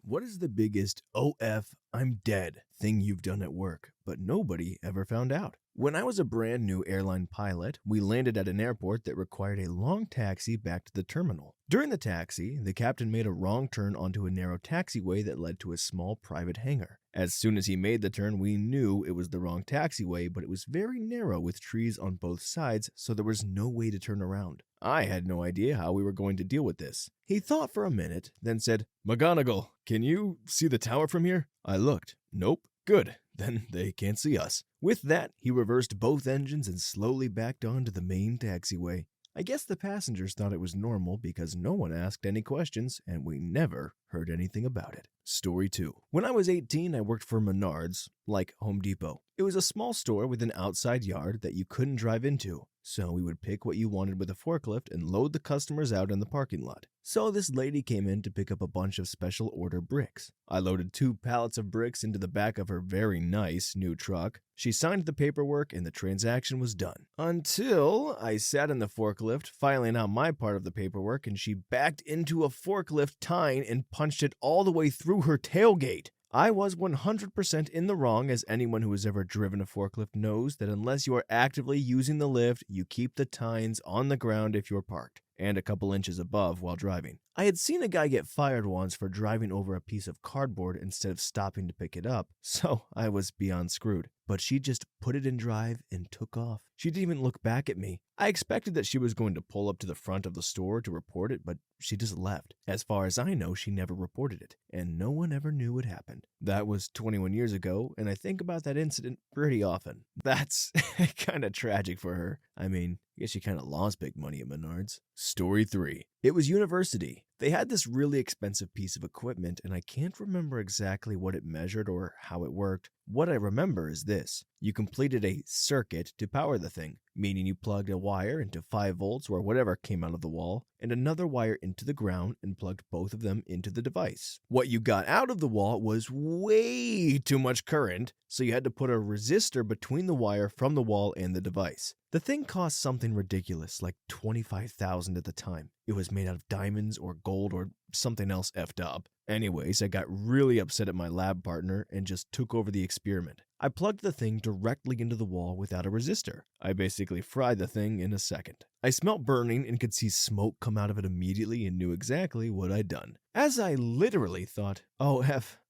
What is the biggest OF I'm dead thing you've done at work, but nobody ever found out? When I was a brand new airline pilot, we landed at an airport that required a long taxi back to the terminal. During the taxi, the captain made a wrong turn onto a narrow taxiway that led to a small private hangar. As soon as he made the turn, we knew it was the wrong taxiway, but it was very narrow with trees on both sides, so there was no way to turn around. I had no idea how we were going to deal with this. He thought for a minute, then said, "McGonagall, can you see the tower from here?" I looked. Nope. Good. Then they can't see us. With that, he reversed both engines and slowly backed onto the main taxiway. I guess the passengers thought it was normal because no one asked any questions and we never heard anything about it. Story 2. When I was 18, I worked for Menards, like Home Depot. It was a small store with an outside yard that you couldn't drive into. So we would pick what you wanted with a forklift and load the customers out in the parking lot. So this lady came in to pick up a bunch of special order bricks. I loaded 2 pallets of bricks into the back of her very nice new truck. She signed the paperwork and the transaction was done. Until I sat in the forklift filing out my part of the paperwork and she backed into a forklift tine and punched it all the way through her tailgate. I was 100% in the wrong, as anyone who has ever driven a forklift knows that unless you are actively using the lift, you keep the tines on the ground if you're parked, and a couple inches above while driving. I had seen a guy get fired once for driving over a piece of cardboard instead of stopping to pick it up, so I was beyond screwed. But she just put it in drive and took off. She didn't even look back at me. I expected that she was going to pull up to the front of the store to report it, but she just left. As far as I know, she never reported it, and no one ever knew what happened. That was 21 years ago, and I think about that incident pretty often. That's kind of tragic for her. I mean, I guess she kind of lost big money at Menards. Story 3. It was university. They had this really expensive piece of equipment, and I can't remember exactly what it measured or how it worked. What I remember is this. You completed a circuit to power the thing, meaning you plugged a wire into 5 volts or whatever came out of the wall, and another wire into the ground and plugged both of them into the device. What you got out of the wall was way too much current, so you had to put a resistor between the wire from the wall and the device. The thing cost something ridiculous, like $25,000 at the time. It was made out of diamonds or gold or something else effed up. Anyways, I got really upset at my lab partner and just took over the experiment. I plugged the thing directly into the wall without a resistor. I basically fried the thing in a second. I smelt burning and could see smoke come out of it immediately and knew exactly what I'd done. As I literally thought, "Oh,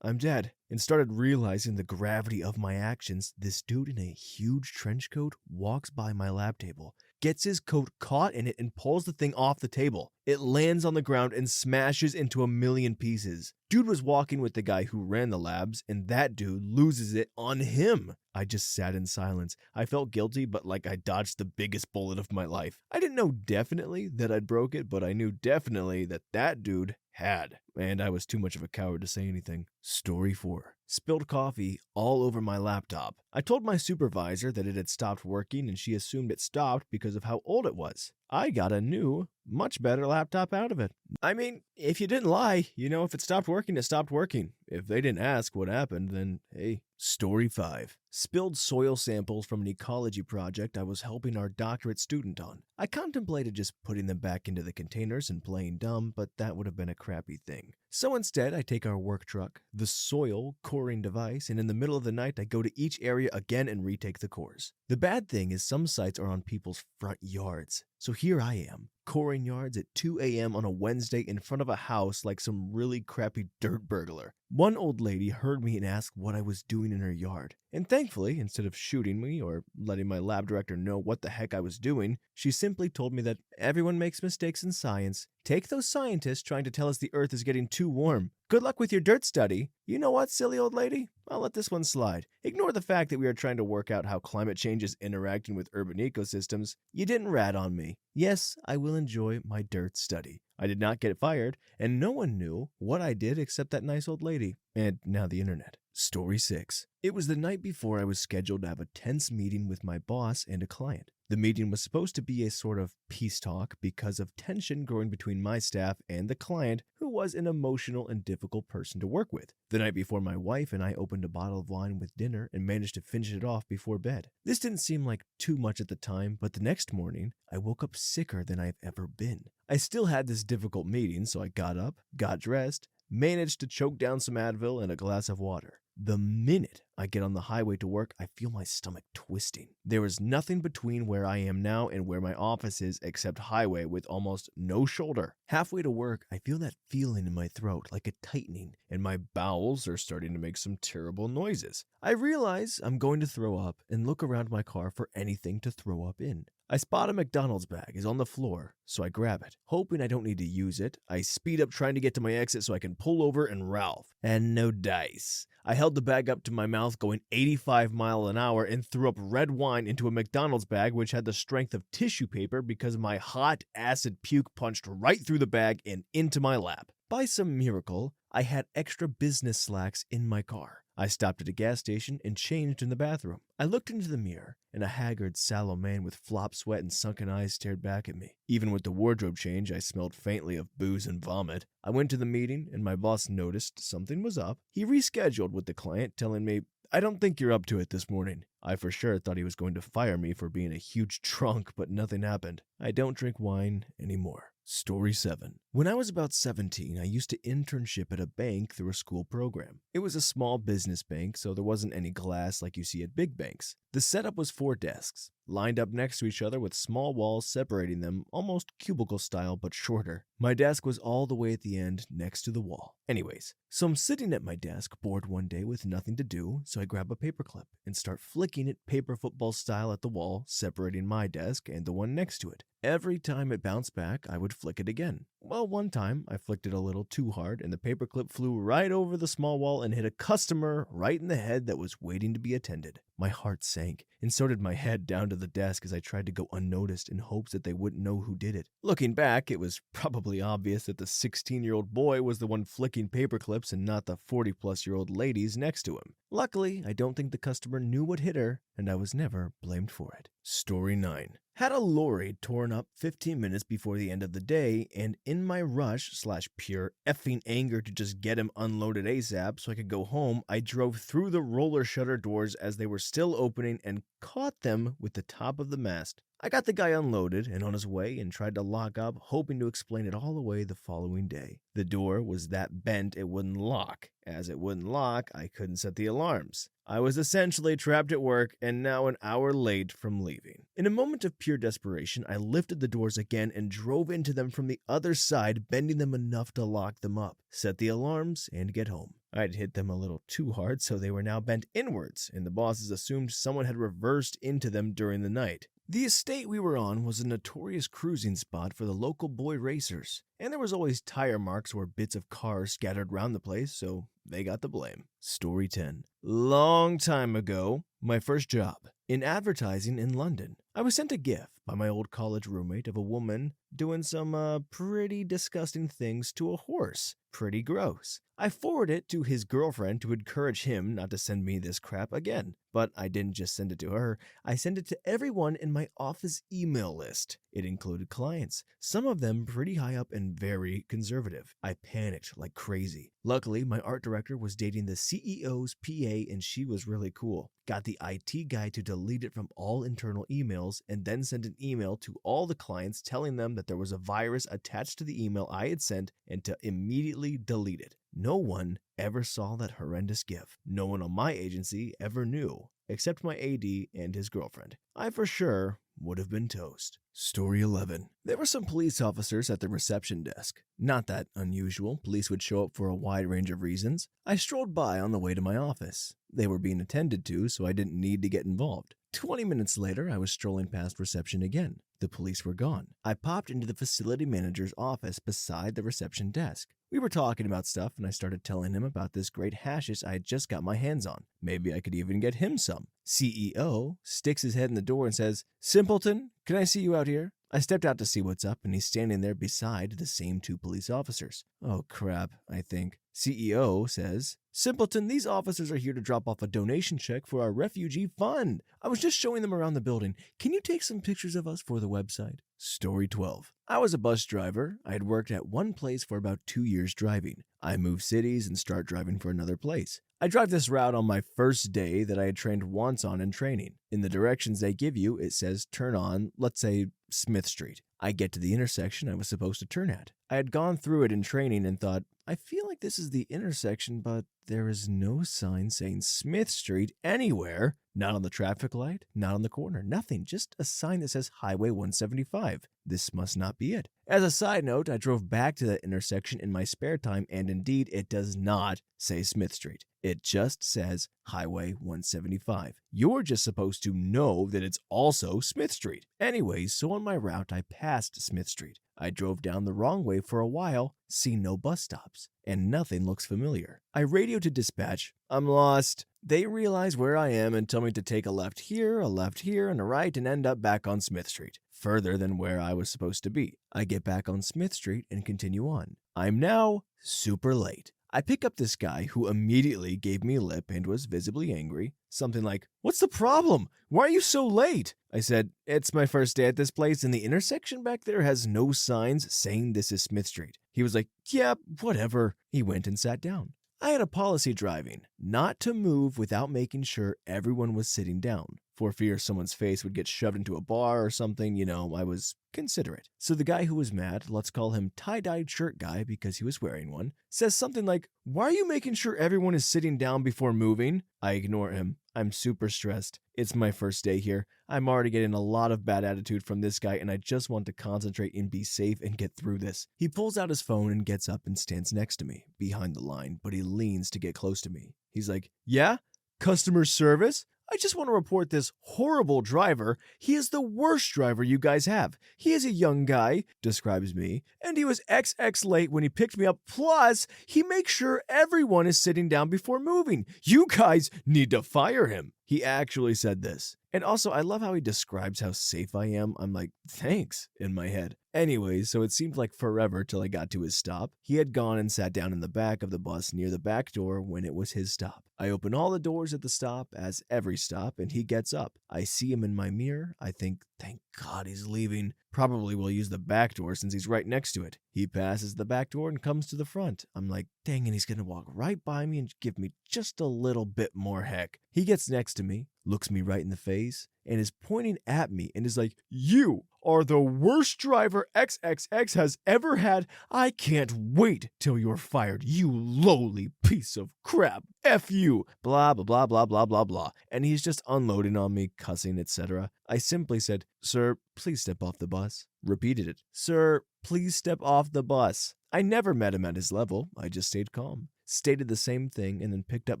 I'm dead," and started realizing the gravity of my actions, this dude in a huge trench coat walks by my lab table, gets his coat caught in it and pulls the thing off the table. It lands on the ground and smashes into a million pieces. Dude was walking with the guy who ran the labs, and that dude loses it on him. I just sat in silence. I felt guilty, but like I dodged the biggest bullet of my life. I didn't know definitely that I'd broke it, but I knew definitely that that dude had, and I was too much of a coward to say anything. Story 4. Spilled coffee all over my laptop. I told my supervisor that it had stopped working and she assumed it stopped because of how old it was. I got a new, much better laptop out of it. I mean, if you didn't lie, if it stopped working, it stopped working. If they didn't ask what happened, then hey. Story 5. Spilled soil samples from an ecology project I was helping our doctorate student on. I contemplated just putting them back into the containers and playing dumb, but that would have been a crappy thing. So instead, I take our work truck, the soil coring device, and in the middle of the night, I go to each area again and retake the cores. The bad thing is some sites are on people's front yards. So here I am, coring yards at 2 a.m. on a Wednesday in front of a house like some really crappy dirt burglar. One old lady heard me and asked what I was doing in her yard. And thankfully, instead of shooting me or letting my lab director know what the heck I was doing, she simply told me that everyone makes mistakes in science. Take those scientists trying to tell us the earth is getting too warm. Good luck with your dirt study. You know what, silly old lady? I'll let this one slide. Ignore the fact that we are trying to work out how climate change is interacting with urban ecosystems. You didn't rat on me. Yes, I will enjoy my dirt study. I did not get fired, and no one knew what I did except that nice old lady. And now the internet. Story 6. It was the night before I was scheduled to have a tense meeting with my boss and a client. The meeting was supposed to be a sort of peace talk because of tension growing between my staff and the client, who was an emotional and difficult person to work with. The night before, my wife and I opened a bottle of wine with dinner and managed to finish it off before bed. This didn't seem like too much at the time, but the next morning, I woke up sicker than I've ever been. I still had this difficult meeting, so I got up, got dressed, managed to choke down some Advil and a glass of water. The minute I get on the highway to work, I feel my stomach twisting. There is nothing between where I am now and where my office is except highway with almost no shoulder. Halfway to work, I feel that feeling in my throat like a tightening, and my bowels are starting to make some terrible noises. I realize I'm going to throw up and look around my car for anything to throw up in. I spot a McDonald's bag is on the floor, so I grab it. Hoping I don't need to use it, I speed up trying to get to my exit so I can pull over and Ralph. And no dice. I held the bag up to my mouth going 85 miles an hour and threw up red wine into a McDonald's bag which had the strength of tissue paper because my hot acid puke punched right through the bag and into my lap. By some miracle, I had extra business slacks in my car. I stopped at a gas station and changed in the bathroom. I looked into the mirror, and a haggard, sallow man with flop sweat and sunken eyes stared back at me. Even with the wardrobe change, I smelled faintly of booze and vomit. I went to the meeting, and my boss noticed something was up. He rescheduled with the client, telling me, "I don't think you're up to it this morning." I for sure thought he was going to fire me for being a huge drunk, but nothing happened. I don't drink wine anymore. Story 7. When I was about 17, I used to internship at a bank through a school program. It was a small business bank, so there wasn't any glass like you see at big banks. The setup was 4 desks, lined up next to each other with small walls separating them, almost cubicle style but shorter. My desk was all the way at the end next to the wall. Anyways, so I'm sitting at my desk, bored one day with nothing to do, so I grab a paperclip and start flicking it paper football style at the wall, separating my desk and the one next to it. Every time it bounced back, I would flick it again. Well, one time, I flicked it a little too hard, and the paperclip flew right over the small wall and hit a customer right in the head that was waiting to be attended. My heart sank, and so did my head down to the desk as I tried to go unnoticed in hopes that they wouldn't know who did it. Looking back, it was probably obvious that the 16-year-old boy was the one flicking paperclips and not the 40-plus-year-old ladies next to him. Luckily, I don't think the customer knew what hit her, and I was never blamed for it. Story 9. Had a lorry torn up 15 minutes before the end of the day, and in my rush/pure effing anger to just get him unloaded ASAP so I could go home, I drove through the roller shutter doors as they were still opening and caught them with the top of the mast. I got the guy unloaded and on his way and tried to lock up, hoping to explain it all away the following day. The door was that bent it wouldn't lock. As it wouldn't lock, I couldn't set the alarms. I was essentially trapped at work and now an hour late from leaving. In a moment of pure desperation, I lifted the doors again and drove into them from the other side, bending them enough to lock them up, set the alarms, and get home. I'd hit them a little too hard, so they were now bent inwards, and the bosses assumed someone had reversed into them during the night. The estate we were on was a notorious cruising spot for the local boy racers, and there was always tire marks or bits of cars scattered around the place, so they got the blame. Story 10. Long time ago, my first job. In advertising in London. I was sent a gift by my old college roommate of a woman doing some pretty disgusting things to a horse. Pretty gross. I forwarded it to his girlfriend to encourage him not to send me this crap again. But I didn't just send it to her, I sent it to everyone in my office email list. It included clients, some of them pretty high up and very conservative. I panicked like crazy. Luckily, my art director was dating the CEO's PA and she was really cool. Got the IT guy to delete it from all internal emails and then sent an email to all the clients telling them that there was a virus attached to the email I had sent and to immediately delete it. No one ever saw that horrendous GIF. No one on my agency ever knew, except my AD and his girlfriend. I for sure would have been toast. Story 11. There were some police officers at the reception desk. Not that unusual. Police would show up for a wide range of reasons. I strolled by on the way to my office. They were being attended to, so I didn't need to get involved. 20 minutes later, I was strolling past reception again. The police were gone. I popped into the facility manager's office beside the reception desk. We were talking about stuff, and I started telling him about this great hashish I had just got my hands on. Maybe I could even get him some. CEO sticks his head in the door and says, "Simpleton, can I see you out here?" I stepped out to see what's up, and he's standing there beside the same 2 police officers. Oh crap, I think. CEO says, "Simpleton, these officers are here to drop off a donation check for our refugee fund. I was just showing them around the building. Can you take some pictures of us for the website?" Story 12. I was a bus driver. I had worked at one place for about 2 years driving. I moved cities and start driving for another place. I drive this route on my first day that I had trained once on in training. In the directions they give you, it says turn on, let's say, Smith Street. I get to the intersection I was supposed to turn at. I had gone through it in training and thought, I feel like this is the intersection, but there is no sign saying Smith Street anywhere. Not on the traffic light, not on the corner, nothing. Just a sign that says Highway 175. This must not be it. As a side note, I drove back to that intersection in my spare time, and indeed, it does not say Smith Street. It just says Highway 175. You're just supposed to know that it's also Smith Street. Anyways, so on my route, I passed Smith Street. I drove down the wrong way for a while, see no bus stops, and nothing looks familiar. I radio to dispatch. I'm lost. They realize where I am and tell me to take a left here, and a right, and end up back on Smith Street, further than where I was supposed to be. I get back on Smith Street and continue on. I'm now super late. I pick up this guy who immediately gave me lip and was visibly angry. Something like, "What's the problem? Why are you so late?" I said, "It's my first day at this place and the intersection back there has no signs saying this is Smith Street." He was like, "Yeah, whatever." He went and sat down. I had a policy driving, not to move without making sure everyone was sitting down. For fear someone's face would get shoved into a bar or something, I was considerate. So the guy who was mad, let's call him tie-dyed shirt guy because he was wearing one, says something like, "Why are you making sure everyone is sitting down before moving?" I ignore him. I'm super stressed. It's my first day here. I'm already getting a lot of bad attitude from this guy and I just want to concentrate and be safe and get through this. He pulls out his phone and gets up and stands next to me, behind the line, but he leans to get close to me. He's like, "Yeah? Customer service? I just want to report this horrible driver. He is the worst driver you guys have. He is a young guy," describes me, "and he was XX late when he picked me up. Plus, he makes sure everyone is sitting down before moving. You guys need to fire him." He actually said this. And also, I love how he describes how safe I am. I'm like, thanks, in my head. Anyways, so it seemed like forever till I got to his stop. He had gone and sat down in the back of the bus near the back door when it was his stop. I open all the doors at the stop, as every stop, and he gets up. I see him in my mirror. I think, thank God he's leaving. Probably will use the back door since he's right next to it. He passes the back door and comes to the front. I'm like, dang, and he's gonna walk right by me and give me just a little bit more heck. He gets next to me, looks me right in the face, and is pointing at me and is like, "You are the worst driver XXX has ever had. I can't wait till you're fired, you lowly piece of crap. F you." Blah, blah, blah, blah, blah, blah, blah. And he's just unloading on me, cussing, etc. I simply said, "Sir, please step off the bus." Repeated it. "Sir, please step off the bus." I never met him at his level. I just stayed calm. Stated the same thing and then picked up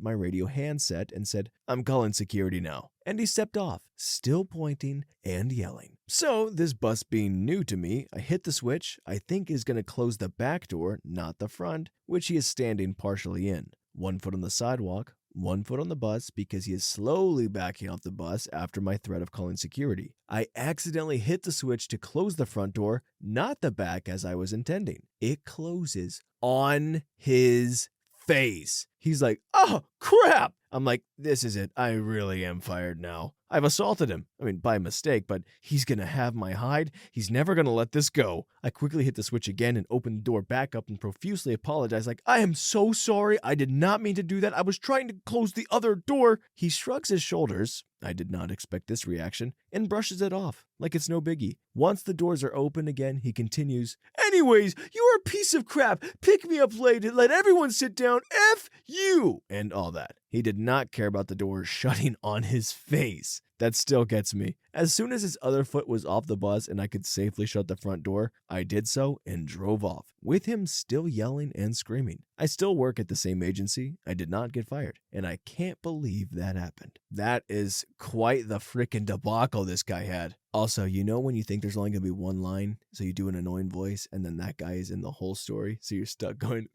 my radio handset and said, "I'm calling security now." And he stepped off, still pointing and yelling. So, this bus being new to me, I hit the switch I think is going to close the back door, not the front, which he is standing partially in. 1 foot on the sidewalk, 1 foot on the bus because he is slowly backing off the bus after my threat of calling security. I accidentally hit the switch to close the front door, not the back as I was intending. It closes on his face. He's like, "Oh, crap." I'm like, this is it. I really am fired now. I've assaulted him. I mean, by mistake, but he's going to have my hide. He's never going to let this go. I quickly hit the switch again and opened the door back up and profusely apologized like, "I am so sorry. I did not mean to do that. I was trying to close the other door." He shrugs his shoulders. I did not expect this reaction, and brushes it off like it's no biggie. Once the doors are open again, he continues, "Anyways, you're a piece of crap. Pick me up late and let everyone sit down. F you," and all that. He did not care about the doors shutting on his face. That still gets me. As soon as his other foot was off the bus and I could safely shut the front door, I did so and drove off, with him still yelling and screaming. I still work at the same agency. I did not get fired, and I can't believe that happened. That is quite the frickin' debacle this guy had. Also, when you think there's only going to be one line, so you do an annoying voice, and then that guy is in the whole story, so you're stuck going,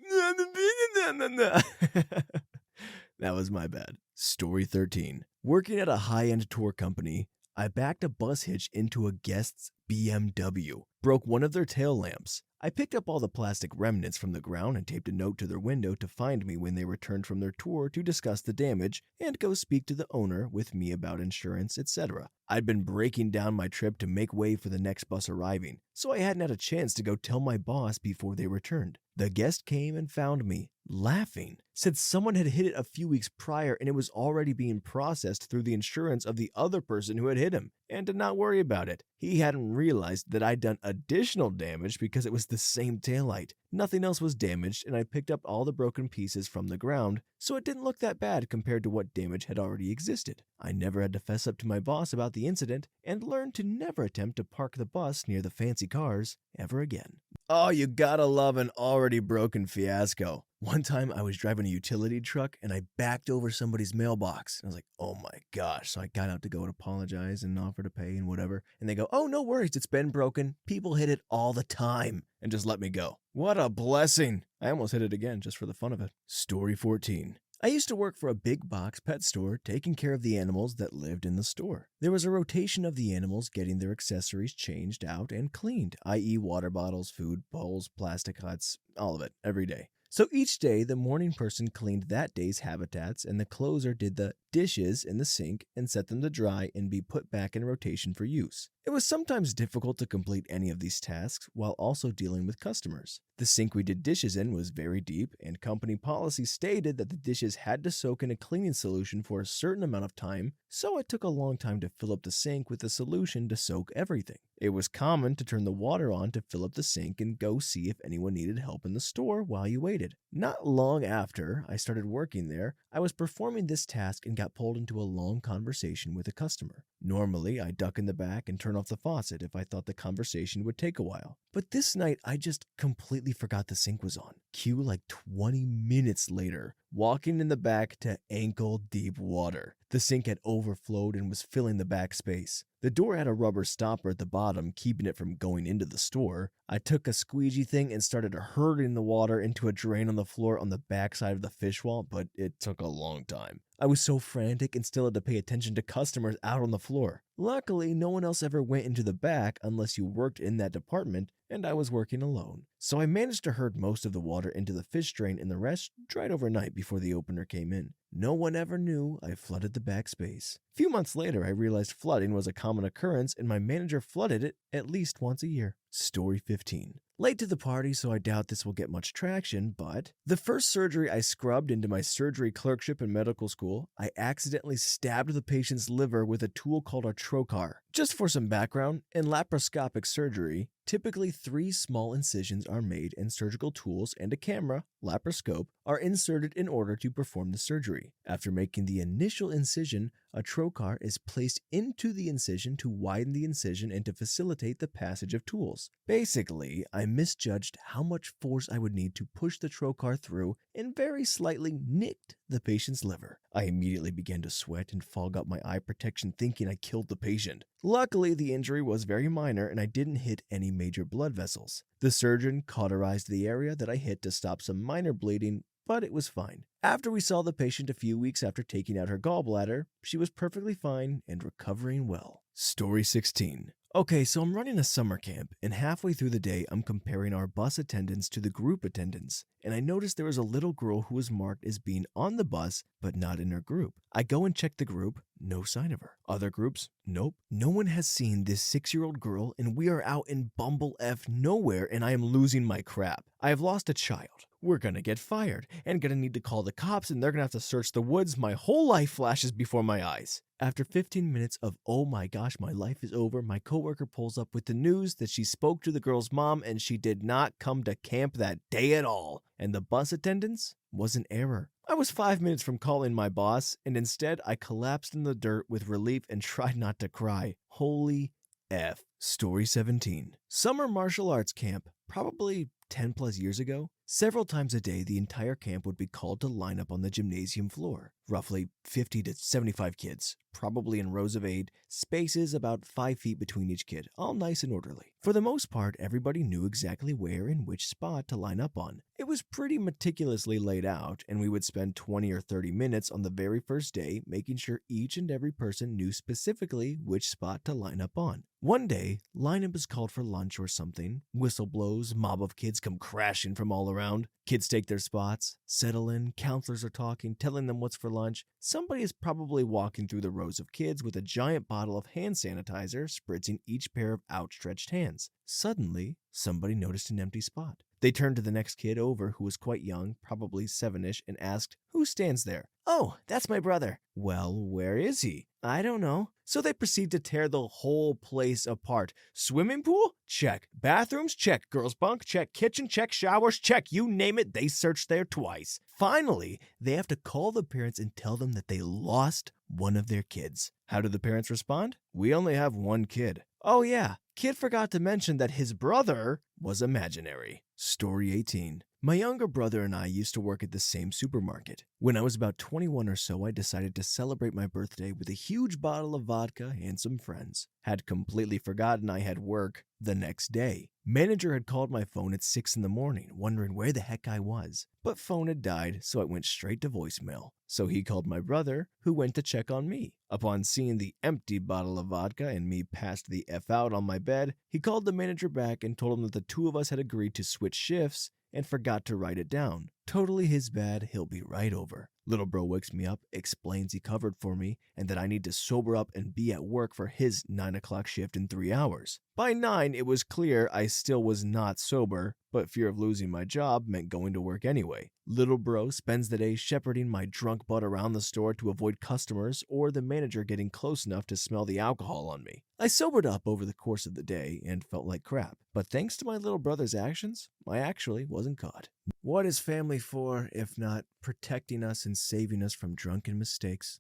That was my bad. Story 13. Working at a high-end tour company, I backed a bus hitch into a guest's BMW, broke one of their tail lamps. I picked up all the plastic remnants from the ground and taped a note to their window to find me when they returned from their tour to discuss the damage and go speak to the owner with me about insurance, etc. I'd been breaking down my trip to make way for the next bus arriving, so I hadn't had a chance to go tell my boss before they returned. The guest came and found me, laughing, said someone had hit it a few weeks prior and it was already being processed through the insurance of the other person who had hit him, and to not worry about it. He hadn't realized that I'd done additional damage because it was the same taillight. Nothing else was damaged, and I picked up all the broken pieces from the ground, so it didn't look that bad compared to what damage had already existed. I never had to fess up to my boss about the incident, and learned to never attempt to park the bus near the fancy cars ever again. Oh, you gotta love an already broken fiasco. One time I was driving a utility truck and I backed over somebody's mailbox. I was like, oh my gosh. So I got out to go and apologize and offer to pay and whatever. And they go, oh, no worries. It's been broken. People hit it all the time. And just let me go. What a blessing. I almost hit it again just for the fun of it. Story 14. I used to work for a big box pet store taking care of the animals that lived in the store. There was a rotation of the animals getting their accessories changed out and cleaned, i.e. water bottles, food bowls, plastic huts, all of it, every day. So each day, the morning person cleaned that day's habitats and the closer did the dishes in the sink and set them to dry and be put back in rotation for use. It was sometimes difficult to complete any of these tasks while also dealing with customers. The sink we did dishes in was very deep, and company policy stated that the dishes had to soak in a cleaning solution for a certain amount of time, so it took a long time to fill up the sink with the solution to soak everything. It was common to turn the water on to fill up the sink and go see if anyone needed help in the store while you waited. Not long after I started working there, I was performing this task and got pulled into a long conversation with a customer. Normally, I duck in the back and turn off the faucet if I thought the conversation would take a while. But this night, I just completely forgot the sink was on. Cue like 20 minutes later, walking in the back to ankle-deep water. The sink had overflowed and was filling the back space. The door had a rubber stopper at the bottom, keeping it from going into the store. I took a squeegee thing and started herding the water into a drain on the floor on the back side of the fish wall, but it took a long time. I was so frantic and still had to pay attention to customers out on the floor. Luckily, no one else ever went into the back unless you worked in that department, and I was working alone. So I managed to herd most of the water into the fish drain and the rest dried overnight before the opener came in. No one ever knew I flooded the back space. A few months later, I realized flooding was a common occurrence and my manager flooded it at least once a year. Story 15. Late to the party, so I doubt this will get much traction, but the first surgery I scrubbed into my surgery clerkship in medical school, I accidentally stabbed the patient's liver with a tool called a trocar. Just for some background, in laparoscopic surgery, typically 3 small incisions are made and surgical tools and a camera, laparoscope, are inserted in order to perform the surgery. After making the initial incision, a trocar is placed into the incision to widen the incision and to facilitate the passage of tools. Basically, I misjudged how much force I would need to push the trocar through and very slightly nicked the patient's liver. I immediately began to sweat and fog up my eye protection thinking I killed the patient. Luckily, the injury was very minor and I didn't hit any major blood vessels. The surgeon cauterized the area that I hit to stop some minor bleeding, but it was fine. After we saw the patient a few weeks after taking out her gallbladder, she was perfectly fine and recovering well. Story 16. Okay, so I'm running a summer camp, and halfway through the day, I'm comparing our bus attendants to the group attendants, and I noticed there was a little girl who was marked as being on the bus, but not in her group. I go and check the group, no sign of her. Other groups, nope. No one has seen this 6-year-old girl, and we are out in Bumble F nowhere, and I am losing my crap. I have lost a child. We're gonna get fired, and gonna need to call the cops, and they're gonna have to search the woods. My whole life flashes before my eyes. After 15 minutes of, oh my gosh, my life is over, my coworker pulls up with the news that she spoke to the girl's mom and she did not come to camp that day at all. And the bus attendance was an error. I was 5 minutes from calling my boss, and instead I collapsed in the dirt with relief and tried not to cry. Holy F. Story 17. Summer martial arts camp, probably 10 plus years ago. Several times a day, the entire camp would be called to line up on the gymnasium floor. Roughly 50 to 75 kids, probably in rows of 8, spaces about 5 feet between each kid, all nice and orderly. For the most part, everybody knew exactly where and which spot to line up on. It was pretty meticulously laid out, and we would spend 20 or 30 minutes on the very first day making sure each and every person knew specifically which spot to line up on. One day, lineup is called for lunch or something. Whistle blows, mob of kids come crashing from all around. Kids take their spots, settle in, counselors are talking, telling them what's for lunch. Somebody is probably walking through the rows of kids with a giant bottle of hand sanitizer, spritzing each pair of outstretched hands. Suddenly, somebody noticed an empty spot. They turned to the next kid over, who was quite young, probably 7-ish, and asked, "Who stands there?" "Oh, that's my brother." "Well, where is he?" "I don't know." So they proceed to tear the whole place apart. Swimming pool? Check. Bathrooms? Check. Girls' bunk? Check. Kitchen? Check. Showers? Check. You name it, they searched there twice. Finally, they have to call the parents and tell them that they lost one of their kids. How do the parents respond? "We only have one kid." "Oh yeah, kid forgot to mention that his brother was imaginary." Story 18. My younger brother and I used to work at the same supermarket. When I was about 21 or so, I decided to celebrate my birthday with a huge bottle of vodka and some friends. Had completely forgotten I had work the next day. Manager had called my phone at 6 in the morning, wondering where the heck I was. But phone had died, so it went straight to voicemail. So he called my brother, who went to check on me. Upon seeing the empty bottle of vodka and me passed the F out on my bed, he called the manager back and told him that the two of us had agreed to switch shifts and forgot to write it down. Totally his bad, he'll be right over. Little bro wakes me up, explains he covered for me, and that I need to sober up and be at work for his 9 o'clock shift in 3 hours. By 9, it was clear I still was not sober, but fear of losing my job meant going to work anyway. Little bro spends the day shepherding my drunk butt around the store to avoid customers or the manager getting close enough to smell the alcohol on me. I sobered up over the course of the day and felt like crap, but thanks to my little brother's actions, I actually wasn't caught. What is family for if not protecting us and saving us from drunken mistakes?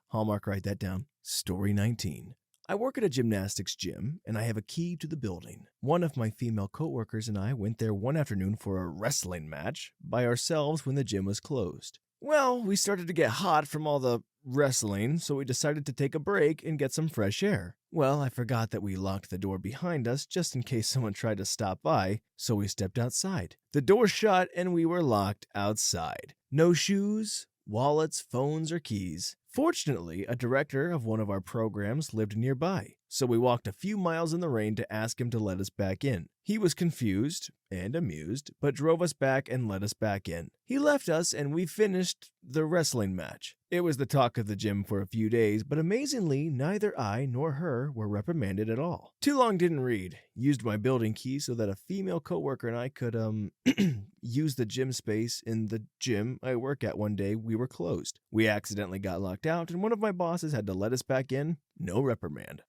Hallmark, write that down. Story 19. I work at a gymnastics gym, and I have a key to the building. One of my female coworkers and I went there one afternoon for a wrestling match by ourselves when the gym was closed. Well, we started to get hot from all the wrestling, so we decided to take a break and get some fresh air. Well, I forgot that we locked the door behind us just in case someone tried to stop by, so we stepped outside. The door shut and we were locked outside. No shoes, wallets, phones, or keys. Fortunately, a director of one of our programs lived nearby, so we walked a few miles in the rain to ask him to let us back in. He was confused and amused, but drove us back and let us back in. He left us and we finished the wrestling match. It was the talk of the gym for a few days, but amazingly, neither I nor her were reprimanded at all. Too long didn't read. Used my building key so that a female coworker and I could, use the gym space in the gym I work at one day we were closed. We accidentally got locked out and one of my bosses had to let us back in. No reprimand.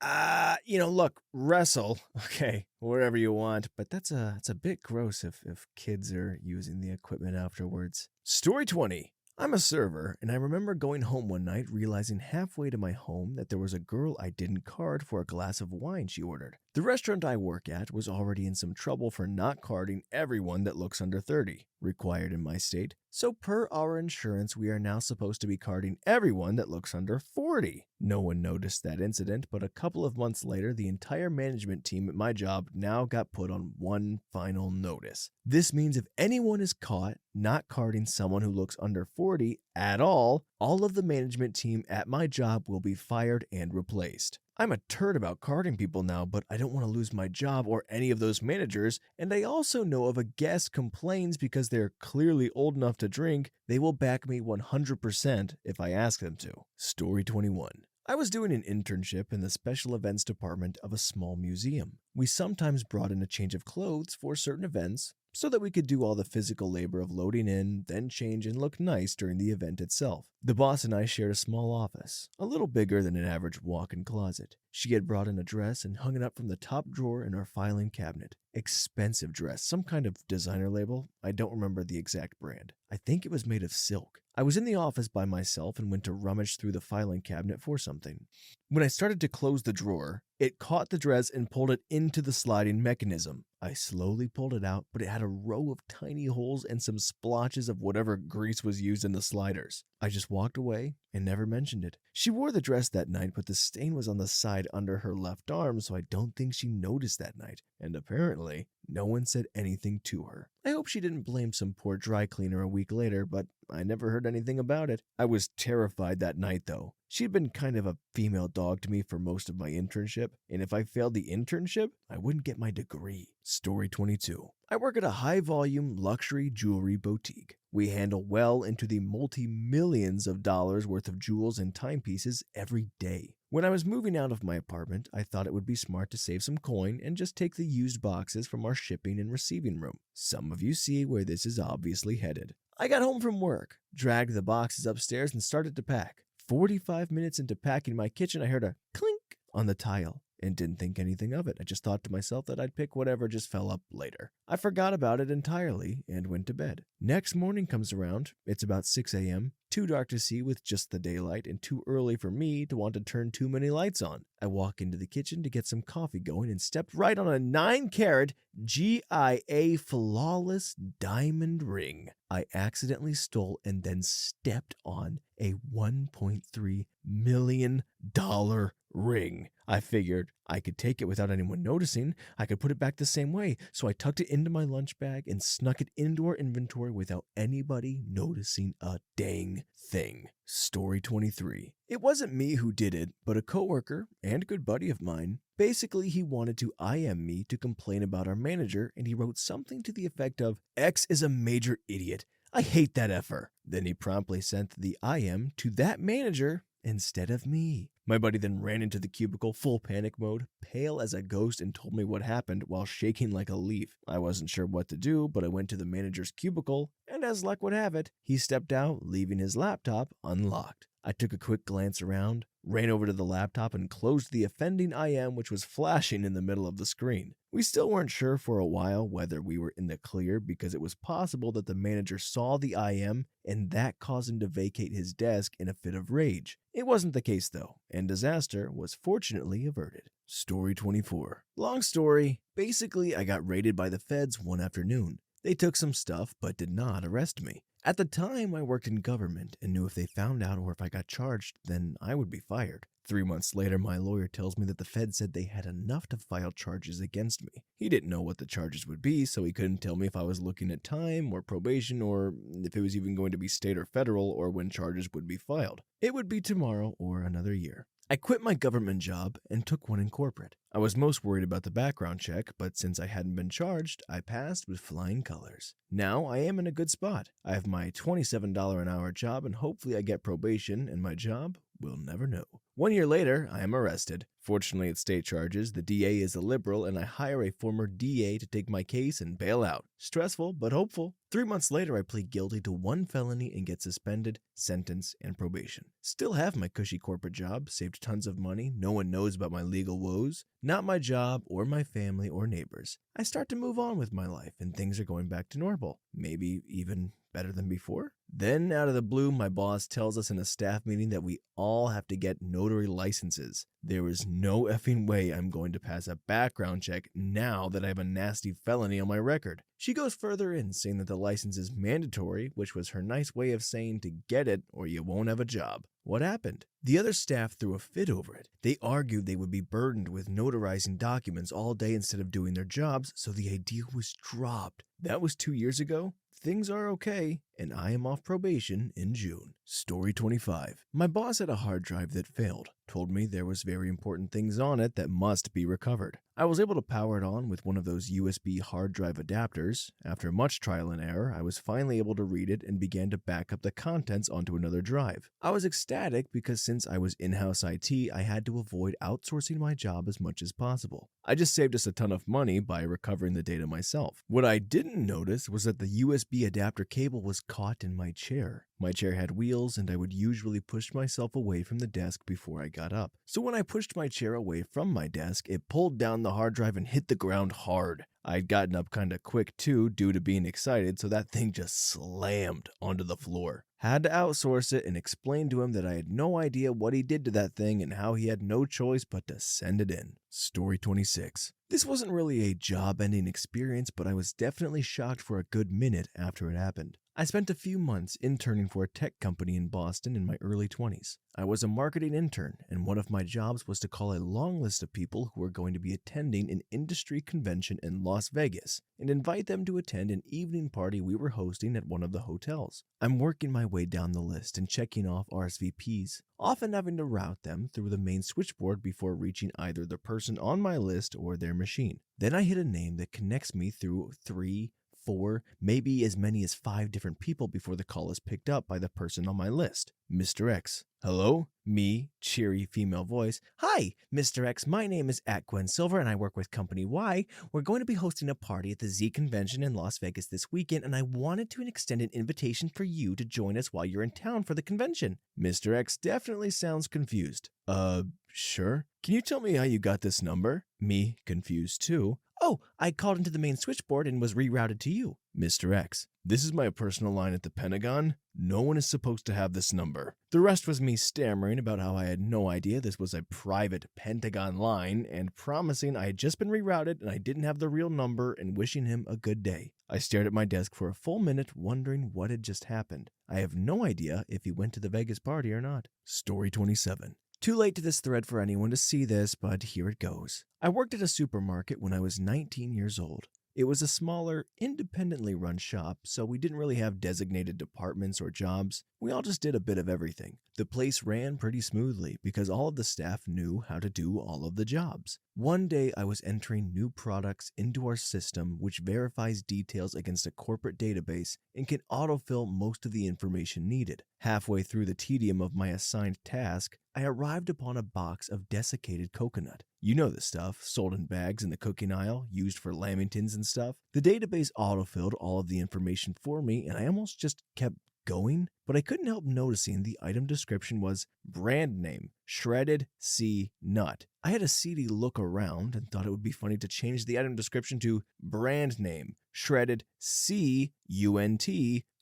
Look, wrestle, okay, wherever you want, but that's a bit gross if kids are using the equipment afterwards. Story 20. I'm a server, and I remember going home one night realizing halfway to my home that there was a girl I didn't card for a glass of wine she ordered. The restaurant I work at was already in some trouble for not carding everyone that looks under 30, required in my state, so per our insurance we are now supposed to be carding everyone that looks under 40. No one noticed that incident, but a couple of months later the entire management team at my job now got put on one final notice. This means if anyone is caught not carding someone who looks under 40 at all of the management team at my job will be fired and replaced. I'm a turd about carding people now, but I don't want to lose my job or any of those managers, and I also know if a guest complains because they're clearly old enough to drink, they will back me 100% if I ask them to. Story 21. I was doing an internship in the special events department of a small museum. We sometimes brought in a change of clothes for certain events, so that we could do all the physical labor of loading in, then change and look nice during the event itself. The boss and I shared a small office, a little bigger than an average walk-in closet. She had brought in a dress and hung it up from the top drawer in our filing cabinet. Expensive dress, some kind of designer label. I don't remember the exact brand. I think it was made of silk. I was in the office by myself and went to rummage through the filing cabinet for something. When I started to close the drawer, it caught the dress and pulled it into the sliding mechanism. I slowly pulled it out, but it had a row of tiny holes and some splotches of whatever grease was used in the sliders. I just walked away and never mentioned it. She wore the dress that night, but the stain was on the side under her left arm, so I don't think she noticed that night. And apparently, no one said anything to her. I hope she didn't blame some poor dry cleaner a week later, but I never heard anything about it. I was terrified that night, though. She'd been kind of a female dog to me for most of my internship, and if I failed the internship, I wouldn't get my degree. Story 22. I work at a high-volume luxury jewelry boutique. We handle well into the multi-millions of dollars worth of jewels and timepieces every day. When I was moving out of my apartment, I thought it would be smart to save some coin and just take the used boxes from our shipping and receiving room. Some of you see where this is obviously headed. I got home from work, dragged the boxes upstairs, and started to pack. 45 minutes into packing my kitchen, I heard a clink on the tile and didn't think anything of it. I just thought to myself that I'd pick whatever just fell up later. I forgot about it entirely and went to bed. Next morning comes around. It's about 6 a.m., too dark to see with just the daylight and too early for me to want to turn too many lights on. I walk into the kitchen to get some coffee going and stepped right on a 9-carat GIA flawless diamond ring I accidentally stole and then stepped on a $1.3 million ring. I figured I could take it without anyone noticing. I could put it back the same way. So I tucked it into my lunch bag and snuck it into our inventory without anybody noticing a dang thing. Story 23. It wasn't me who did it, but a coworker and good buddy of mine. Basically, he wanted to IM me to complain about our manager, and he wrote something to the effect of, "X is a major idiot. I hate that effer." Then he promptly sent the IM to that manager instead of me. My buddy then ran into the cubicle, full panic mode, pale as a ghost, and told me what happened while shaking like a leaf. I wasn't sure what to do, but I went to the manager's cubicle, and as luck would have it, he stepped out, leaving his laptop unlocked. I took a quick glance around, ran over to the laptop, and closed the offending IM, which was flashing in the middle of the screen. We still weren't sure for a while whether we were in the clear because it was possible that the manager saw the IM and that caused him to vacate his desk in a fit of rage. It wasn't the case though, and disaster was fortunately averted. Story 24. Long story. Basically, I got raided by the feds one afternoon. They took some stuff but did not arrest me. At the time, I worked in government and knew if they found out or if I got charged, then I would be fired. 3 months later, my lawyer tells me that the feds said they had enough to file charges against me. He didn't know what the charges would be, so he couldn't tell me if I was looking at time or probation or if it was even going to be state or federal or when charges would be filed. It would be tomorrow or another year. I quit my government job and took one in corporate. I was most worried about the background check, but since I hadn't been charged, I passed with flying colors. Now I am in a good spot. I have my $27 an hour job and hopefully I get probation and my job will never know. 1 year later, I am arrested. Fortunately, it's state charges. The DA is a liberal and I hire a former DA to take my case and bail out. Stressful, but hopeful. 3 months later, I plead guilty to 1 felony and get suspended, sentence, and probation. Still have my cushy corporate job, saved tons of money, no one knows about my legal woes, not my job or my family or neighbors. I start to move on with my life and things are going back to normal, maybe even better than before. Then, out of the blue, my boss tells us in a staff meeting that we all have to get notary licenses. There is no effing way I'm going to pass a background check now that I have a nasty felony on my record. She goes further in, saying that the license is mandatory, which was her nice way of saying to get it or you won't have a job. What happened? The other staff threw a fit over it. They argued they would be burdened with notarizing documents all day instead of doing their jobs, so the idea was dropped. That was 2 years ago. Things are okay, and I am off probation in June. Story 25. My boss had a hard drive that failed, told me there was very important things on it that must be recovered. I was able to power it on with one of those USB hard drive adapters. After much trial and error, I was finally able to read it and began to back up the contents onto another drive. I was ecstatic because since I was in-house IT, I had to avoid outsourcing my job as much as possible. I just saved us a ton of money by recovering the data myself. What I didn't notice was that the USB adapter cable was caught in my chair. My chair had wheels and I would usually push myself away from the desk before I got up. So when I pushed my chair away from my desk, it pulled down the hard drive and hit the ground hard. I'd gotten up kinda quick too due to being excited, so that thing just slammed onto the floor. Had to outsource it and explain to him that I had no idea what he did to that thing and how he had no choice but to send it in. Story 26. This wasn't really a job-ending experience, but I was definitely shocked for a good minute after it happened. I spent a few months interning for a tech company in Boston in my early 20s. I was a marketing intern, and one of my jobs was to call a long list of people who were going to be attending an industry convention in Las Vegas and invite them to attend an evening party we were hosting at one of the hotels. I'm working my way down the list and checking off RSVPs, often having to route them through the main switchboard before reaching either the person on my list or their machine. Then I hit a name that connects me through 3, 4, maybe as many as 5 different people before the call is picked up by the person on my list. Mr. X. Hello? Me, cheery female voice. Hi, Mr. X. My name is Gwen Silver and I work with Company Y. We're going to be hosting a party at the Z Convention in Las Vegas this weekend, and I wanted to extend an invitation for you to join us while you're in town for the convention. Mr. X definitely sounds confused. Sure. Can you tell me how you got this number? Me, confused too. Oh, I called into the main switchboard and was rerouted to you. Mr. X. This is my personal line at the Pentagon. No one is supposed to have this number. The rest was me stammering about how I had no idea this was a private Pentagon line and promising I had just been rerouted and I didn't have the real number and wishing him a good day. I stared at my desk for a full minute wondering what had just happened. I have no idea if he went to the Vegas party or not. Story 27. Too late to this thread for anyone to see this, but here it goes. I worked at a supermarket when I was 19 years old. It was a smaller, independently run shop, so we didn't really have designated departments or jobs. We all just did a bit of everything. The place ran pretty smoothly because all of the staff knew how to do all of the jobs. One day I was entering new products into our system, which verifies details against a corporate database and can autofill most of the information needed. Halfway through the tedium of my assigned task, I arrived upon a box of desiccated coconut. You know the stuff, sold in bags in the cooking aisle, used for lamingtons and stuff. The database autofilled all of the information for me, and I almost just kept going, but I couldn't help noticing the item description was brand name, shredded sea nut. I had a seedy look around and thought it would be funny to change the item description to brand name, shredded CUNT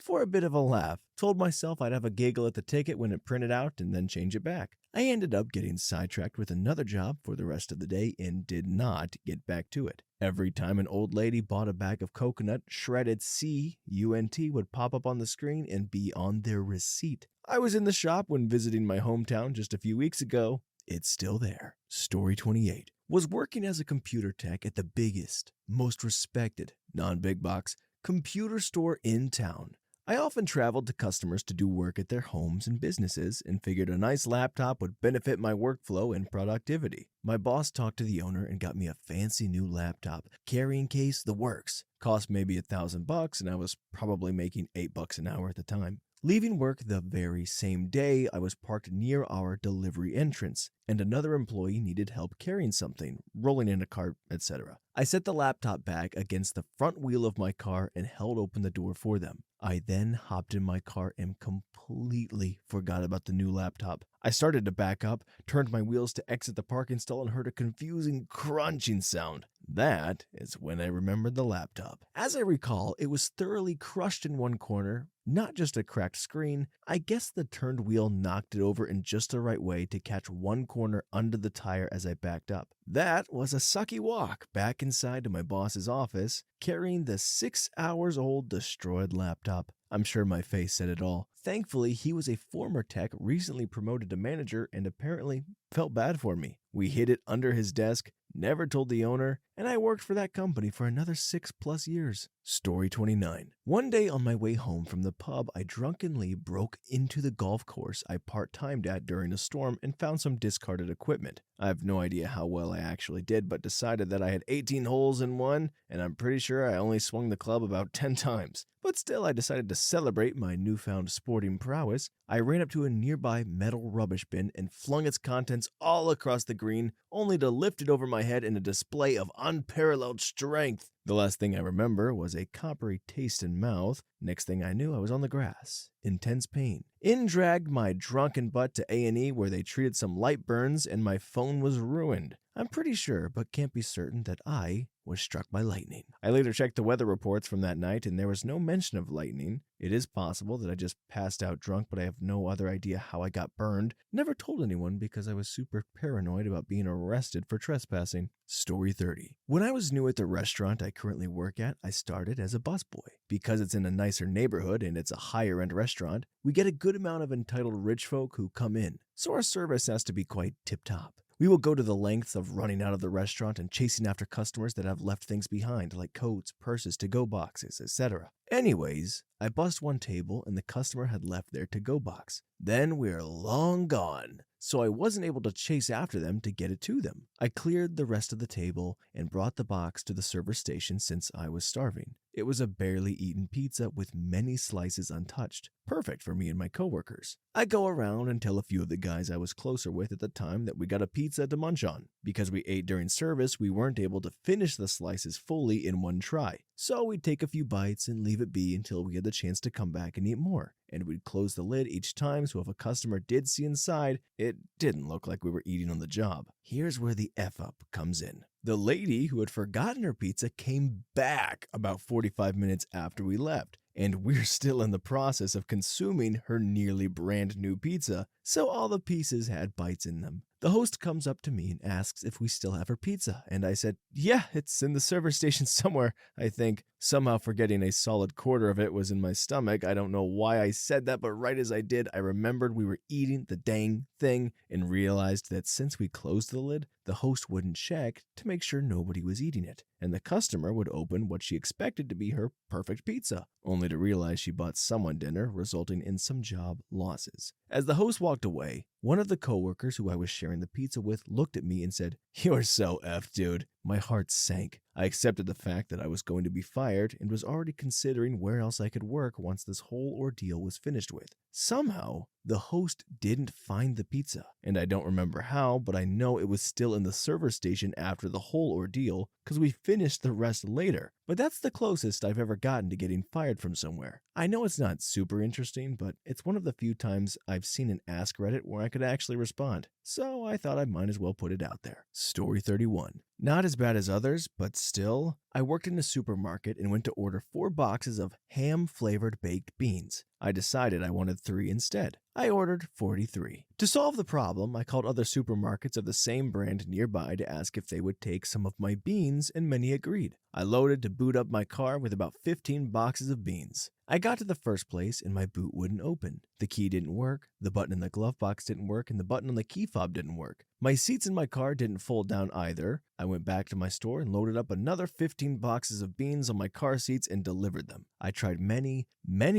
for a bit of a laugh. Told myself I'd have a giggle at the ticket when it printed out and then change it back. I ended up getting sidetracked with another job for the rest of the day and did not get back to it. Every time an old lady bought a bag of coconut, shredded CUNT would pop up on the screen and be on their receipt. I was in the shop when visiting my hometown just a few weeks ago. It's still there. Story 28. Was working as a computer tech at the biggest, most respected, non-big box computer store in town. I often traveled to customers to do work at their homes and businesses and figured a nice laptop would benefit my workflow and productivity. My boss talked to the owner and got me a fancy new laptop, carrying case, the works. Cost maybe $1,000 and I was probably making $8 an hour at the time. Leaving work the very same day, I was parked near our delivery entrance, and another employee needed help carrying something, rolling in a cart, etc. I set the laptop bag against the front wheel of my car and held open the door for them. I then hopped in my car and completely forgot about the new laptop. I started to back up, turned my wheels to exit the parking stall, and heard a confusing crunching sound. That is when I remembered the laptop. As I recall, it was thoroughly crushed in one corner, not just a cracked screen. I guess the turned wheel knocked it over in just the right way to catch one corner under the tire as I backed up. That was a sucky walk back inside to my boss's office, carrying the 6 hours old destroyed laptop. I'm sure my face said it all. Thankfully, he was a former tech recently promoted to manager and apparently felt bad for me. We hid it under his desk, never told the owner, and I worked for that company for another 6+ years. Story 29. One day on my way home from the pub, I drunkenly broke into the golf course I part-timed at during a storm and found some discarded equipment. I have no idea how well I actually did, but decided that I had 18 holes in one, and I'm pretty sure I only swung the club about 10 times. But still, I decided to celebrate my newfound sporting prowess. I ran up to a nearby metal rubbish bin and flung its contents all across the green, only to lift it over my head in a display of unparalleled strength. The last thing I remember was a coppery taste in mouth. Next thing I knew, I was on the grass. Intense pain. In dragged my drunken butt to A&E where they treated some light burns and my phone was ruined. I'm pretty sure, but can't be certain, that I was struck by lightning. I later checked the weather reports from that night and there was no mention of lightning. It is possible that I just passed out drunk, but I have no other idea how I got burned. Never told anyone because I was super paranoid about being arrested for trespassing. Story 30. When I was new at the restaurant I currently work at, I started as a busboy. Because it's in a nicer neighborhood and it's a higher-end restaurant, we get a good amount of entitled rich folk who come in, so our service has to be quite tip-top. We will go to the lengths of running out of the restaurant and chasing after customers that have left things behind, like coats, purses, to-go boxes, etc. Anyways, I bust one table and the customer had left their to-go box. Then we were long gone, so I wasn't able to chase after them to get it to them. I cleared the rest of the table and brought the box to the server station since I was starving. It was a barely eaten pizza with many slices untouched, perfect for me and my coworkers. I go around and tell a few of the guys I was closer with at the time that we got a pizza to munch on. Because we ate during service, we weren't able to finish the slices fully in one try. So we'd take a few bites and leave it be until we had the chance to come back and eat more. And we'd close the lid each time so if a customer did see inside, it didn't look like we were eating on the job. Here's where the F-up comes in. The lady who had forgotten her pizza came back about 45 minutes after we left, and we're still in the process of consuming her nearly brand new pizza, so all the pieces had bites in them. The host comes up to me and asks if we still have her pizza, and I said, yeah, it's in the server station somewhere, I think. Somehow forgetting a solid quarter of it was in my stomach. I don't know why I said that, but right as I did, I remembered we were eating the dang thing and realized that since we closed the lid, the host wouldn't check to make sure nobody was eating it, and the customer would open what she expected to be her perfect pizza, only to realize she bought someone dinner, resulting in some job losses. As the host walked away, one of the coworkers who I was sharing the pizza with looked at me and said, "You're so effed, dude." My heart sank. I accepted the fact that I was going to be fired and was already considering where else I could work once this whole ordeal was finished with. Somehow, the host didn't find the pizza, and I don't remember how, but I know it was still in the server station after the whole ordeal because we finished the rest later. But that's the closest I've ever gotten to getting fired from somewhere. I know it's not super interesting, but it's one of the few times I've seen an Ask Reddit where I could actually respond, so I thought I might as well put it out there. Story 31. Not as bad as others, but still, I worked in a supermarket and went to order 4 boxes of ham-flavored baked beans. I decided I wanted 3 instead. I ordered 43. To solve the problem, I called other supermarkets of the same brand nearby to ask if they would take some of my beans, and many agreed. I loaded to boot up my car with about 15 boxes of beans. I got to the first place and my boot wouldn't open. The key didn't work, the button in the glove box didn't work, and the button on the key fob didn't work. My seats in my car didn't fold down either. I went back to my store and loaded up another 15 boxes of beans on my car seats and delivered them. I tried many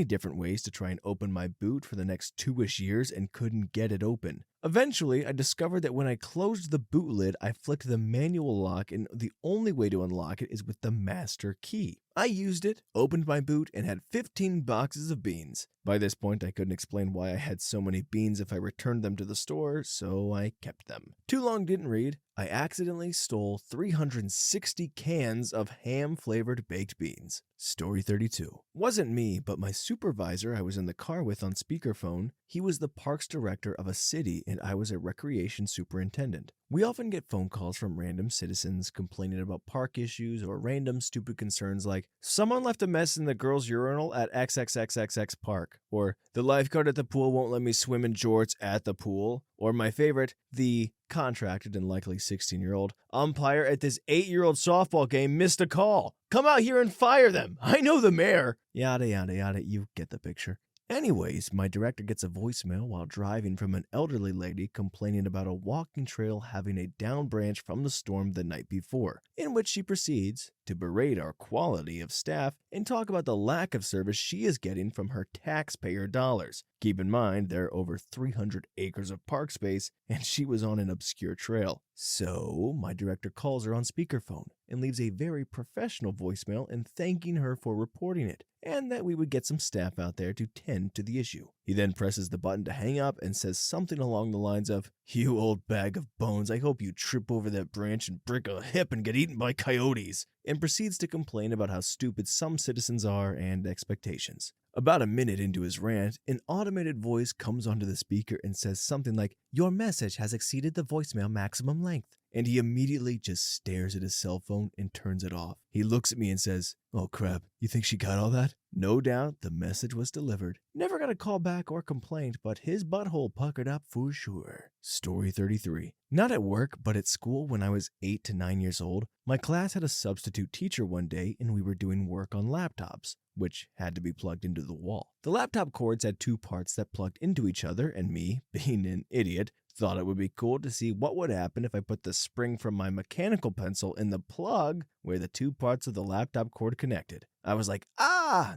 different ways to try and open my boot for the next 2-ish years and couldn't get it open. Eventually, I discovered that when I closed the boot lid, I flicked the manual lock, and the only way to unlock it is with the master key. I used it, opened my boot, and had 15 boxes of beans. By this point, I couldn't explain why I had so many beans if I returned them to the store, so I kept them. Too long didn't read. I accidentally stole 360 cans of ham-flavored baked beans. Story 32. Wasn't me, but my supervisor I was in the car with on speakerphone. He was the parks director of a city and I was a recreation superintendent. We often get phone calls from random citizens complaining about park issues or random stupid concerns like, someone left a mess in the girls' urinal at XXXXX park, or the lifeguard at the pool won't let me swim in jorts at the pool, or my favorite, the contracted and likely 16-year-old umpire at this 8-year-old softball game missed a call. Come out here and fire them. I know the mayor. Yada, yada, yada. You get the picture. Anyways, my director gets a voicemail while driving from an elderly lady complaining about a walking trail having a down branch from the storm the night before, in which she proceeds to berate our quality of staff and talk about the lack of service she is getting from her taxpayer dollars. Keep in mind, there are over 300 acres of park space, and she was on an obscure trail. So, my director calls her on speakerphone and leaves a very professional voicemail and thanking her for reporting it, and that we would get some staff out there to tend to the issue. He then presses the button to hang up and says something along the lines of, "You old bag of bones, I hope you trip over that branch and break a hip and get eaten by coyotes," and proceeds to complain about how stupid some citizens are and expectations. About a minute into his rant, an automated voice comes onto the speaker and says something like, "Your message has exceeded the voicemail maximum length." And he immediately just stares at his cell phone and turns it off. He looks at me and says, "Oh crap, you think she got all that?" No doubt the message was delivered. Never got a call back or complaint, but his butthole puckered up for sure. Story 33. Not at work, but at school when I was 8 to 9 years old, my class had a substitute teacher one day and we were doing work on laptops, which had to be plugged into the wall. The laptop cords had two parts that plugged into each other, and me, being an idiot, thought it would be cool to see what would happen if I put the spring from my mechanical pencil in the plug where the two parts of the laptop cord connected. I was like,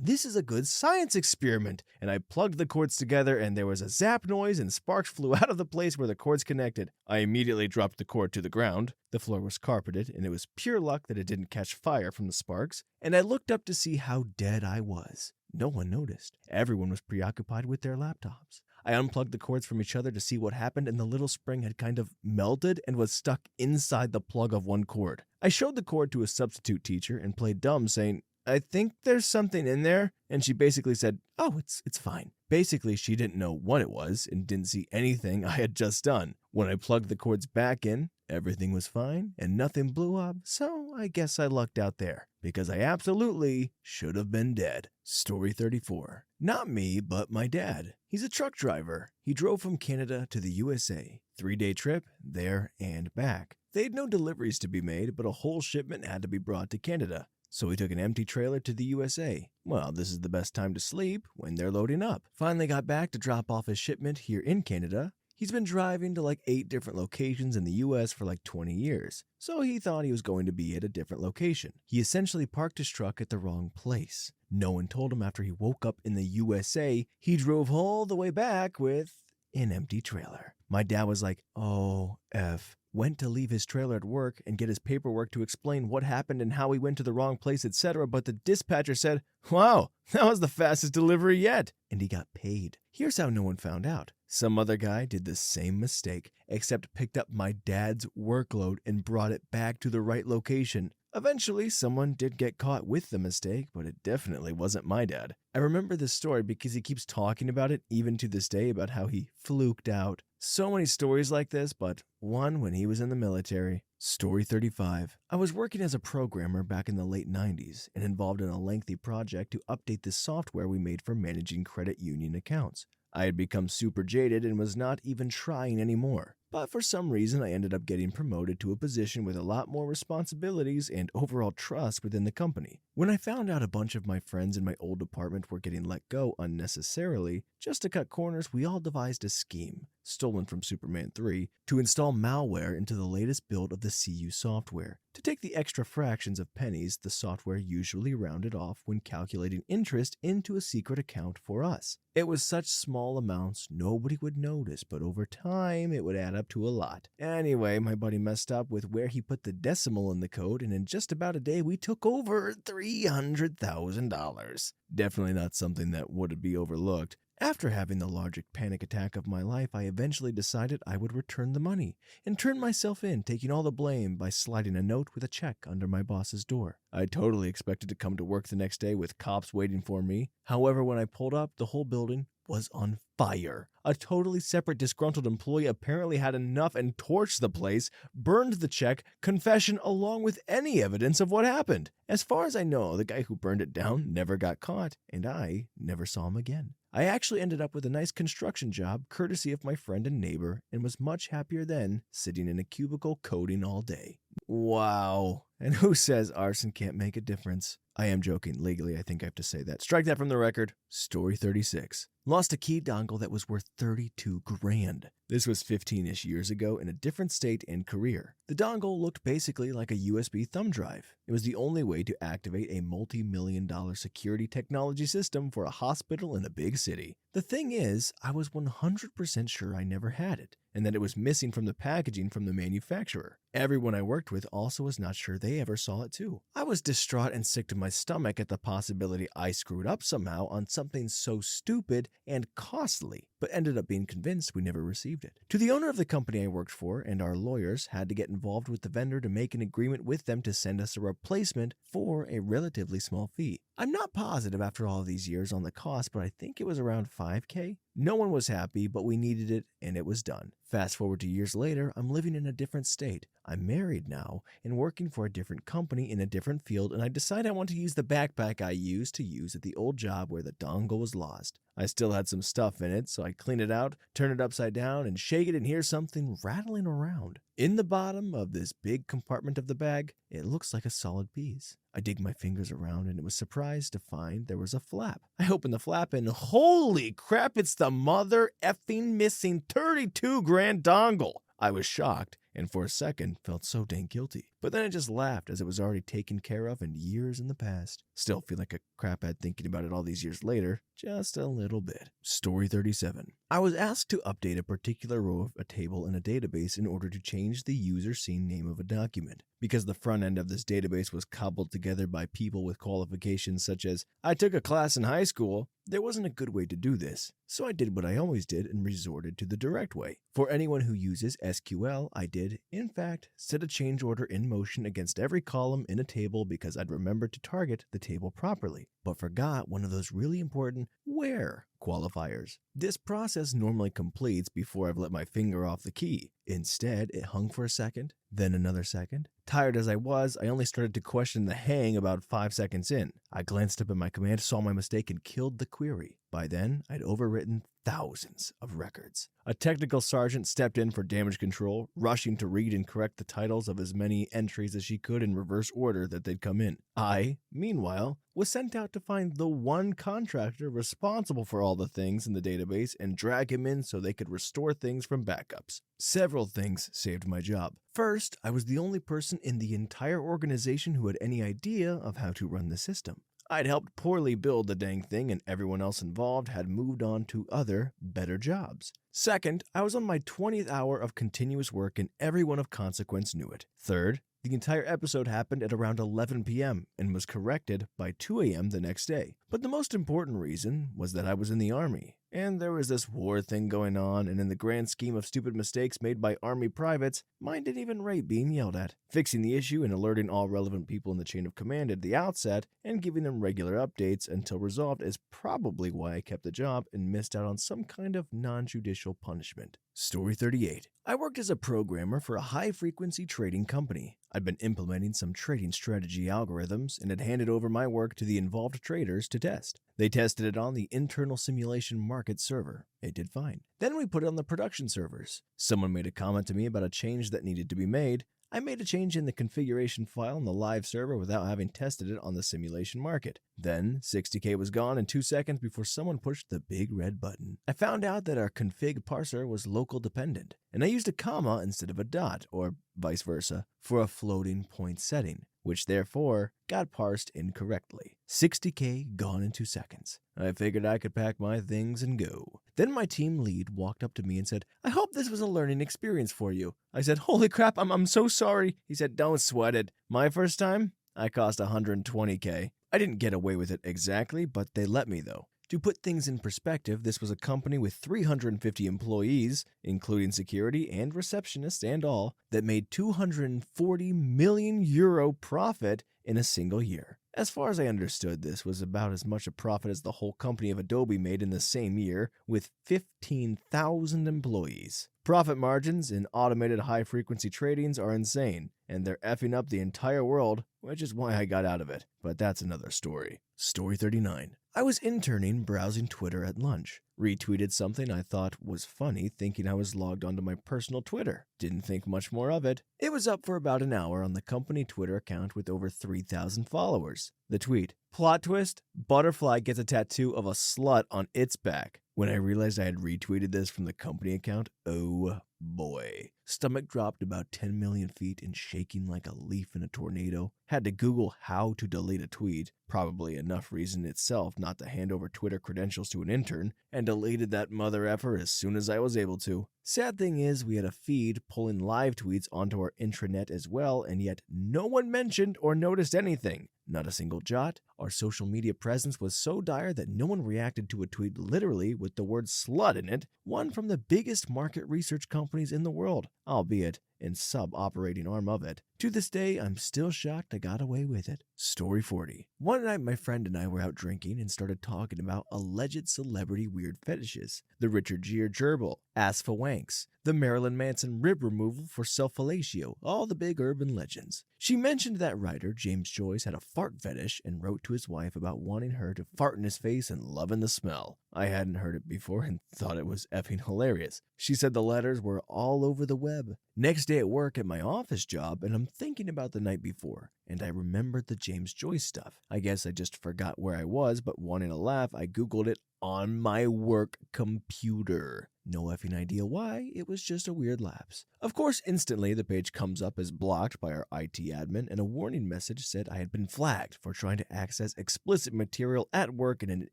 this is a good science experiment. And I plugged the cords together and there was a zap noise and sparks flew out of the place where the cords connected. I immediately dropped the cord to the ground. The floor was carpeted and it was pure luck that it didn't catch fire from the sparks. And I looked up to see how dead I was. No one noticed. Everyone was preoccupied with their laptops. I unplugged the cords from each other to see what happened, and the little spring had kind of melted and was stuck inside the plug of one cord. I showed the cord to a substitute teacher and played dumb, saying, "I think there's something in there." And she basically said, "Oh, it's fine." Basically, she didn't know what it was and didn't see anything I had just done. When I plugged the cords back in, everything was fine and nothing blew up, so I guess I lucked out there, because I absolutely should have been dead. Story 34. Not me, but my dad. He's a truck driver. He drove from Canada to the USA. 3-day trip, there and back. They had no deliveries to be made, but a whole shipment had to be brought to Canada. So he took an empty trailer to the USA. Well, this is the best time to sleep, when they're loading up. Finally got back to drop off his shipment here in Canada. He's been driving to like 8 different locations in the US for like 20 years, so he thought he was going to be at a different location. He essentially parked his truck at the wrong place. No one told him after he woke up in the USA, he drove all the way back with an empty trailer. My dad was like, "Oh, F." Went to leave his trailer at work and get his paperwork to explain what happened and how he went to the wrong place, etc. But the dispatcher said, "Wow, that was the fastest delivery yet." And he got paid. Here's how no one found out. Some other guy did the same mistake, except picked up my dad's workload and brought it back to the right location. Eventually, someone did get caught with the mistake, but it definitely wasn't my dad. I remember this story because he keeps talking about it even to this day about how he fluked out. So many stories like this, but one when he was in the military. Story 35. I was working as a programmer back in the late 90s and involved in a lengthy project to update the software we made for managing credit union accounts. I had become super jaded and was not even trying anymore. But for some reason, I ended up getting promoted to a position with a lot more responsibilities and overall trust within the company. When I found out a bunch of my friends in my old department were getting let go unnecessarily, just to cut corners, we all devised a scheme, stolen from Superman 3, to install malware into the latest build of the CU software. To take the extra fractions of pennies the software usually rounded off when calculating interest into a secret account for us. It was such small amounts nobody would notice, but over time it would add up to a lot. Anyway, my buddy messed up with where he put the decimal in the code, and in just about a day we took over $300,000. Definitely not something that would be overlooked. After having the largest panic attack of my life, I eventually decided I would return the money and turn myself in, taking all the blame by sliding a note with a check under my boss's door. I totally expected to come to work the next day with cops waiting for me. However, when I pulled up, the whole building was on fire. A totally separate disgruntled employee apparently had enough and torched the place, burned the check, confession, along with any evidence of what happened. As far as I know, the guy who burned it down never got caught, and I never saw him again. I actually ended up with a nice construction job, courtesy of my friend and neighbor, and was much happier then, sitting in a cubicle coding all day. Wow. And who says arson can't make a difference? I am joking. Legally, I think I have to say that. Strike that from the record. Story 36. Lost a key dongle that was worth $32,000. This was 15-ish years ago in a different state and career. The dongle looked basically like a USB thumb drive. It was the only way to activate a multi-million-dollar security technology system for a hospital in a big city. The thing is, I was 100% sure I never had it, and that it was missing from the packaging from the manufacturer. Everyone I worked with also was not sure they ever saw it too. I was distraught and sick to my stomach at the possibility I screwed up somehow on something so stupid and costly, but ended up being convinced we never received it. To the owner of the company I worked for, and our lawyers had to get involved with the vendor to make an agreement with them to send us a replacement for a relatively small fee. I'm not positive after all of these years on the cost, but I think it was around $5,000. No one was happy, but we needed it, and it was done. Fast forward to years later, I'm living in a different state. I'm married now and working for a different company in a different field, and I decide I want to use the backpack I used to use at the old job where the dongle was lost. I still had some stuff in it, so I clean it out, turn it upside down, and shake it and hear something rattling around. In the bottom of this big compartment of the bag, it looks like a solid piece. I dig my fingers around and was surprised to find there was a flap. I open the flap and holy crap, it's the mother effing missing 32 grand dongle. I was shocked and for a second felt so dang guilty. But then I just laughed as it was already taken care of and years in the past. Still feel like a craphead thinking about it all these years later, just a little bit. Story 37. I was asked to update a particular row of a table in a database in order to change the user scene name of a document. Because the front end of this database was cobbled together by people with qualifications such as, I took a class in high school, there wasn't a good way to do this. So I did what I always did and resorted to the direct way. For anyone who uses SQL, I did, in fact, set a change order in motion against every column in a table because I'd remembered to target the table properly, but forgot one of those really important where qualifiers. This process normally completes before I've let my finger off the key. Instead, it hung for a second, then another second. Tired as I was, I only started to question the hang about 5 seconds in. I glanced up at my command, saw my mistake, and killed the query. By then, I'd overwritten thousands of records. A technical sergeant stepped in for damage control, rushing to read and correct the titles of as many entries as she could in reverse order that they'd come in. I, meanwhile, was sent out to find the one contractor responsible for all the things in the database and drag him in so they could restore things from backups. Several things saved my job. First, I was the only person in the entire organization who had any idea of how to run the system. I'd helped poorly build the dang thing and everyone else involved had moved on to other, better jobs. Second, I was on my 20th hour of continuous work and everyone of consequence knew it. Third, the entire episode happened at around 11 p.m. and was corrected by 2 a.m. the next day. But the most important reason was that I was in the Army, and there was this war thing going on, and in the grand scheme of stupid mistakes made by Army privates, mine didn't even rate being yelled at. Fixing the issue and alerting all relevant people in the chain of command at the outset and giving them regular updates until resolved is probably why I kept the job and missed out on some kind of non-judicial punishment. Story 38. I worked as a programmer for a high-frequency trading company. I'd been implementing some trading strategy algorithms and had handed over my work to the involved traders to test. They tested it on the internal simulation market server. It did fine. Then we put it on the production servers. Someone made a comment to me about a change that needed to be made. I made a change in the configuration file on the live server without having tested it on the simulation market. Then, 60K was gone in 2 seconds before someone pushed the big red button. I found out that our config parser was local dependent, and I used a comma instead of a dot, or vice versa, for a floating point setting, which therefore got parsed incorrectly. 60K gone in 2 seconds. I figured I could pack my things and go. Then my team lead walked up to me and said, I hope this was a learning experience for you. I said, holy crap, I'm so sorry. He said, don't sweat it. My first time, I cost 120K. I didn't get away with it exactly, but they let me though. To put things in perspective, this was a company with 350 employees, including security and receptionists and all, that made 240 million euro profit in a single year. As far as I understood, this was about as much a profit as the whole company of Adobe made in the same year, with 15,000 employees. Profit margins in automated high-frequency tradings are insane, and they're effing up the entire world, which is why I got out of it. But that's another story. Story 39. I was interning browsing Twitter at lunch. Retweeted something I thought was funny, thinking I was logged onto my personal Twitter. Didn't think much more of it. It was up for about an hour on the company Twitter account with over 3,000 followers. The tweet, plot twist, butterfly gets a tattoo of a slut on its back. When I realized I had retweeted this from the company account, oh boy. Stomach dropped about 10 million feet and shaking like a leaf in a tornado. Had to Google how to delete a tweet, probably enough reason itself not to hand over Twitter credentials to an intern, and deleted that mother effer as soon as I was able to. Sad thing is, we had a feed pulling live tweets onto our intranet as well, and yet no one mentioned or noticed anything. Not a single jot. Our social media presence was so dire that no one reacted to a tweet literally with the word slut in it, one from the biggest market research companies in the world, albeit in sub-operating arm of it. To this day, I'm still shocked I got away with it. Story 40. One night, my friend and I were out drinking and started talking about alleged celebrity weird fetishes. The Richard Gere gerbil, ass for wanks, the Marilyn Manson rib removal for self-fellatio, all the big urban legends. She mentioned that writer James Joyce had a fart fetish and wrote to his wife about wanting her to fart in his face and loving the smell. I hadn't heard it before and thought it was effing hilarious. She said the letters were all over the web. Next day at work at my office job, and I'm thinking about the night before, and I remembered the James Joyce stuff. I guess I just forgot where I was, but wanting to laugh, I Googled it on my work computer. No effing idea why, it was just a weird lapse. Of course, instantly the page comes up as blocked by our IT admin, and a warning message said I had been flagged for trying to access explicit material at work and an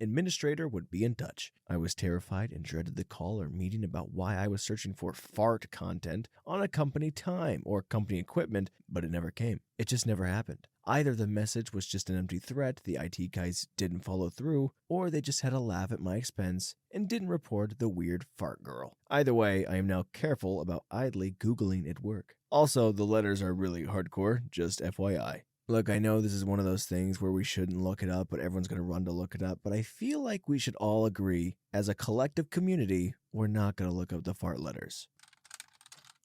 administrator would be in touch. I was terrified and dreaded the call or meeting about why I was searching for fart content on a company time or company equipment, but it never came. It just never happened. Either the message was just an empty threat, the IT guys didn't follow through, or they just had a laugh at my expense and didn't report the weird fart girl. Either way, I am now careful about idly Googling at work. Also, the letters are really hardcore, just FYI. Look, I know this is one of those things where we shouldn't look it up, but everyone's going to run to look it up, but I feel like we should all agree, as a collective community, we're not going to look up the fart letters.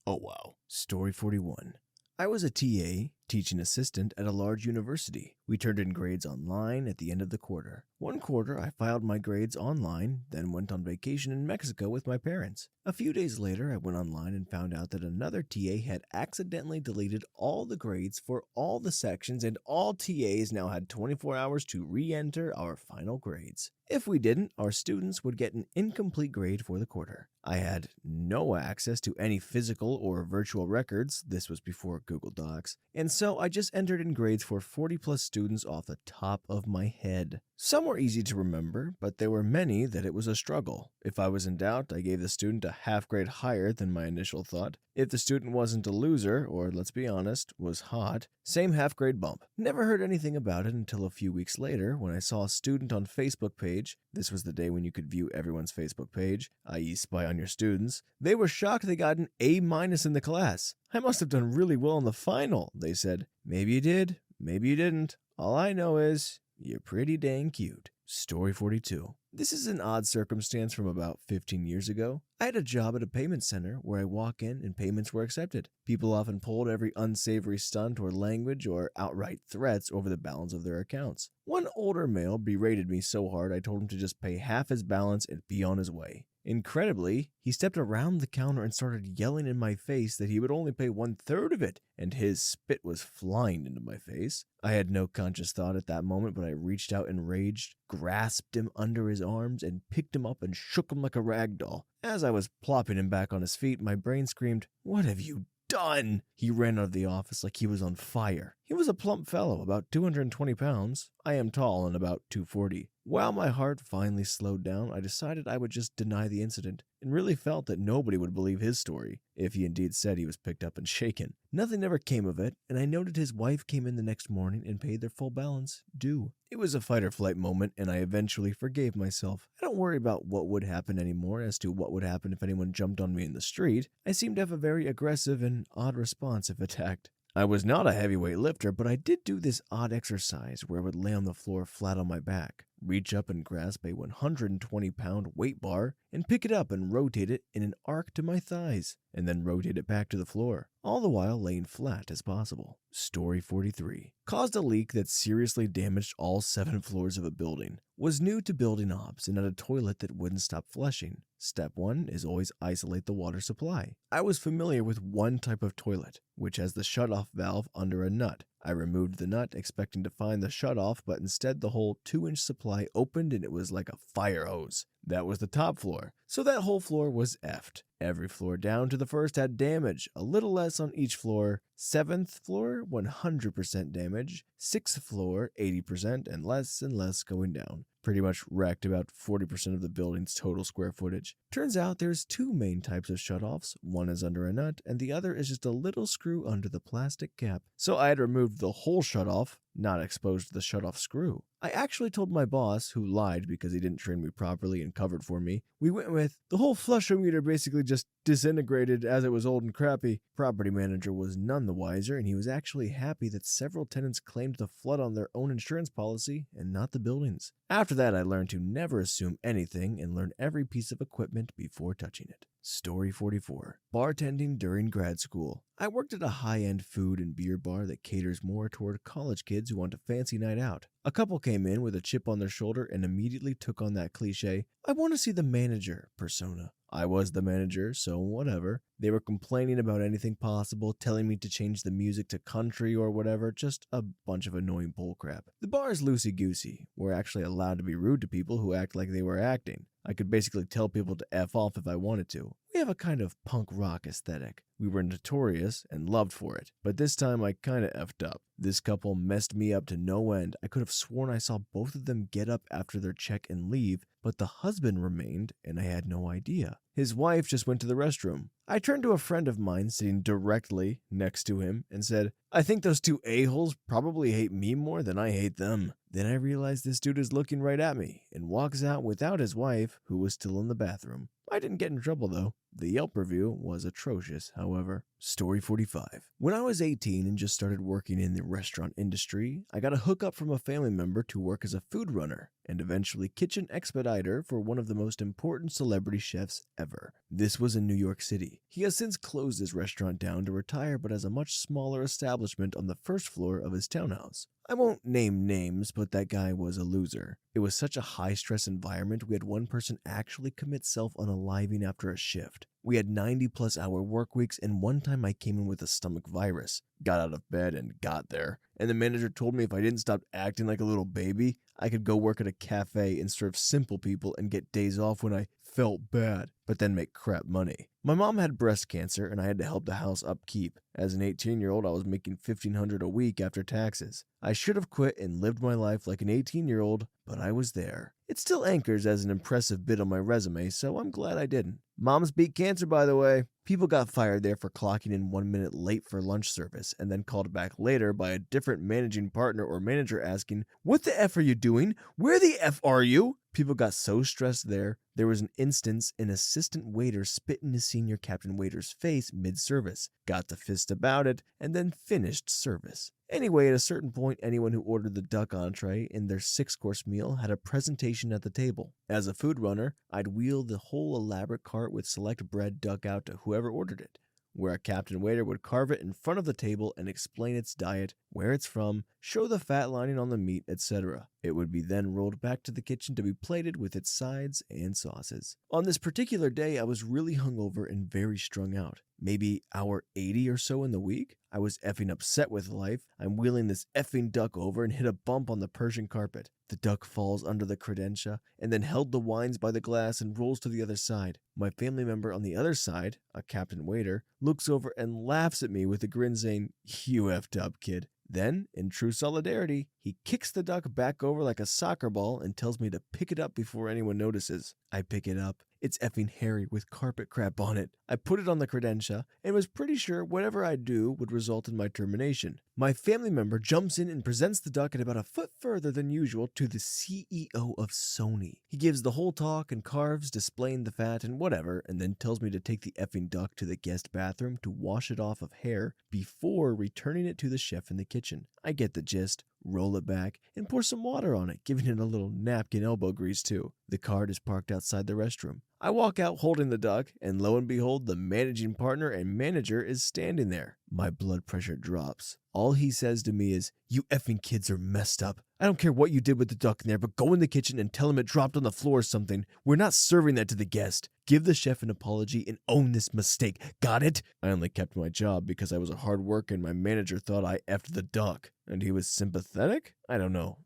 Oh wow. Story 41. I was a TA, teaching assistant at a large university. We turned in grades online at the end of the quarter. One quarter, I filed my grades online, then went on vacation in Mexico with my parents. A few days later, I went online and found out that another TA had accidentally deleted all the grades for all the sections, and all TAs now had 24 hours to re-enter our final grades. If we didn't, our students would get an incomplete grade for the quarter. I had no access to any physical or virtual records, this was before Google Docs, and so I just entered in grades for 40 plus students off the top of my head. Some were easy to remember, but there were many that it was a struggle. If I was in doubt, I gave the student a half grade higher than my initial thought. If the student wasn't a loser, or let's be honest, was hot, same half grade bump. Never heard anything about it until a few weeks later when I saw a student on Facebook page. This was the day when you could view everyone's Facebook page, i.e. spy on your students. They were shocked they got an A- in the class. I must have done really well in the final, they said. Maybe you did, maybe you didn't. All I know is, you're pretty dang cute. Story 42. This is an odd circumstance from about 15 years ago. I had a job at a payment center where I walk in and payments were accepted. People often pulled every unsavory stunt or language or outright threats over the balance of their accounts. One older male berated me so hard I told him to just pay half his balance and be on his way. Incredibly, he stepped around the counter and started yelling in my face that he would only pay 1/3 of it, and his spit was flying into my face. I had no conscious thought at that moment, but I reached out enraged, grasped him under his arms, and picked him up and shook him like a rag doll. As I was plopping him back on his feet, my brain screamed, "What have you done?" He ran out of the office like he was on fire. He was a plump fellow, about 220 pounds. I am tall and about 240. While my heart finally slowed down, I decided I would just deny the incident, and really felt that nobody would believe his story, if he indeed said he was picked up and shaken. Nothing ever came of it, and I noted his wife came in the next morning and paid their full balance due. It was a fight or flight moment, and I eventually forgave myself. I don't worry about what would happen anymore as to what would happen if anyone jumped on me in the street. I seem to have a very aggressive and odd response if attacked. I was not a heavyweight lifter, but I did do this odd exercise where I would lay on the floor flat on my back, reach up and grasp a 120-pound weight bar, and pick it up and rotate it in an arc to my thighs, and then rotate it back to the floor, all the while laying flat as possible. Story 43. Caused a leak that seriously damaged all 7 floors of a building. Was new to building ops and had a toilet that wouldn't stop flushing. Step 1 is always isolate the water supply. I was familiar with one type of toilet, which has the shutoff valve under a nut. I removed the nut, expecting to find the shutoff, but instead the whole 2-inch supply opened and it was like a fire hose. That was the top floor, so that whole floor was effed. Every floor down to the first had damage, a little less on each floor. 7th floor, 100% damage. 6th floor, 80%, and less going down. Pretty much wrecked about 40% of the building's total square footage. Turns out there's 2 main types of shutoffs. One is under a nut, and the other is just a little screw under the plastic cap. So I had removed the whole shutoff, not exposed the shutoff screw. I actually told my boss, who lied because he didn't train me properly and covered for me. We went with, the whole flushometer basically just disintegrated as it was old and crappy. Property manager was none the wiser, and he was actually happy that several tenants claimed the flood on their own insurance policy and not the building's. After that, I learned to never assume anything and learn every piece of equipment before touching it. Story 44. Bartending during grad school. I worked at a high-end food and beer bar that caters more toward college kids who want a fancy night out. A couple came in with a chip on their shoulder and immediately took on that cliche, "I want to see the manager" persona. I was the manager, so whatever. They were complaining about anything possible, telling me to change the music to country or whatever, just a bunch of annoying bullcrap. The bar is loosey-goosey. We're actually allowed to be rude to people who act like they were acting. I could basically tell people to F off if I wanted to. We have a kind of punk rock aesthetic. We were notorious and loved for it, but this time I kinda effed up. This couple messed me up to no end. I could have sworn I saw both of them get up after their check and leave, but the husband remained and I had no idea. His wife just went to the restroom. I turned to a friend of mine sitting directly next to him and said, "I think those two a-holes probably hate me more than I hate them." Then I realized this dude is looking right at me and walks out without his wife, who was still in the bathroom. I didn't get in trouble though. The Yelp review was atrocious, however. Story 45. When I was 18 and just started working in the restaurant industry, I got a hookup from a family member to work as a food runner and eventually kitchen expediter for one of the most important celebrity chefs ever. This was in New York City. He has since closed his restaurant down to retire, but has a much smaller establishment on the first floor of his townhouse. I won't name names, but that guy was a loser. It was such a high-stress environment, we had one person actually commit self-unaliving after a shift. We had 90-plus hour work weeks, and one time I came in with a stomach virus, got out of bed, and got there. And the manager told me if I didn't stop acting like a little baby, I could go work at a cafe and serve simple people and get days off when I felt bad, but then make crap money. My mom had breast cancer, and I had to help the house upkeep. As an 18-year-old, I was making $1,500 a week after taxes. I should have quit and lived my life like an 18-year-old, but I was there. It still anchors as an impressive bit on my resume, so I'm glad I didn't. Moms beat cancer, by the way. People got fired there for clocking in 1 minute late for lunch service and then called back later by a different managing partner or manager asking, "What the F are you doing? Where the F are you?" People got so stressed there was an instance an assistant waiter spit in his senior captain waiter's face mid-service, got the fist about it, and then finished service. Anyway, at a certain point, anyone who ordered the duck entree in their 6-course meal had a presentation at the table. As a food runner, I'd wheel the whole elaborate cart with select bread duck out to whoever ordered it, where a captain waiter would carve it in front of the table and explain its diet, where it's from, show the fat lining on the meat, etc. It would be then rolled back to the kitchen to be plated with its sides and sauces. On this particular day, I was really hungover and very strung out. Maybe hour 80 or so in the week. I was effing upset with life. I'm wheeling this effing duck over and hit a bump on the Persian carpet. The duck falls under the credentia and then held the wines by the glass and rolls to the other side. My family member on the other side, a captain waiter, looks over and laughs at me with a grin saying, "You effed up, kid." Then, in true solidarity, he kicks the duck back over like a soccer ball and tells me to pick it up before anyone notices. I pick it up. It's effing hairy with carpet crap on it. I put it on the credentia and was pretty sure whatever I do would result in my termination. My family member jumps in and presents the duck at about a foot further than usual to the CEO of Sony. He gives the whole talk and carves, displaying the fat and whatever, and then tells me to take the effing duck to the guest bathroom to wash it off of hair before returning it to the chef in the kitchen. I get the gist, roll it back, and pour some water on it, giving it a little napkin elbow grease too. The cart is parked outside the restroom. I walk out holding the duck, and lo and behold, the managing partner and manager is standing there. My blood pressure drops. All he says to me is, "You effing kids are messed up. I don't care what you did with the duck in there, but go in the kitchen and tell him it dropped on the floor or something. We're not serving that to the guest. Give the chef an apology and own this mistake. Got it?" I only kept my job because I was a hard worker and my manager thought I effed the duck. And he was sympathetic? I don't know.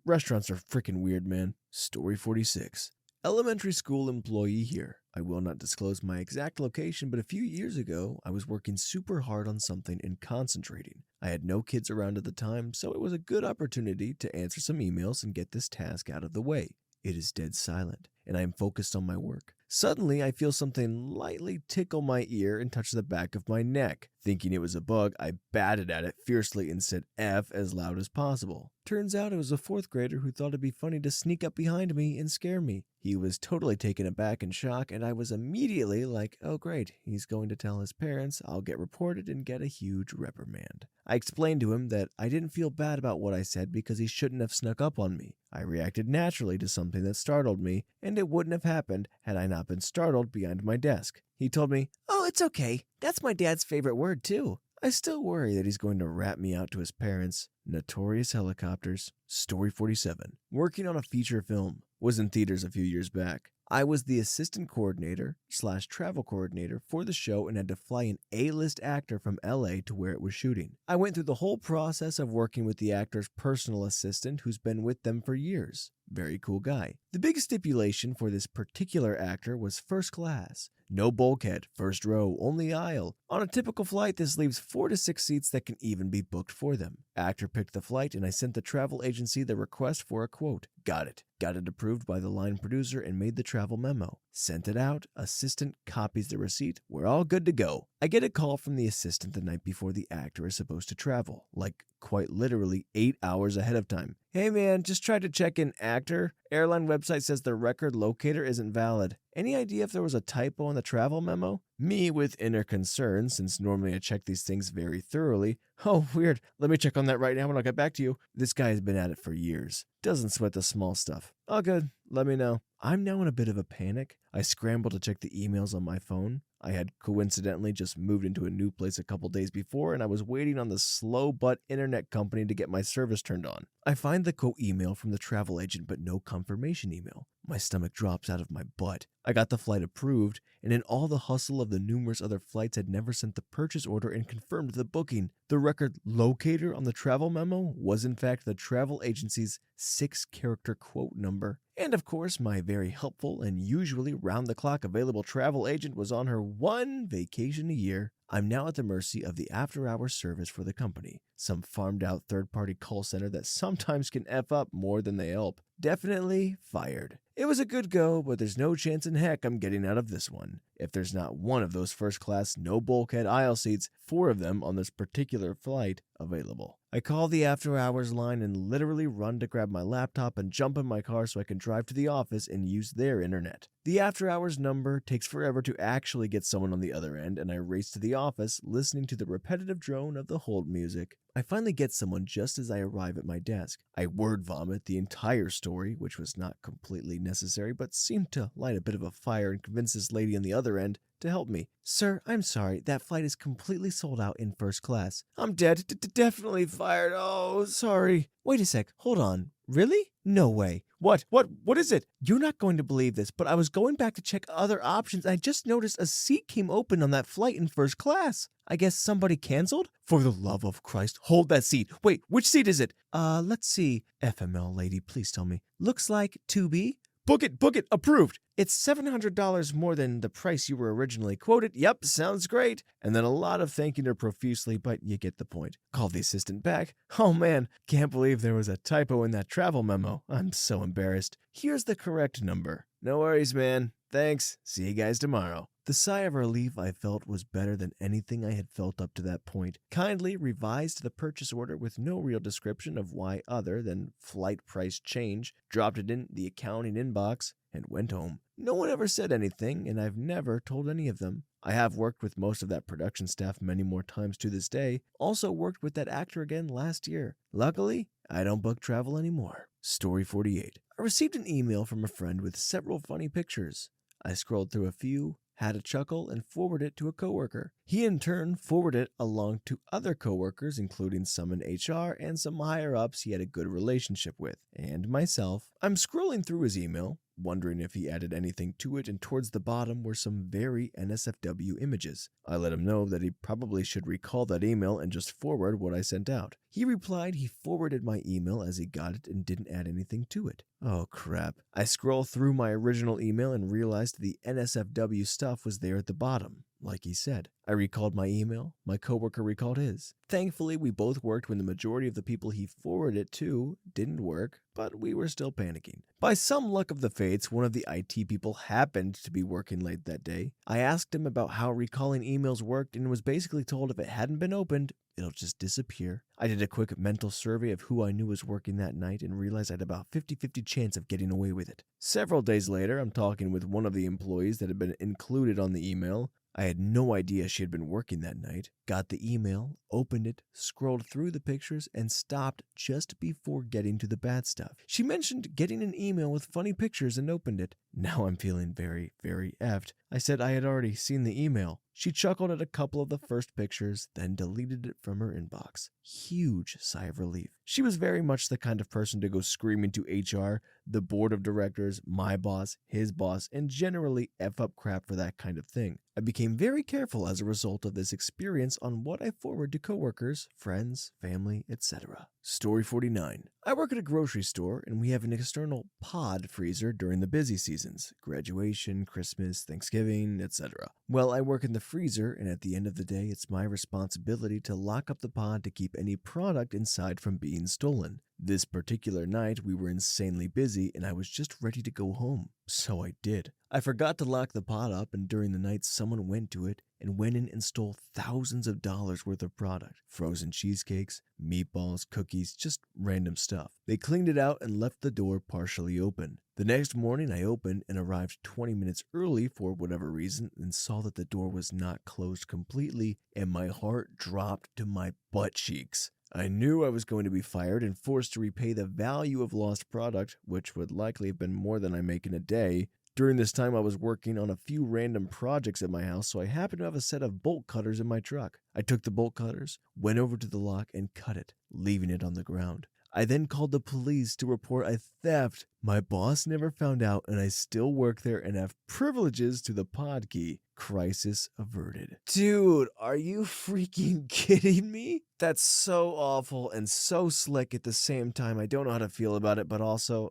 Restaurants are freaking weird, man. Story 46. Elementary school employee here. I will not disclose my exact location, but a few years ago, I was working super hard on something and concentrating. I had no kids around at the time, so it was a good opportunity to answer some emails and get this task out of the way. It is dead silent, and I am focused on my work. Suddenly, I feel something lightly tickle my ear and touch the back of my neck. Thinking it was a bug, I batted at it fiercely and said F as loud as possible. Turns out it was a 4th grader who thought it'd be funny to sneak up behind me and scare me. He was totally taken aback and shocked, and I was immediately like, oh great, he's going to tell his parents, I'll get reported and get a huge reprimand. I explained to him that I didn't feel bad about what I said because he shouldn't have snuck up on me. I reacted naturally to something that startled me, and and it wouldn't have happened had I not been startled behind my desk. He told me, "Oh, it's okay. That's my dad's favorite word, too." I still worry that he's going to rat me out to his parents. Notorious Helicopters, Story 47. Working on a feature film. Was in theaters a few years back. I was the assistant coordinator / travel coordinator for the show and had to fly an A-list actor from LA to where it was shooting. I went through the whole process of working with the actor's personal assistant who's been with them for years. Very cool guy. The big stipulation for this particular actor was first class. No bulkhead, first row, only aisle. On a typical flight, this leaves 4 to 6 seats that can even be booked for them. Actor picked the flight and I sent the travel agency the request for a quote. Got it. Got it approved by the line producer and made the travel memo. Sent it out, assistant copies the receipt, we're all good to go. I get a call from the assistant the night before the actor is supposed to travel, like quite literally 8 hours ahead of time. "Hey man, just tried to check in actor. Airline website says the record locator isn't valid. Any idea if there was a typo in the travel memo?" Me with inner concern, since normally I check these things very thoroughly. "Oh, weird. Let me check on that right now and I'll get back to you." This guy has been at it for years. Doesn't sweat the small stuff. "All good. Let me know." I'm now in a bit of a panic. I scramble to check the emails on my phone. I had coincidentally just moved into a new place a couple days before, and I was waiting on the slow butt internet company to get my service turned on. I find the quote email from the travel agent, but no confirmation email. My stomach drops out of my butt. I got the flight approved, and in all the hustle of the numerous other flights, had never sent the purchase order and confirmed the booking. The record locator on the travel memo was in fact the travel agency's 6-character quote number. And of course, my very helpful and usually round-the-clock available travel agent was on her one vacation a year. I'm now at the mercy of the after-hours service for the company, some farmed-out third-party call center that sometimes can F up more than they help. Definitely fired. It was a good go, but there's no chance in heck I'm getting out of this one. If there's not one of those first-class, no bulkhead aisle seats, 4 of them on this particular flight, available. I call the after-hours line and literally run to grab my laptop and jump in my car so I can drive to the office and use their internet. The after-hours number takes forever to actually get someone on the other end, and I race to the office, listening to the repetitive drone of the hold music. I finally get someone just as I arrive at my desk. I word vomit the entire story, which was not completely necessary, but seemed to light a bit of a fire and convince this lady on the other end to help me. "Sir, I'm sorry, that flight is completely sold out in first class." "I'm dead. Definitely fired. Oh, sorry." "Wait a sec, hold on. Really? No way." What is it?" "You're not going to believe this, but I was going back to check other options and I just noticed a seat came open on that flight in first class. I guess somebody canceled?" "For the love of Christ, hold that seat. Wait, which seat is it?" Let's see. FML lady, please tell me. Looks like 2B. Book it, approved." "It's $700 more than the price you were originally quoted." "Yep, sounds great." And then a lot of thanking her profusely, but you get the point. Call the assistant back. "Oh man, can't believe there was a typo in that travel memo. I'm so embarrassed. Here's the correct number." "No worries, man. Thanks. See you guys tomorrow." The sigh of relief I felt was better than anything I had felt up to that point. Kindly revised the purchase order with no real description of why other than flight price change, dropped it in the accounting inbox, and went home. No one ever said anything, and I've never told any of them. I have worked with most of that production staff many more times to this day. Also worked with that actor again last year. Luckily, I don't book travel anymore. Story 48. I received an email from a friend with several funny pictures. I scrolled through a few, had a chuckle, and forwarded it to a coworker. He in turn forwarded it along to other coworkers, including some in HR and some higher-ups he had a good relationship with, and myself. I'm scrolling through his email, wondering if he added anything to it, and towards the bottom were some very NSFW images. I let him know that he probably should recall that email and just forward what I sent out. He replied he forwarded my email as he got it and didn't add anything to it. Oh crap. I scroll through my original email and realized the NSFW stuff was there at the bottom, like he said. I recalled my email, my coworker recalled his. Thankfully, we both worked when the majority of the people he forwarded it to didn't work, but we were still panicking. By some luck of the fates, one of the IT people happened to be working late that day. I asked him about how recalling emails worked and was basically told if it hadn't been opened, it'll just disappear. I did a quick mental survey of who I knew was working that night and realized I had about 50-50 chance of getting away with it. Several days later, I'm talking with one of the employees that had been included on the email. I had no idea she had been working that night, got the email, opened it, scrolled through the pictures, and stopped just before getting to the bad stuff. She mentioned getting an email with funny pictures and opened it. Now I'm feeling very, very effed. I said I had already seen the email. She chuckled at a couple of the first pictures, then deleted it from her inbox. Huge sigh of relief. She was very much the kind of person to go screaming to HR, the board of directors, my boss, his boss, and generally F up crap for that kind of thing. I became very careful as a result of this experience on what I forward to coworkers, friends, family, etc. Story 49. I work at a grocery store and we have an external pod freezer during the busy seasons, graduation, Christmas, Thanksgiving, etc. Well, I work in the freezer and at the end of the day, it's my responsibility to lock up the pod to keep any product inside from being stolen. This particular night, we were insanely busy and I was just ready to go home, so I did. I forgot to lock the pod up and during the night someone went to it and went in and stole thousands of dollars worth of product. Frozen cheesecakes, meatballs, cookies, just random stuff. They cleaned it out and left the door partially open. The next morning I opened and arrived 20 minutes early for whatever reason and saw that the door was not closed completely and my heart dropped to my butt cheeks. I knew I was going to be fired and forced to repay the value of lost product, which would likely have been more than I make in a day. During this time, I was working on a few random projects at my house, so I happened to have a set of bolt cutters in my truck. I took the bolt cutters, went over to the lock, and cut it, leaving it on the ground. I then called the police to report a theft. My boss never found out, and I still work there and have privileges to the pod key. Crisis averted. Dude, are you freaking kidding me? That's so awful and so slick at the same time. I don't know how to feel about it, but also,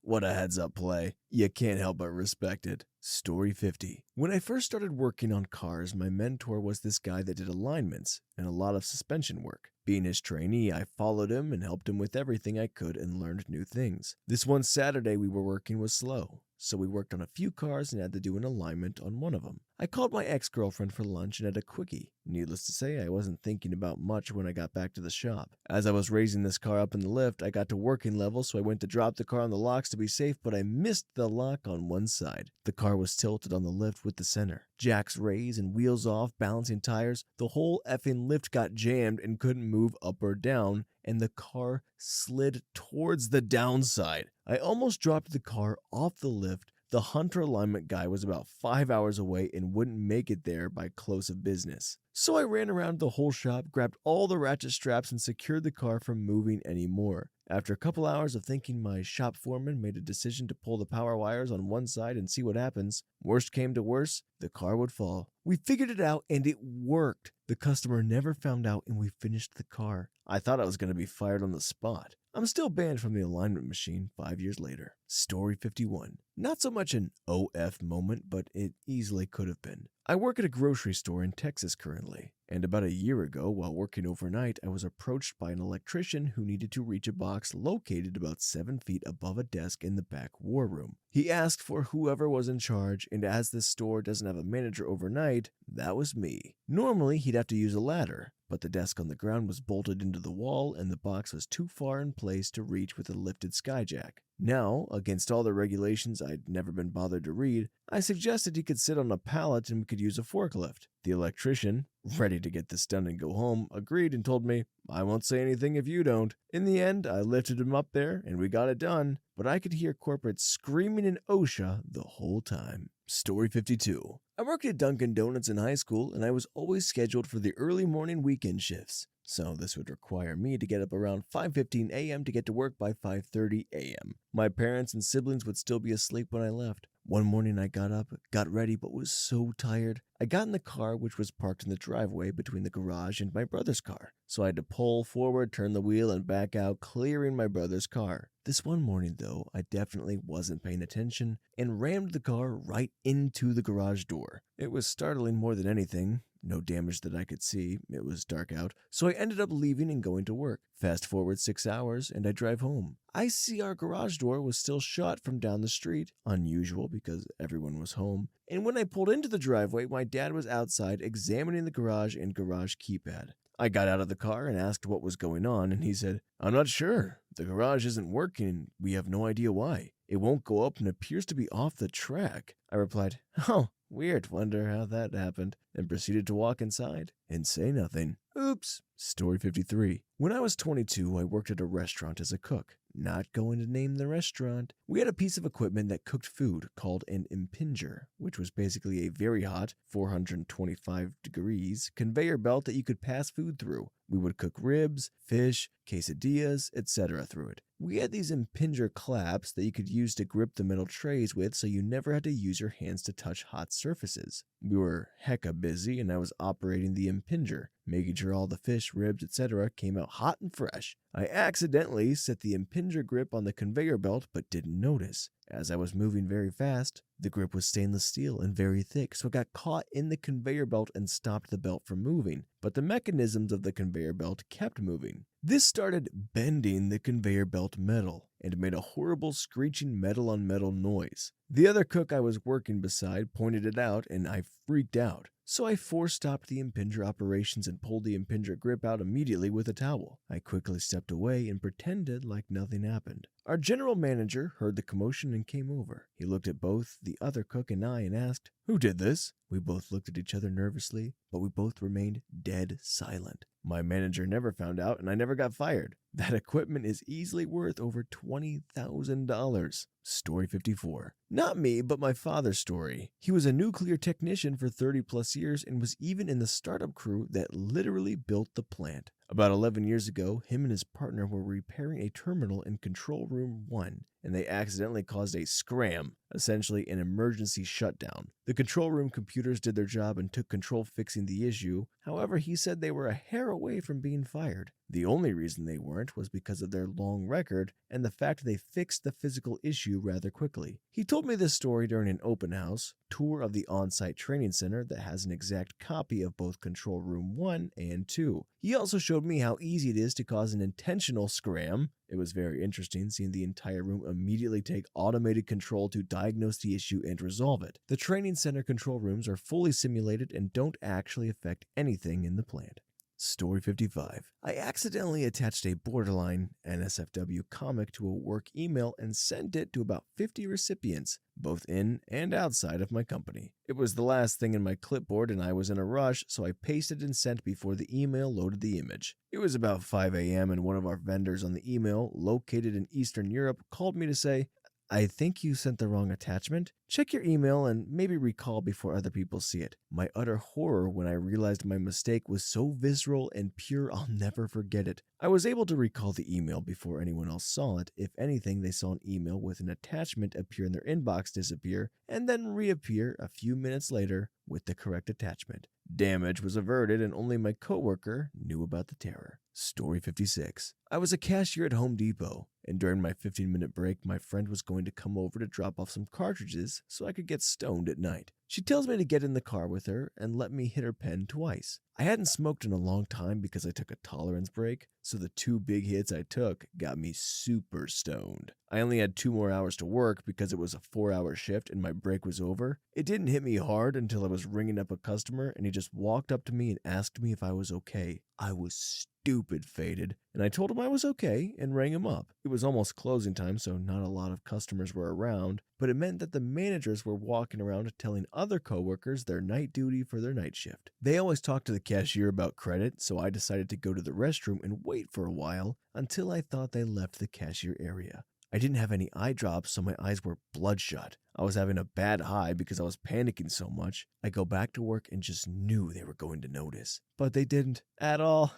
what a heads up play. You can't help but respect it. Story 50. When I first started working on cars, my mentor was this guy that did alignments and a lot of suspension work. Being his trainee, I followed him and helped him with everything I could and learned new things. This one Saturday we were working was slow, so we worked on a few cars and had to do an alignment on one of them. I called my ex-girlfriend for lunch and had a quickie. Needless to say, I wasn't thinking about much when I got back to the shop. As I was raising this car up in the lift, I got to working level, so I went to drop the car on the locks to be safe, but I missed the lock on one side. The car was tilted on the lift with the center. Jacks raised and wheels off, balancing tires. The whole effing lift got jammed and couldn't move up or down, and the car slid towards the downside. I almost dropped the car off the lift. The Hunter alignment guy was about 5 hours away and wouldn't make it there by close of business. So I ran around the whole shop, grabbed all the ratchet straps, and secured the car from moving anymore. After a couple hours of thinking, my shop foreman made a decision to pull the power wires on one side and see what happens. Worst came to worst, the car would fall. We figured it out and it worked. The customer never found out and we finished the car. I thought I was going to be fired on the spot. I'm still banned from the alignment machine 5 years later. Story 51. Not so much an OF moment, but it easily could have been. I work at a grocery store in Texas currently, and about a year ago, while working overnight, I was approached by an electrician who needed to reach a box located about 7 feet above a desk in the back war room. He asked for whoever was in charge, and as this store doesn't have a manager overnight, that was me. Normally, he'd have to use a ladder, but the desk on the ground was bolted into the wall and the box was too far in place to reach with a lifted skyjack. Now, against all the regulations I'd never been bothered to read, I suggested he could sit on a pallet and we could use a forklift. The electrician, ready to get this done and go home, agreed and told me, "I won't say anything if you don't." In the end, I lifted him up there and we got it done, but I could hear corporate screaming in OSHA the whole time. Story 52. I worked at Dunkin' Donuts in high school and I was always scheduled for the early morning weekend shifts. So this would require me to get up around 5:15 a.m. to get to work by 5:30 a.m. My parents and siblings would still be asleep when I left. One morning I got up, got ready, but was so tired. I got in the car, which was parked in the driveway between the garage and my brother's car. So I had to pull forward, turn the wheel, and back out, clearing my brother's car. This one morning, though, I definitely wasn't paying attention and rammed the car right into the garage door. It was startling more than anything. No damage that I could see. It was dark out. So I ended up leaving and going to work. Fast forward 6 hours and I drive home. I see our garage door was still shut from down the street. Unusual because everyone was home. And when I pulled into the driveway, my dad was outside examining the garage and garage keypad. I got out of the car and asked what was going on, and he said, "I'm not sure. The garage isn't working and we have no idea why. It won't go up and appears to be off the track." I replied, "Oh, Weird, wonder how that happened, and proceeded to walk inside and say nothing. Oops. Story 53. When I was 22, I worked at a restaurant as a cook. Not going to name the restaurant. We had a piece of equipment that cooked food called an impinger, which was basically a very hot, 425 degrees, conveyor belt that you could pass food through. We would cook ribs, fish, quesadillas, etc. through it. We had these impinger claps that you could use to grip the metal trays with so you never had to use your hands to touch hot surfaces. We were hecka busy and I was operating the impinger, making sure all the fish, ribs, etc. came out hot and fresh. I accidentally set the impinger grip on the conveyor belt but didn't notice. As I was moving very fast, the grip was stainless steel and very thick, so it got caught in the conveyor belt and stopped the belt from moving, but the mechanisms of the conveyor belt kept moving. This started bending the conveyor belt metal and made a horrible screeching metal on metal noise. The other cook I was working beside pointed it out and I freaked out. So I force-stopped the impinger operations and pulled the impinger grip out immediately with a towel. I quickly stepped away and pretended like nothing happened. Our general manager heard the commotion and came over. He looked at both the other cook and I and asked, "Who did this?" We both looked at each other nervously, but we both remained dead silent. My manager never found out and I never got fired. That equipment is easily worth over $20,000. Story 54. Not me, but my father's story. He was a nuclear technician for 30 plus years and was even in the startup crew that literally built the plant. About 11 years ago, him and his partner were repairing a terminal in Control Room 1, and they accidentally caused a scram, essentially an emergency shutdown. The control room computers did their job and took control fixing the issue. However, he said they were a hair away from being fired. The only reason they weren't was because of their long record and the fact they fixed the physical issue rather quickly. He told me this story during an open house tour of the on-site training center that has an exact copy of both Control Room 1 and 2. He also showed me how easy it is to cause an intentional scram. It was very interesting seeing the entire room immediately take automated control to diagnose the issue and resolve it. The training center control rooms are fully simulated and don't actually affect anything in the plant. Story 55. I accidentally attached a borderline NSFW comic to a work email and sent it to about 50 recipients, both in and outside of my company. It was the last thing in my clipboard and I was in a rush, so I pasted and sent before the email loaded the image. It was about 5 a.m. and one of our vendors on the email, located in Eastern Europe, called me to say, "I think you sent the wrong attachment. Check your email and maybe recall before other people see it." My utter horror when I realized my mistake was so visceral and pure I'll never forget it. I was able to recall the email before anyone else saw it. If anything, they saw an email with an attachment appear in their inbox disappear and then reappear a few minutes later with the correct attachment. Damage was averted and only my coworker knew about the terror. Story 56. I was a cashier at Home Depot, and during my 15-minute break, my friend was going to come over to drop off some cartridges so I could get stoned at night. She tells me to get in the car with her and let me hit her pen twice. I hadn't smoked in a long time because I took a tolerance break, so the 2 big hits I took got me super stoned. I only had 2 more hours to work because it was a 4-hour shift and my break was over. It didn't hit me hard until I was ringing up a customer and he just walked up to me and asked me if I was okay. I was stupid faded, and I told him I was okay and rang him up. It was almost closing time, so not a lot of customers were around, but it meant that the managers were walking around telling other coworkers their night duty for their night shift. They always talk to the cashier about credit, so I decided to go to the restroom and wait for a while until I thought they left the cashier area. I didn't have any eye drops, so my eyes were bloodshot. I was having a bad high because I was panicking so much. I go back to work and just knew they were going to notice. But they didn't at all.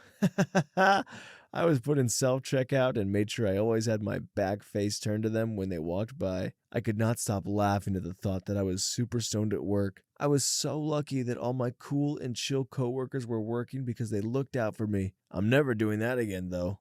I was put in self-checkout and made sure I always had my back face turned to them when they walked by. I could not stop laughing at the thought that I was super stoned at work. I was so lucky that all my cool and chill coworkers were working because they looked out for me. I'm never doing that again, though.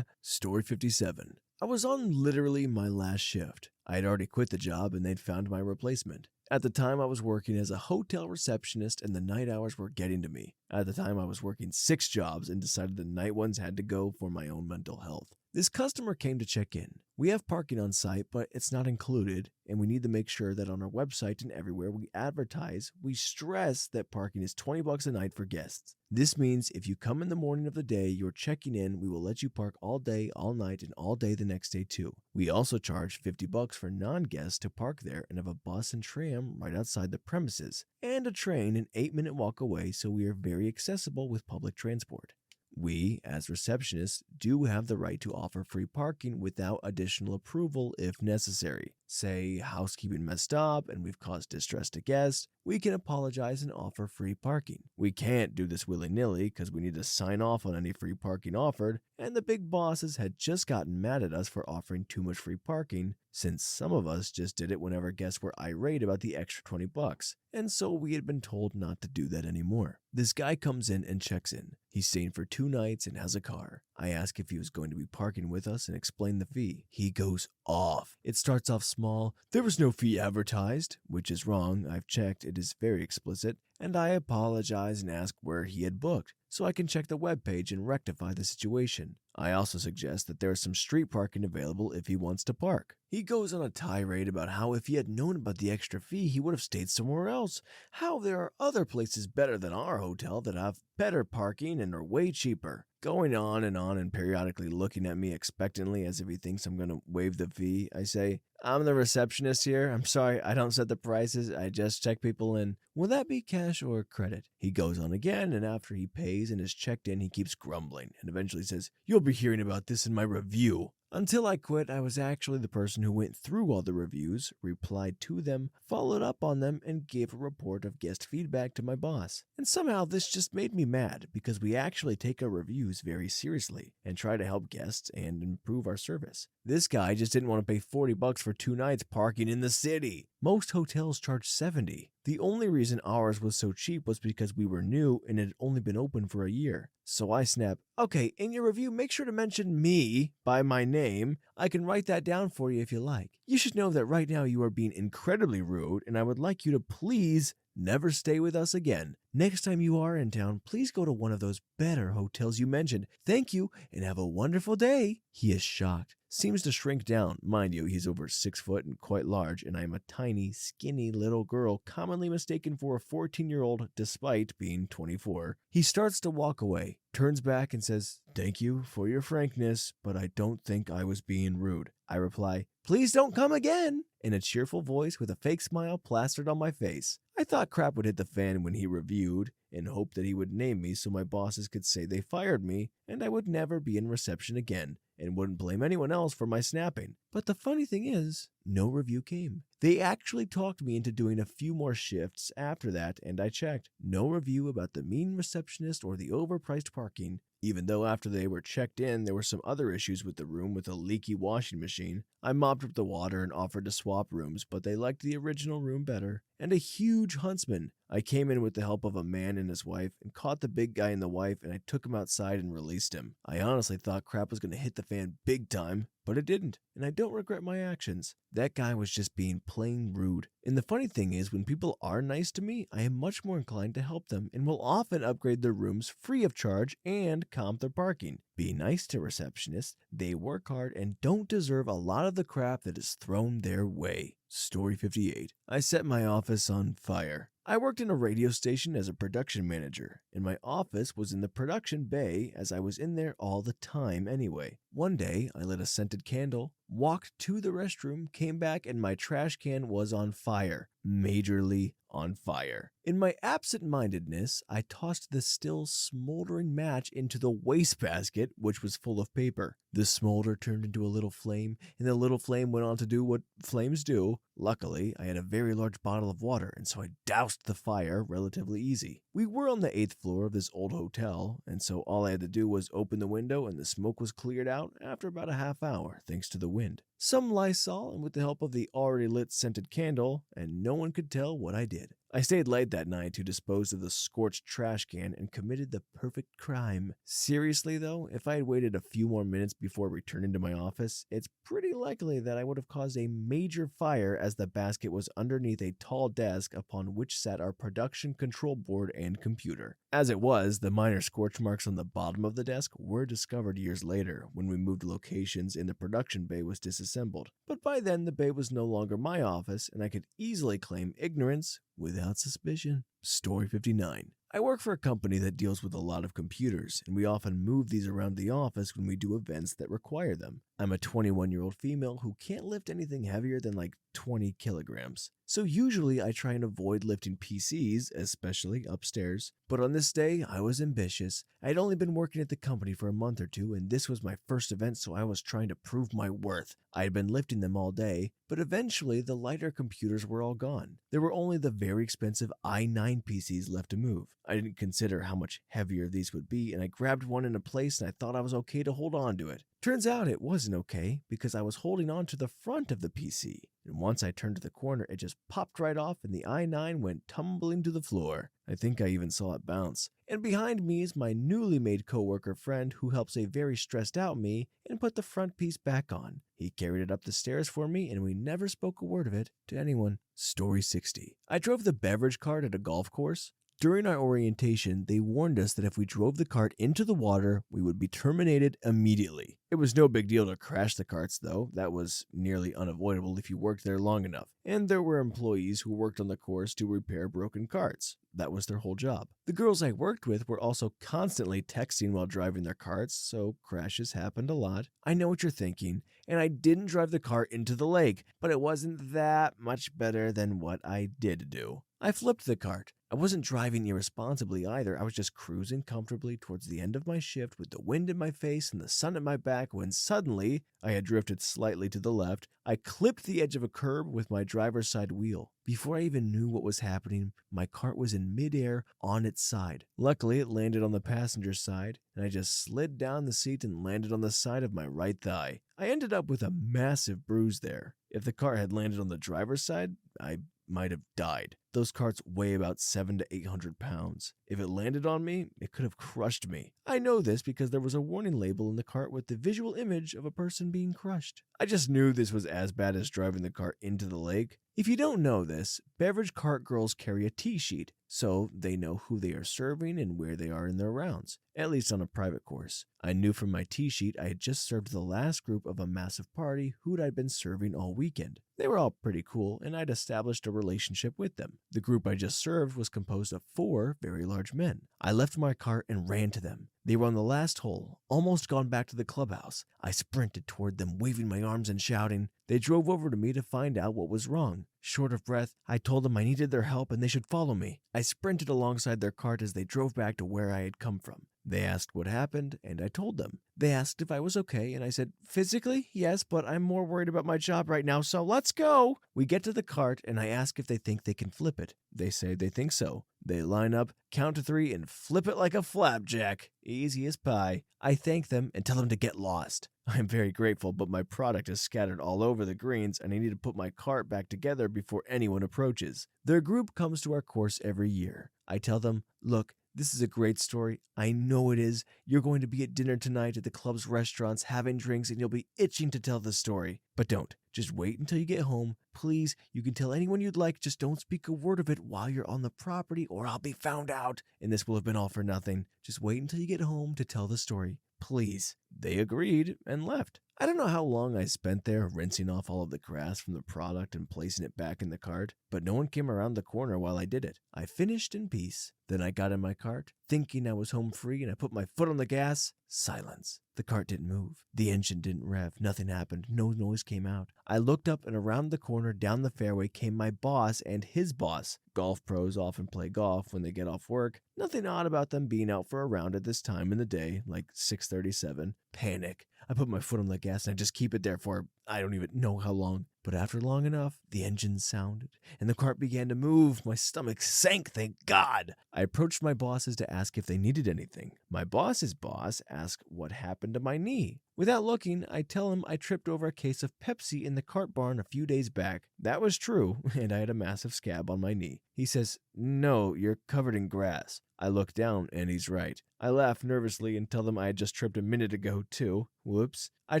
Story 57. I was on literally my last shift. I had already quit the job and they'd found my replacement. At the time, I was working as a hotel receptionist and the night hours were getting to me. At the time, I was working 6 jobs and decided the night ones had to go for my own mental health. This customer came to check in. We have parking on site, but it's not included, and we need to make sure that on our website and everywhere we advertise, we stress that parking is $20 a night for guests. This means if you come in the morning of the day you're checking in, we will let you park all day, all night, and all day the next day too. We also charge $50 for non-guests to park there and have a bus and tram right outside the premises, and a train an 8-minute walk away, so we are very accessible with public transport. We, as receptionists, do have the right to offer free parking without additional approval if necessary. Say housekeeping messed up and we've caused distress to guests, we can apologize and offer free parking. We can't do this willy-nilly because we need to sign off on any free parking offered, and the big bosses had just gotten mad at us for offering too much free parking, since some of us just did it whenever guests were irate about the extra $20, and so we had been told not to do that anymore. This guy comes in and checks in. He's staying for 2 nights and has a car. I ask if he was going to be parking with us and explain the fee. He goes off. It starts off small. There was no fee advertised, which is wrong. I've checked. It is very explicit. And I apologize and ask where he had booked, so I can check the webpage and rectify the situation. I also suggest that there is some street parking available if he wants to park. He goes on a tirade about how if he had known about the extra fee, he would have stayed somewhere else. How there are other places better than our hotel that have better parking and are way cheaper. Going on and periodically looking at me expectantly as if he thinks I'm going to waive the fee, I say, I'm the receptionist here. I'm sorry, I don't set the prices. I just check people in. Will that be cash or credit? He goes on again, and after he pays and is checked in, he keeps grumbling and eventually says, you'll be hearing about this in my review. Until I quit, I was actually the person who went through all the reviews, replied to them, followed up on them, and gave a report of guest feedback to my boss. And somehow this just made me mad because we actually take our reviews very seriously and try to help guests and improve our service. This guy just didn't want to pay $40 for 2 nights parking in the city. Most hotels charge $70. The only reason ours was so cheap was because we were new and it had only been open for a year. So I snap, okay, in your review, make sure to mention me by my name. I can write that down for you if you like. You should know that right now you are being incredibly rude, and I would like you to please never stay with us again. Next time you are in town, please go to one of those better hotels you mentioned. Thank you, and have a wonderful day. He is shocked. Seems to shrink down. Mind you, he's over 6 foot and quite large, and I am a tiny, skinny little girl commonly mistaken for a 14-year-old despite being 24. He starts to walk away, turns back and says, thank you for your frankness, but I don't think I was being rude. I reply, please don't come again, in a cheerful voice with a fake smile plastered on my face. I thought crap would hit the fan when he reviewed, and hoped that he would name me so my bosses could say they fired me and I would never be in reception again and wouldn't blame anyone else for my snapping. But the funny thing is, no review came. They actually talked me into doing a few more shifts after that, and I checked. No review about the mean receptionist or the overpriced parking, even though after they were checked in, there were some other issues with the room with a leaky washing machine. I mopped up the water and offered to swap rooms, but they liked the original room better. And a huge huntsman. I came in with the help of a man and his wife and caught the big guy and the wife, and I took him outside and released him. I honestly thought crap was going to hit the fan big time, but it didn't, and I don't regret my actions. That guy was just being plain rude. And the funny thing is, when people are nice to me, I am much more inclined to help them and will often upgrade their rooms free of charge and comp their parking. Be nice to receptionists. They work hard and don't deserve a lot of the crap that is thrown their way. Story 58. I set my office on fire. I worked in a radio station as a production manager, and my office was in the production bay as I was in there all the time anyway. One day, I lit a scented candle, walked to the restroom, came back, and my trash can was on fire. Majorly on fire. In my absent-mindedness, I tossed the still smoldering match into the wastebasket, which was full of paper. The smolder turned into a little flame, and the little flame went on to do what flames do. Luckily, I had a very large bottle of water, and so I doused the fire relatively easy. We were on the 8th floor of this old hotel, and so all I had to do was open the window and the smoke was cleared out after about a half hour, thanks to the wind. Some Lysol, and with the help of the already lit scented candle, and no one could tell what I did. I stayed late that night to dispose of the scorched trash can and committed the perfect crime. Seriously though, if I had waited a few more minutes before returning to my office, it's pretty likely that I would have caused a major fire as the basket was underneath a tall desk upon which sat our production control board and computer. As it was, the minor scorch marks on the bottom of the desk were discovered years later when we moved locations and the production bay was disassembled. But by then the bay was no longer my office and I could easily claim ignorance without suspicion. Story 59. I work for a company that deals with a lot of computers, and we often move these around the office when we do events that require them. I'm a 21-year-old female who can't lift anything heavier than like 20 kilograms. So usually I try and avoid lifting PCs, especially upstairs. But on this day, I was ambitious. I had only been working at the company for a month or two, and this was my first event, so I was trying to prove my worth. I had been lifting them all day, but eventually the lighter computers were all gone. There were only the very expensive i9 PCs left to move. I didn't consider how much heavier these would be, and I grabbed one in a place and I thought I was okay to hold on to it. Turns out it wasn't okay because I was holding on to the front of the PC, and once I turned to the corner, it just popped right off and the i9 went tumbling to the floor. I think I even saw it bounce. And behind me is my newly made coworker friend who helps a very stressed out me and put the front piece back on. He carried it up the stairs for me and we never spoke a word of it to anyone. Story 60. I drove the beverage cart at a golf course. During our orientation, they warned us that if we drove the cart into the water, we would be terminated immediately. It was no big deal to crash the carts, though. That was nearly unavoidable if you worked there long enough. And there were employees who worked on the course to repair broken carts. That was their whole job. The girls I worked with were also constantly texting while driving their carts, so crashes happened a lot. I know what you're thinking, and I didn't drive the cart into the lake, but it wasn't that much better than what I did do. I flipped the cart. I wasn't driving irresponsibly either. I was just cruising comfortably towards the end of my shift with the wind in my face and the sun at my back when suddenly I had drifted slightly to the left. I clipped the edge of a curb with my driver's side wheel. Before I even knew what was happening, my cart was in midair on its side. Luckily, it landed on the passenger side, and I just slid down the seat and landed on the side of my right thigh. I ended up with a massive bruise there. If the cart had landed on the driver's side, I might have died. Those carts weigh about 700 to 800 pounds. If it landed on me, it could have crushed me. I know this because there was a warning label in the cart with the visual image of a person being crushed. I just knew this was as bad as driving the cart into the lake. If you don't know this, beverage cart girls carry a T-sheet, so they know who they are serving and where they are in their rounds, at least on a private course. I knew from my T-sheet I had just served the last group of a massive party who I'd been serving all weekend. They were all pretty cool, and I'd established a relationship with them. The group I just served was composed of 4 very large men. I left my cart and ran to them. They were on the last hole, almost gone back to the clubhouse. I sprinted toward them, waving my arms and shouting. They drove over to me to find out what was wrong. Short of breath, I told them I needed their help and they should follow me. I sprinted alongside their cart as they drove back to where I had come from. They asked what happened, and I told them. They asked if I was okay, and I said, physically, yes, but I'm more worried about my job right now, so let's go. We get to the cart, and I ask if they think they can flip it. They say they think so. They line up, count to 3, and flip it like a flapjack. Easy as pie. I thank them and tell them to get lost. I am very grateful, but my product is scattered all over the greens, and I need to put my cart back together before anyone approaches. Their group comes to our course every year. I tell them, look, this is a great story. I know it is. You're going to be at dinner tonight at the club's restaurants having drinks and you'll be itching to tell the story. But don't. Just wait until you get home. Please, you can tell anyone you'd like. Just don't speak a word of it while you're on the property or I'll be found out. And this will have been all for nothing. Just wait until you get home to tell the story. Please. They agreed and left. I don't know how long I spent there rinsing off all of the grass from the product and placing it back in the cart, but no one came around the corner while I did it. I finished in peace. Then I got in my cart, thinking I was home free, and I put my foot on the gas. Silence. The cart didn't move. The engine didn't rev. Nothing happened. No noise came out. I looked up, and around the corner down the fairway came my boss and his boss. Golf pros often play golf when they get off work. Nothing odd about them being out for a round at this time in the day, like 6:37. Panic. I put my foot on the gas and I just keep it there for I don't even know how long. But after long enough, the engine sounded and the cart began to move. My stomach sank, thank God. I approached my bosses to ask if they needed anything. My boss's boss asked what happened to my knee. Without looking, I tell him I tripped over a case of Pepsi in the cart barn a few days back. That was true, and I had a massive scab on my knee. He says, "No, you're covered in grass." I look down, and he's right. I laugh nervously and tell them I had just tripped a minute ago, too. Whoops. I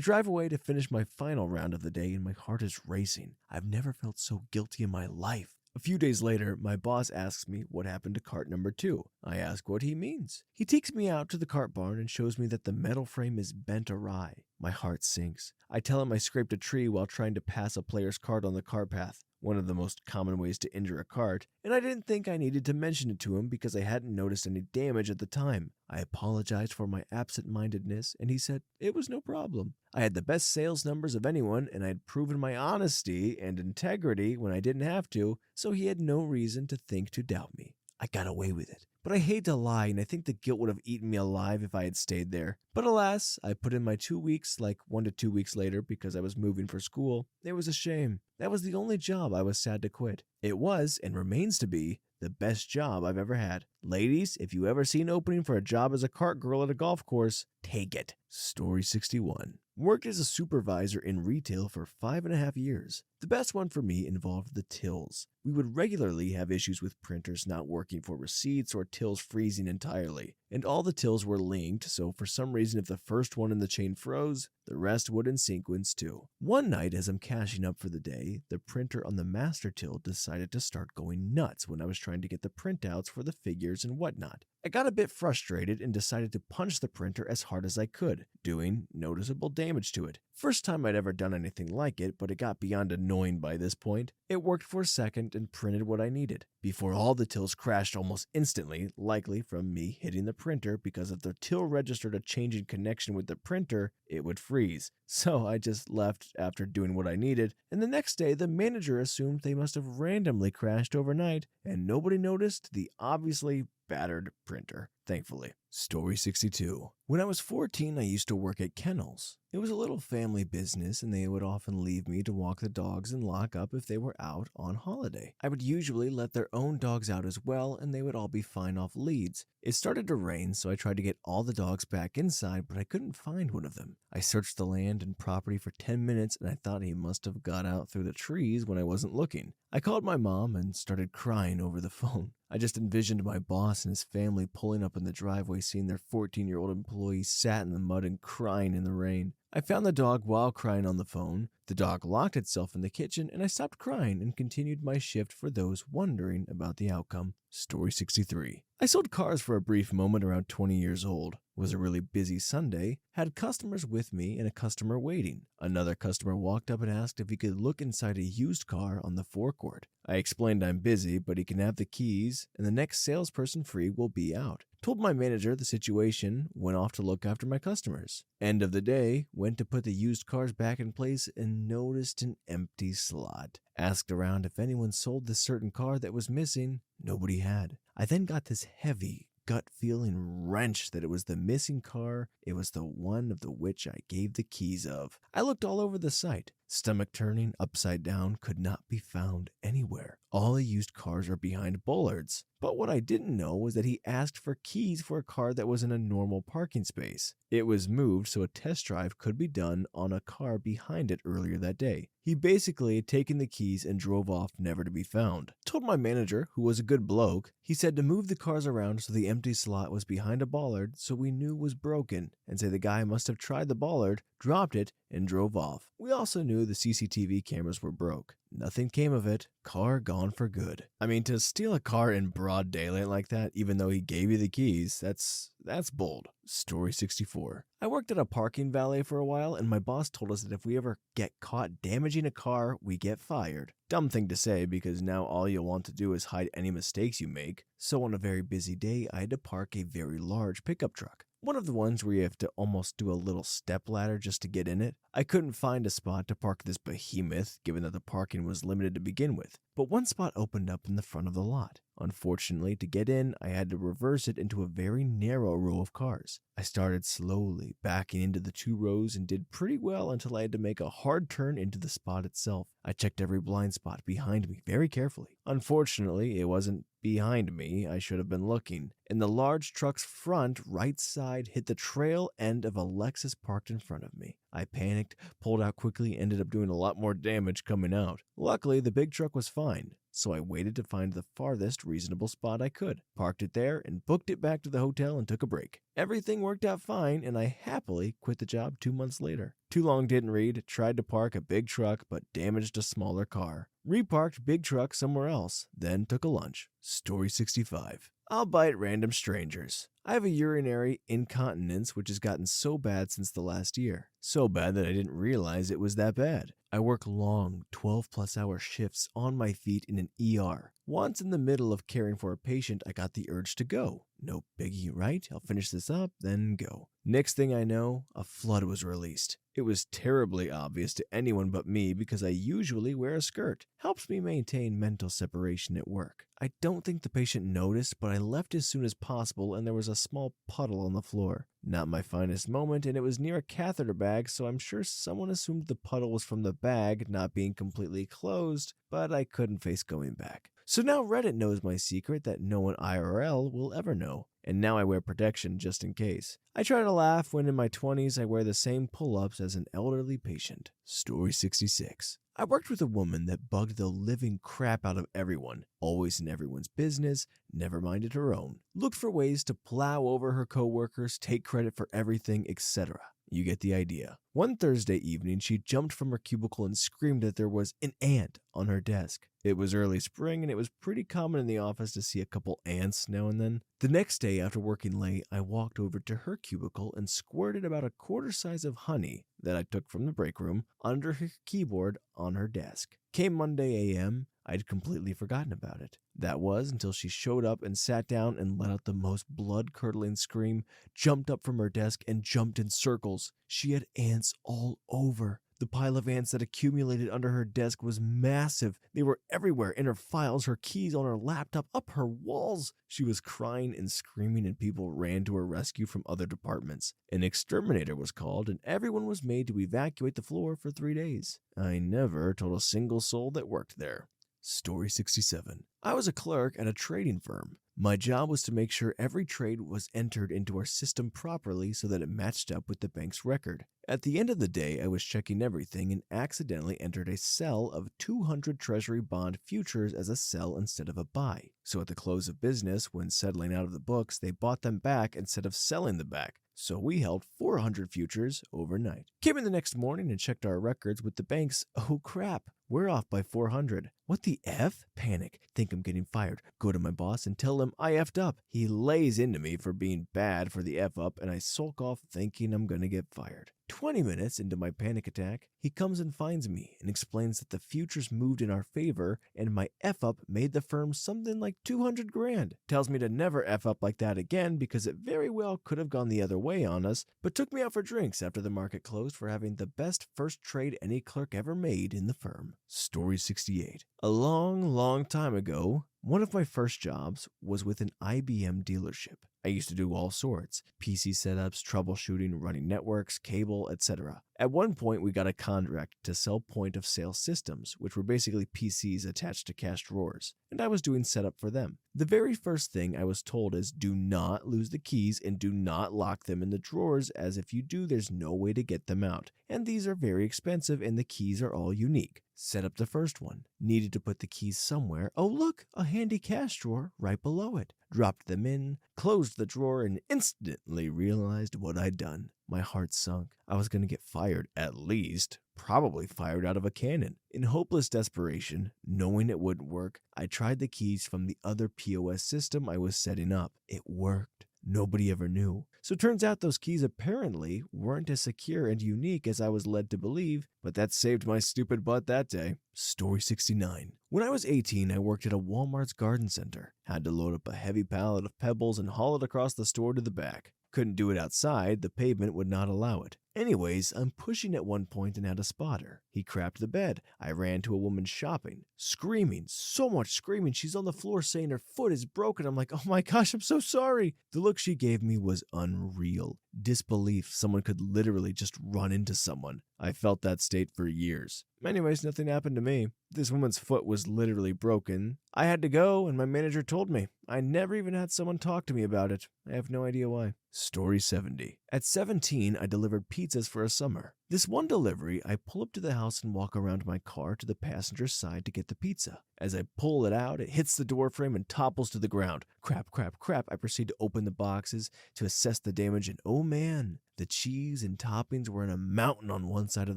drive away to finish my final round of the day, and my heart is racing. I've never felt so guilty in my life. A few days later, my boss asks me what happened to cart number 2. I ask what he means. He takes me out to the cart barn and shows me that the metal frame is bent awry. My heart sinks. I tell him I scraped a tree while trying to pass a player's cart on the cart path, one of the most common ways to injure a cart, and I didn't think I needed to mention it to him because I hadn't noticed any damage at the time. I apologized for my absent-mindedness, and he said it was no problem. I had the best sales numbers of anyone, and I had proven my honesty and integrity when I didn't have to, so he had no reason to think to doubt me. I got away with it. But I hate to lie, and I think the guilt would have eaten me alive if I had stayed there. But alas, I put in my 2 weeks, like 1 to 2 weeks later, because I was moving for school. It was a shame. That was the only job I was sad to quit. It was, and remains to be, the best job I've ever had. Ladies, if you ever see an opening for a job as a cart girl at a golf course, take it. Story 61. Worked as a supervisor in retail for 5.5 years. The best one for me involved the tills. We would regularly have issues with printers not working for receipts or tills freezing entirely. And all the tills were linked, so for some reason if the first one in the chain froze, the rest would in sequence too. One night as I'm cashing up for the day, the printer on the master till decided to start going nuts when I was trying to get the printouts for the figures and whatnot. I got a bit frustrated and decided to punch the printer as hard as I could, doing noticeable damage to it. First time I'd ever done anything like it, but it got beyond annoying by this point. It worked for a second and printed what I needed, before all the tills crashed almost instantly, likely from me hitting the printer because if the till registered a change in connection with the printer, it would freeze. So I just left after doing what I needed, and the next day the manager assumed they must have randomly crashed overnight, and nobody noticed the obviously battered printer, thankfully. Story 62. When I was 14, I used to work at kennels. It was a little family business, and they would often leave me to walk the dogs and lock up if they were out on holiday. I would usually let their own dogs out as well, and they would all be fine off leads. It started to rain, so I tried to get all the dogs back inside, but I couldn't find one of them. I searched the land and property for 10 minutes, and I thought he must have got out through the trees when I wasn't looking. I called my mom and started crying over the phone. I just envisioned my boss and his family pulling up in the driveway, seeing their 14-year-old employee sat in the mud and crying in the rain. I found the dog while crying on the phone. The dog locked itself in the kitchen, and I stopped crying and continued my shift for those wondering about the outcome. Story 63. I sold cars for a brief moment around 20 years old. It was a really busy Sunday. Had customers with me and a customer waiting. Another customer walked up and asked if he could look inside a used car on the forecourt. I explained I'm busy, but he can have the keys, and the next salesperson free will be out. Told my manager the situation, went off to look after my customers. End of the day, went to put the used cars back in place and noticed an empty slot. Asked around if anyone sold this certain car that was missing. Nobody had. I then got this heavy, gut feeling wrench that it was the missing car. It was the one of the which I gave the keys of. I looked all over the site. Stomach turning, upside down, could not be found anywhere. All the used cars are behind bollards. But what I didn't know was that he asked for keys for a car that was in a normal parking space. It was moved so a test drive could be done on a car behind it earlier that day. He basically had taken the keys and drove off never to be found. Told my manager, who was a good bloke, he said to move the cars around so the empty slot was behind a bollard so we knew was broken, and say the guy must have tried the bollard, dropped it, and drove off. We also knew the CCTV cameras were broke. Nothing came of it. Car gone for good. I mean, to steal a car in broad daylight like that, even though he gave you the keys, that's bold. Story 64. I worked at a parking valet for a while, and my boss told us that if we ever get caught damaging a car, we get fired. Dumb thing to say, because now all you'll want to do is hide any mistakes you make. So on a very busy day, I had to park a very large pickup truck. One of the ones where you have to almost do a little step ladder just to get in it. I couldn't find a spot to park this behemoth, given that the parking was limited to begin with. but one spot opened up in the front of the lot. Unfortunately, to get in, I had to reverse it into a very narrow row of cars. I started slowly backing into the 2 rows and did pretty well until I had to make a hard turn into the spot itself. I checked every blind spot behind me very carefully. Unfortunately, it wasn't behind me. I should have been looking. And the large truck's front right side hit the trail end of a Lexus parked in front of me. I panicked, pulled out quickly, ended up doing a lot more damage coming out. Luckily, the big truck was fine, so I waited to find the farthest reasonable spot I could, parked it there, and booked it back to the hotel and took a break. Everything worked out fine, and I happily quit the job 2 months later. Too long didn't read, tried to park a big truck but damaged a smaller car. Reparked big truck somewhere else, then took a lunch. Story 65. I'll bite random strangers. I have a urinary incontinence which has gotten so bad since the last year. So bad that I didn't realize it was that bad. I work long, 12-plus hour shifts on my feet in an ER. Once in the middle of caring for a patient, I got the urge to go. No biggie, right? I'll finish this up, then go. Next thing I know, a flood was released. It was terribly obvious to anyone but me because I usually wear a skirt. Helps me maintain mental separation at work. I don't think the patient noticed, but I left as soon as possible and there was a small puddle on the floor. Not my finest moment, and it was near a catheter bag, so I'm sure someone assumed the puddle was from the bag not being completely closed, but I couldn't face going back. So now Reddit knows my secret that no one IRL will ever know, and now I wear protection just in case. I try to laugh when in my 20s I wear the same pull-ups as an elderly patient. Story 66. I worked with a woman that bugged the living crap out of everyone, always in everyone's business, never minded her own. Looked for ways to plow over her coworkers, take credit for everything, etc. You get the idea. One Thursday evening, she jumped from her cubicle and screamed that there was an ant on her desk. It was early spring, and it was pretty common in the office to see a couple ants now and then. The next day, after working late, I walked over to her cubicle and squirted about a quarter size of honey that I took from the break room under her keyboard on her desk. Came Monday a.m., I'd completely forgotten about it. That was until she showed up and sat down and let out the most blood-curdling scream, jumped up from her desk and jumped in circles. She had ants all over. The pile of ants that accumulated under her desk was massive. They were everywhere, in her files, her keys, on her laptop, up her walls. She was crying and screaming, and people ran to her rescue from other departments. An exterminator was called, and everyone was made to evacuate the floor for 3 days. I never told a single soul that worked there. Story 67. I was a clerk at a trading firm. My job was to make sure every trade was entered into our system properly so that it matched up with the bank's record. At the end of the day, I was checking everything and accidentally entered a sell of 200 Treasury bond futures as a sell instead of a buy. So at the close of business, when settling out of the books, they bought them back instead of selling them back. So we held 400 futures overnight. Came in the next morning and checked our records with the banks. Oh crap, we're off by 400. What the F? Panic. Think I'm getting fired. Go to my boss and tell him I effed up. He lays into me for being bad for the F up, and I sulk off thinking I'm gonna get fired. 20 minutes into my panic attack, he comes and finds me and explains that the futures moved in our favor and my F-up made the firm something like 200 grand. Tells me to never F-up like that again because it very well could have gone the other way on us, but took me out for drinks after the market closed for having the best first trade any clerk ever made in the firm. Story 68. A long time ago, one of my first jobs was with an IBM dealership. I used to do all sorts: PC setups, troubleshooting, running networks, cable, etc. At one point, we got a contract to sell point-of-sale systems, which were basically PCs attached to cash drawers, and I was doing setup for them. The very first thing I was told is do not lose the keys and do not lock them in the drawers, as if you do, there's no way to get them out, and these are very expensive and the keys are all unique. Set up the first one. Needed to put the keys somewhere. Oh look, a handy cash drawer right below it. Dropped them in, closed the drawer, and instantly realized what I'd done. My heart sunk. I was going to get fired, at least. Probably fired out of a cannon. In hopeless desperation, knowing it wouldn't work, I tried the keys from the other POS system I was setting up. It worked. Nobody ever knew. So it turns out those keys apparently weren't as secure and unique as I was led to believe, but that saved my stupid butt that day. Story 69. When I was 18, I worked at a Walmart's garden center. Had to load up a heavy pallet of pebbles and haul it across the store to the back. Couldn't do it outside, the pavement would not allow it. Anyways, I'm pushing at one point and had a spotter. He crapped the bed. I ran to a woman shopping, screaming, so much screaming. She's on the floor saying her foot is broken. I'm like, oh my gosh, I'm so sorry. The look she gave me was unreal. Disbelief someone could literally just run into someone. I felt that state for years. Anyways, nothing happened to me. This woman's foot was literally broken. I had to go, and my manager told me. I never even had someone talk to me about it. I have no idea why. Story 70. At 17, I delivered pizzas for a summer. This one delivery, I pull up to the house and walk around my car to the passenger side to get the pizza. As I pull it out, it hits the door frame and topples to the ground. Crap, crap, crap. I proceed to open the boxes to assess the damage, and oh man, the cheese and toppings were in a mountain on one side of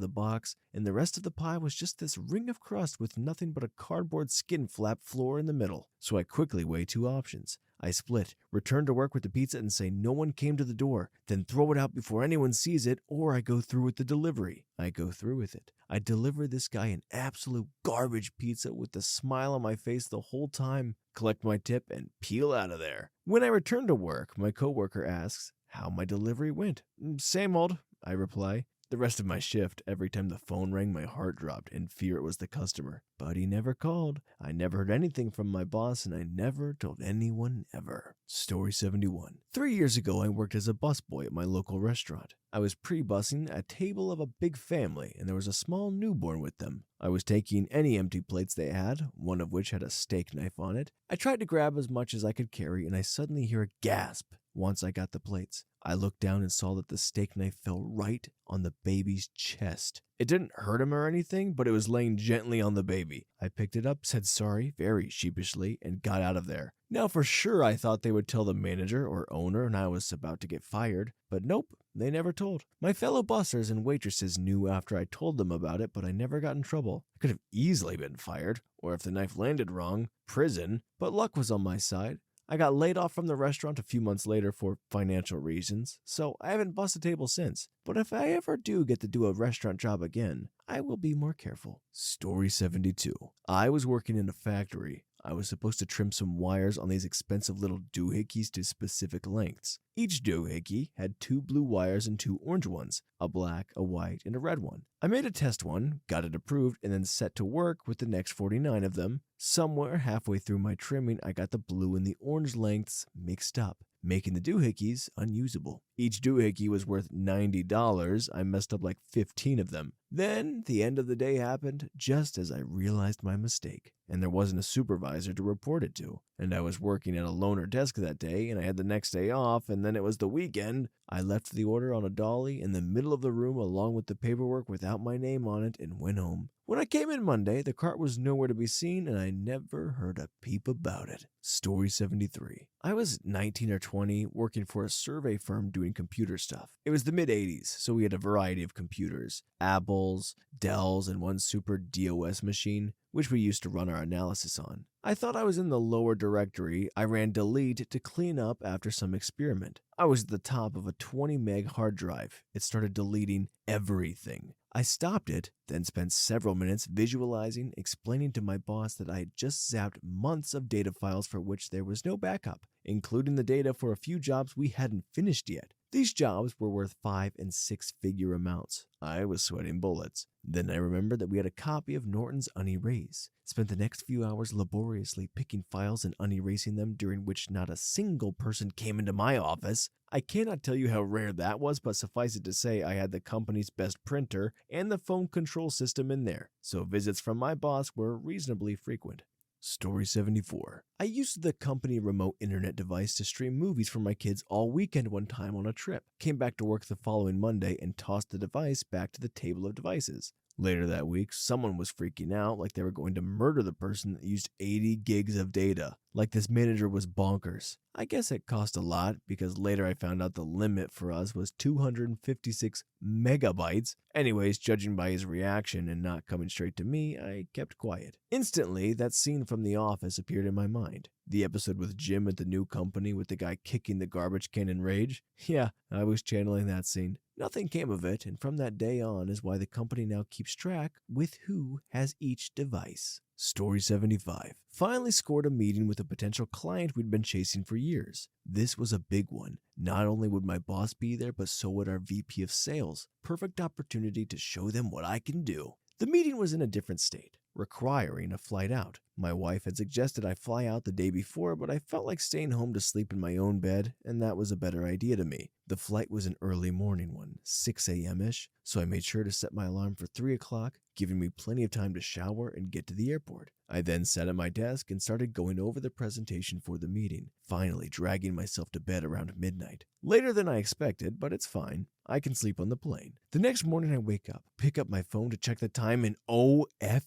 the box, and the rest of the pie was just this ring of crust with nothing but a cardboard skin flap floor in the middle. So I quickly weigh two options. I split, return to work with the pizza and say no one came to the door, then throw it out before anyone sees it, or I go through with the delivery. I go through with it. I deliver this guy an absolute garbage pizza with a smile on my face the whole time, collect my tip, and peel out of there. When I return to work, my coworker asks how my delivery went. Same old, I reply. The rest of my shift, every time the phone rang, my heart dropped in fear it was the customer. But he never called. I never heard anything from my boss, and I never told anyone ever. Story 71. 3 years ago, I worked as a busboy at my local restaurant. I was pre-bussing a table of a big family, and there was a small newborn with them. I was taking any empty plates they had, one of which had a steak knife on it. I tried to grab as much as I could carry, and I suddenly hear a gasp once I got the plates. I looked down and saw that the steak knife fell right on the baby's chest. It didn't hurt him or anything, but it was laying gently on the baby. I picked it up, said sorry very sheepishly, and got out of there. Now for sure I thought they would tell the manager or owner and I was about to get fired, but nope, they never told. My fellow bussers and waitresses knew after I told them about it, but I never got in trouble. I could have easily been fired, or if the knife landed wrong, prison, but luck was on my side. I got laid off from the restaurant a few months later for financial reasons, so I haven't bussed a table since. But if I ever do get to do a restaurant job again, I will be more careful. Story 72. I was working in a factory. I was supposed to trim some wires on these expensive little doohickeys to specific lengths. Each doohickey had 2 blue wires and 2 orange ones, a black, a white, and a red one. I made a test one, got it approved, and then set to work with the next 49 of them. Somewhere halfway through my trimming, I got the blue and the orange lengths mixed up, making the doohickeys unusable. Each doohickey was worth $90. I messed up like 15 of them. Then the end of the day happened just as I realized my mistake, and there wasn't a supervisor to report it to. And I was working at a loaner desk that day, and I had the next day off, and then it was the weekend. I left the order on a dolly in the middle of the room along with the paperwork without my name on it and went home. When I came in Monday, the cart was nowhere to be seen, and I never heard a peep about it. Story 73. I was 19 or 20, working for a survey firm doing computer stuff. It was the mid-'80s, so we had a variety of computers. Apples, Dells, and one super DOS machine, which we used to run our analysis on. I thought I was in the lower directory. I ran delete to clean up after some experiment. I was at the top of a 20 meg hard drive. It started deleting everything. I stopped it, then spent several minutes visualizing, explaining to my boss that I had just zapped months of data files for which there was no backup, including the data for a few jobs we hadn't finished yet. These jobs were worth 5- and 6-figure amounts. I was sweating bullets. Then I remembered that we had a copy of Norton's Unerase. Spent the next few hours laboriously picking files and unerasing them, during which not a single person came into my office. I cannot tell you how rare that was, but suffice it to say I had the company's best printer and the phone control system in there, so visits from my boss were reasonably frequent. Story 74. I used the company remote internet device to stream movies for my kids all weekend one time on a trip. Came back to work the following Monday and tossed the device back to the table of devices. Later that week, someone was freaking out like they were going to murder the person that used 80 gigs of data. Like this manager was bonkers. I guess it cost a lot because later I found out the limit for us was 256 megabytes. Anyways, judging by his reaction and not coming straight to me, I kept quiet. Instantly, that scene from The Office appeared in my mind. The episode with Jim at the new company with the guy kicking the garbage can in rage. Yeah, I was channeling that scene. Nothing came of it, and from that day on is why the company now keeps track with who has each device. Story 75. Finally scored a meeting with a potential client we'd been chasing for years. This was a big one. Not only would my boss be there, but so would our VP of sales. Perfect opportunity to show them what I can do. The meeting was in a different state, requiring a flight out. My wife had suggested I fly out the day before, but I felt like staying home to sleep in my own bed, and that was a better idea to me. The flight was an early morning one, 6 a.m.-ish, so I made sure to set my alarm for 3 o'clock, giving me plenty of time to shower and get to the airport. I then sat at my desk and started going over the presentation for the meeting, finally dragging myself to bed around midnight. Later than I expected, but it's fine. I can sleep on the plane. The next morning I wake up, pick up my phone to check the time, and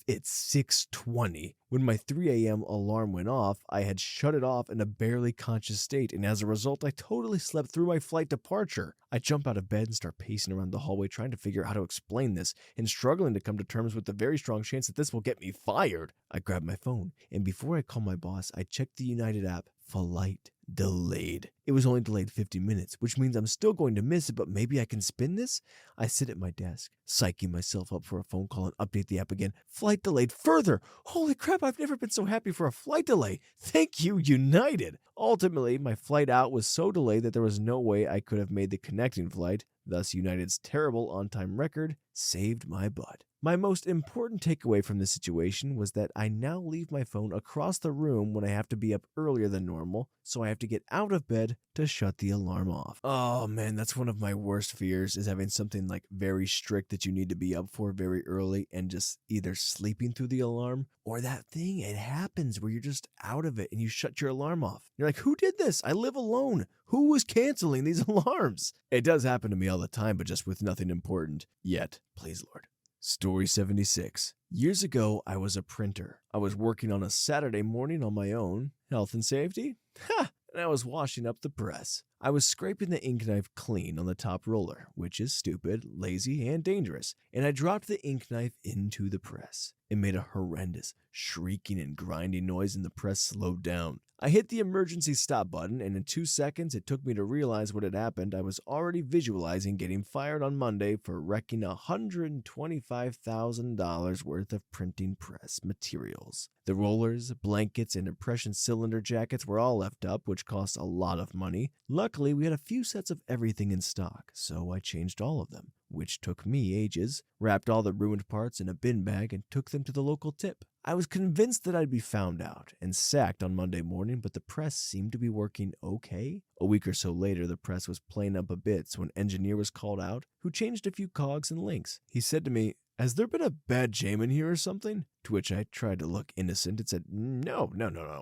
it's 6:20. When my 3 a.m. alarm went off, I had shut it off in a barely conscious state, and as a result, I totally slept through my flight departure. I jump out of bed and start pacing around the hallway trying to figure out how to explain this, and struggling to come to terms with the very strong chance that this will get me fired. I grab my phone, and before I call my boss, I check the United app. Flight delayed. It was only delayed 50 minutes, which means I'm still going to miss it, but maybe I can spin this? I sit at my desk, psyching myself up for a phone call and update the app again. Flight delayed further. Holy crap, I've never been so happy for a flight delay. Thank you, United. Ultimately, my flight out was so delayed that there was no way I could have made the connecting flight. Thus, United's terrible on-time record saved my butt. My most important takeaway from this situation was that I now leave my phone across the room when I have to be up earlier than normal, so I have to get out of bed to shut the alarm off. Oh man, that's one of my worst fears, is having something like very strict that you need to be up for very early and just either sleeping through the alarm or that thing, it happens where you're just out of it and you shut your alarm off. You're like, who did this? I live alone. Who was canceling these alarms? It does happen to me all the time, but just with nothing important yet. Please, Lord. Story 76. Years ago, I was a printer. I was working on a Saturday morning on my own. Health and safety? Ha! And I was washing up the press. I was scraping the ink knife clean on the top roller, which is stupid, lazy, and dangerous, and I dropped the ink knife into the press. It made a horrendous shrieking and grinding noise, and the press slowed down. I hit the emergency stop button, and in 2 seconds it took me to realize what had happened. I was already visualizing getting fired on Monday for wrecking $125,000 worth of printing press materials. The rollers, blankets, and impression cylinder jackets were all left up, which cost a lot of money. Luckily, we had a few sets of everything in stock, so I changed all of them, which took me ages, wrapped all the ruined parts in a bin bag, and took them to the local tip. I was convinced that I'd be found out and sacked on Monday morning, but the press seemed to be working okay. A week or so later, the press was playing up a bit, so an engineer was called out who changed a few cogs and links. He said to me, "Has there been a bad jam in here or something?" To which I tried to look innocent and said, No,